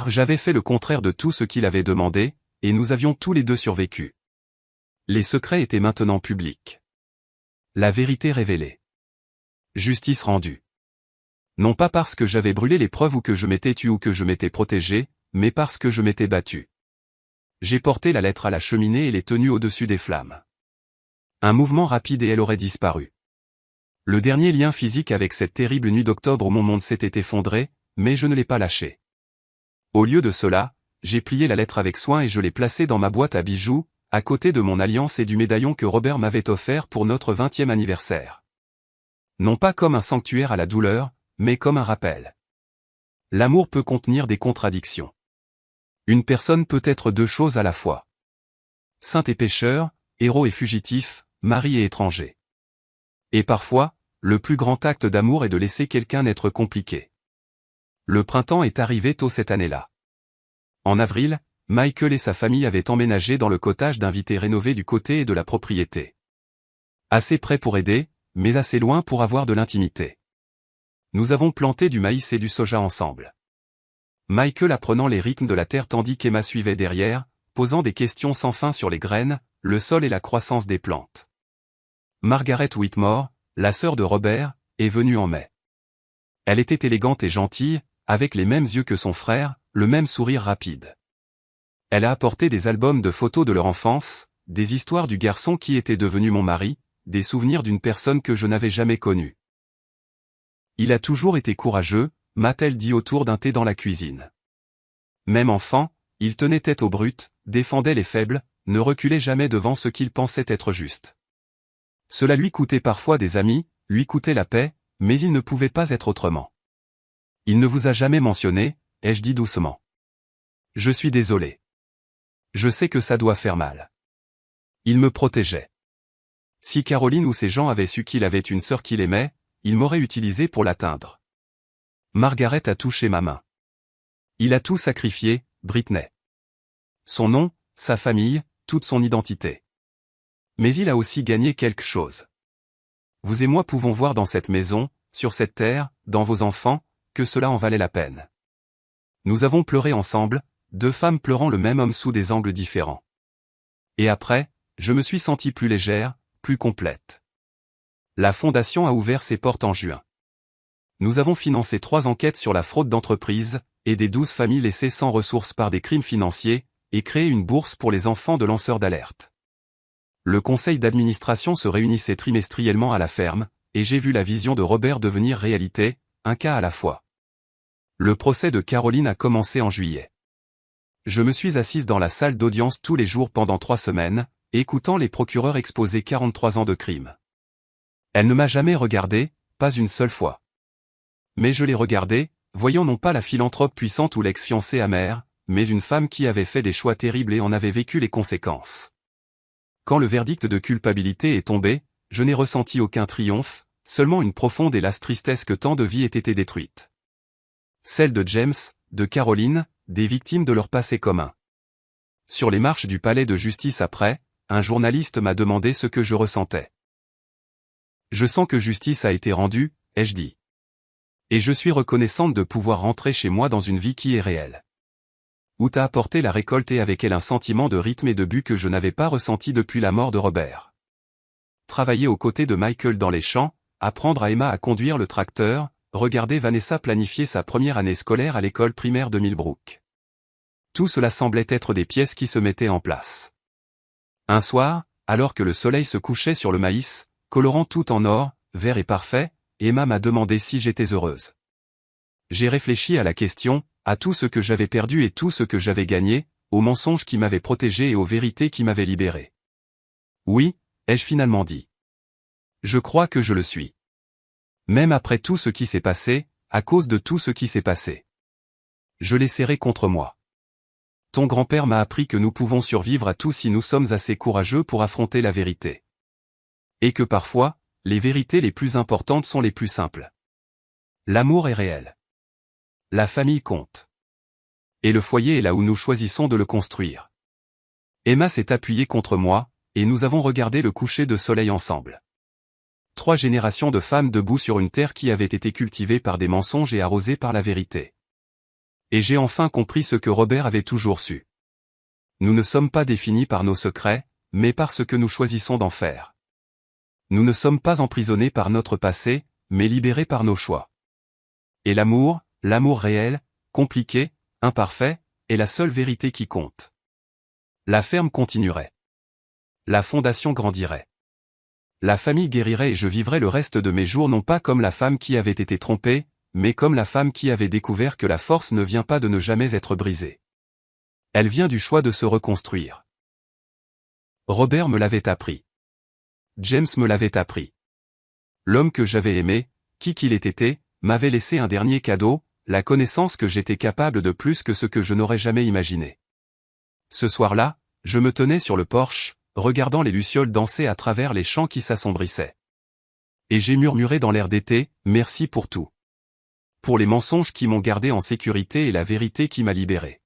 J'avais fait le contraire de tout ce qu'il avait demandé, et nous avions tous les deux survécu. Les secrets étaient maintenant publics. La vérité révélée. Justice rendue. Non pas parce que j'avais brûlé les preuves ou que je m'étais tué ou que je m'étais protégé, mais parce que je m'étais battu. J'ai porté la lettre à la cheminée et l'ai tenue au-dessus des flammes. Un mouvement rapide et elle aurait disparu. Le dernier lien physique avec cette terrible nuit d'octobre où mon monde s'était effondré, mais je ne l'ai pas lâché. Au lieu de cela, j'ai plié la lettre avec soin et je l'ai placée dans ma boîte à bijoux, à côté de mon alliance et du médaillon que Robert m'avait offert pour notre 20e anniversaire. Non pas comme un sanctuaire à la douleur, mais comme un rappel. L'amour peut contenir des contradictions. Une personne peut être deux choses à la fois. Saint et pécheur, héros et fugitif, mari et étranger. Et parfois, le plus grand acte d'amour est de laisser quelqu'un naître compliqué. Le printemps est arrivé tôt cette année-là. En avril, Michael et sa famille avaient emménagé dans le cottage d'invités rénové du côté de la propriété. Assez près pour aider, mais assez loin pour avoir de l'intimité. Nous avons planté du maïs et du soja ensemble. Michael apprenant les rythmes de la terre tandis qu'Emma suivait derrière, posant des questions sans fin sur les graines, le sol et la croissance des plantes. Margaret Whitmore, la sœur de Robert, est venue en mai. Elle était élégante et gentille, avec les mêmes yeux que son frère, le même sourire rapide. Elle a apporté des albums de photos de leur enfance, des histoires du garçon qui était devenu mon mari, des souvenirs d'une personne que je n'avais jamais connue. Il a toujours été courageux, m'a-t-elle dit autour d'un thé dans la cuisine. Même enfant, il tenait tête aux brutes, défendait les faibles, ne reculait jamais devant ce qu'il pensait être juste. Cela lui coûtait parfois des amis, lui coûtait la paix, mais il ne pouvait pas être autrement. Il ne vous a jamais mentionné, ai-je dit doucement. Je suis désolé. Je sais que ça doit faire mal. Il me protégeait. Si Caroline ou ses gens avaient su qu'il avait une sœur qu'il aimait, ils m'auraient utilisé pour l'atteindre. Margaret a touché ma main. Il a tout sacrifié, Britney. Son nom, sa famille, toute son identité. Mais il a aussi gagné quelque chose. Vous et moi pouvons voir dans cette maison, sur cette terre, dans vos enfants, que cela en valait la peine. Nous avons pleuré ensemble, deux femmes pleurant le même homme sous des angles différents. Et après, je me suis sentie plus légère, plus complète. La fondation a ouvert ses portes en juin. Nous avons financé 3 enquêtes sur la fraude d'entreprise, aidé 12 familles laissées sans ressources par des crimes financiers, et créé une bourse pour les enfants de lanceurs d'alerte. Le conseil d'administration se réunissait trimestriellement à la ferme, et j'ai vu la vision de Robert devenir réalité, un cas à la fois. Le procès de Caroline a commencé en juillet. Je me suis assise dans la salle d'audience tous les jours pendant 3 semaines, écoutant les procureurs exposer 43 ans de crimes. Elle ne m'a jamais regardé, pas une seule fois. Mais je l'ai regardée, voyant non pas la philanthrope puissante ou l'ex-fiancée amère, mais une femme qui avait fait des choix terribles et en avait vécu les conséquences. Quand le verdict de culpabilité est tombé, je n'ai ressenti aucun triomphe, seulement une profonde et lasse tristesse que tant de vies aient été détruites. Celle de James, de Caroline, des victimes de leur passé commun. Sur les marches du palais de justice après, un journaliste m'a demandé ce que je ressentais. Je sens que justice a été rendue, ai-je dit. Et je suis reconnaissante de pouvoir rentrer chez moi dans une vie qui est réelle. Où t'a apporté la récolte et avec elle un sentiment de rythme et de but que je n'avais pas ressenti depuis la mort de Robert. Travailler aux côtés de Michael dans les champs, apprendre à Emma à conduire le tracteur, regarder Vanessa planifier sa première année scolaire à l'école primaire de Millbrook. Tout cela semblait être des pièces qui se mettaient en place. Un soir, alors que le soleil se couchait sur le maïs, colorant tout en or, vert et parfait, Emma m'a demandé si j'étais heureuse. J'ai réfléchi à la question, à tout ce que j'avais perdu et tout ce que j'avais gagné, aux mensonges qui m'avaient protégé et aux vérités qui m'avaient libéré. Oui, ai-je finalement dit. Je crois que je le suis. Même après tout ce qui s'est passé, à cause de tout ce qui s'est passé. Je l'ai serré contre moi. Ton grand-père m'a appris que nous pouvons survivre à tout si nous sommes assez courageux pour affronter la vérité. Et que parfois, les vérités les plus importantes sont les plus simples. L'amour est réel. La famille compte. Et le foyer est là où nous choisissons de le construire. Emma s'est appuyée contre moi, et nous avons regardé le coucher de soleil ensemble. 3 générations de femmes debout sur une terre qui avait été cultivée par des mensonges et arrosée par la vérité. Et j'ai enfin compris ce que Robert avait toujours su. Nous ne sommes pas définis par nos secrets, mais par ce que nous choisissons d'en faire. Nous ne sommes pas emprisonnés par notre passé, mais libérés par nos choix. Et l'amour réel, compliqué, imparfait, est la seule vérité qui compte. La ferme continuerait. La fondation grandirait. La famille guérirait et je vivrais le reste de mes jours non pas comme la femme qui avait été trompée, mais comme la femme qui avait découvert que la force ne vient pas de ne jamais être brisée. Elle vient du choix de se reconstruire. Robert me l'avait appris. James me l'avait appris. L'homme que j'avais aimé, qui qu'il ait été, m'avait laissé un dernier cadeau, la connaissance que j'étais capable de plus que ce que je n'aurais jamais imaginé. Ce soir-là, je me tenais sur le porche, regardant les lucioles danser à travers les champs qui s'assombrissaient. Et j'ai murmuré dans l'air d'été, merci pour tout. Pour les mensonges qui m'ont gardé en sécurité et la vérité qui m'a libéré.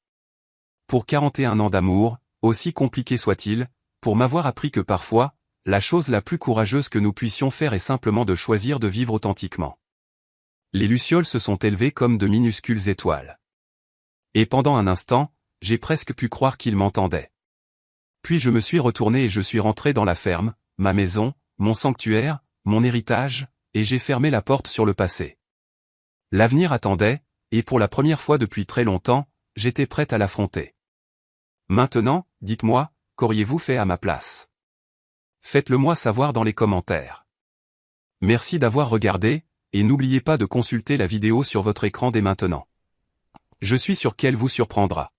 Pour 41 ans d'amour, aussi compliqué soit-il, pour m'avoir appris que parfois, la chose la plus courageuse que nous puissions faire est simplement de choisir de vivre authentiquement. Les lucioles se sont élevées comme de minuscules étoiles. Et pendant un instant, j'ai presque pu croire qu'ils m'entendaient. Puis je me suis retourné et je suis rentré dans la ferme, ma maison, mon sanctuaire, mon héritage, et j'ai fermé la porte sur le passé. L'avenir attendait, et pour la première fois depuis très longtemps, j'étais prête à l'affronter. Maintenant, dites-moi, qu'auriez-vous fait à ma place? Faites-le moi savoir dans les commentaires. Merci d'avoir regardé, et n'oubliez pas de consulter la vidéo sur votre écran dès maintenant. Je suis sûr qu'elle vous surprendra.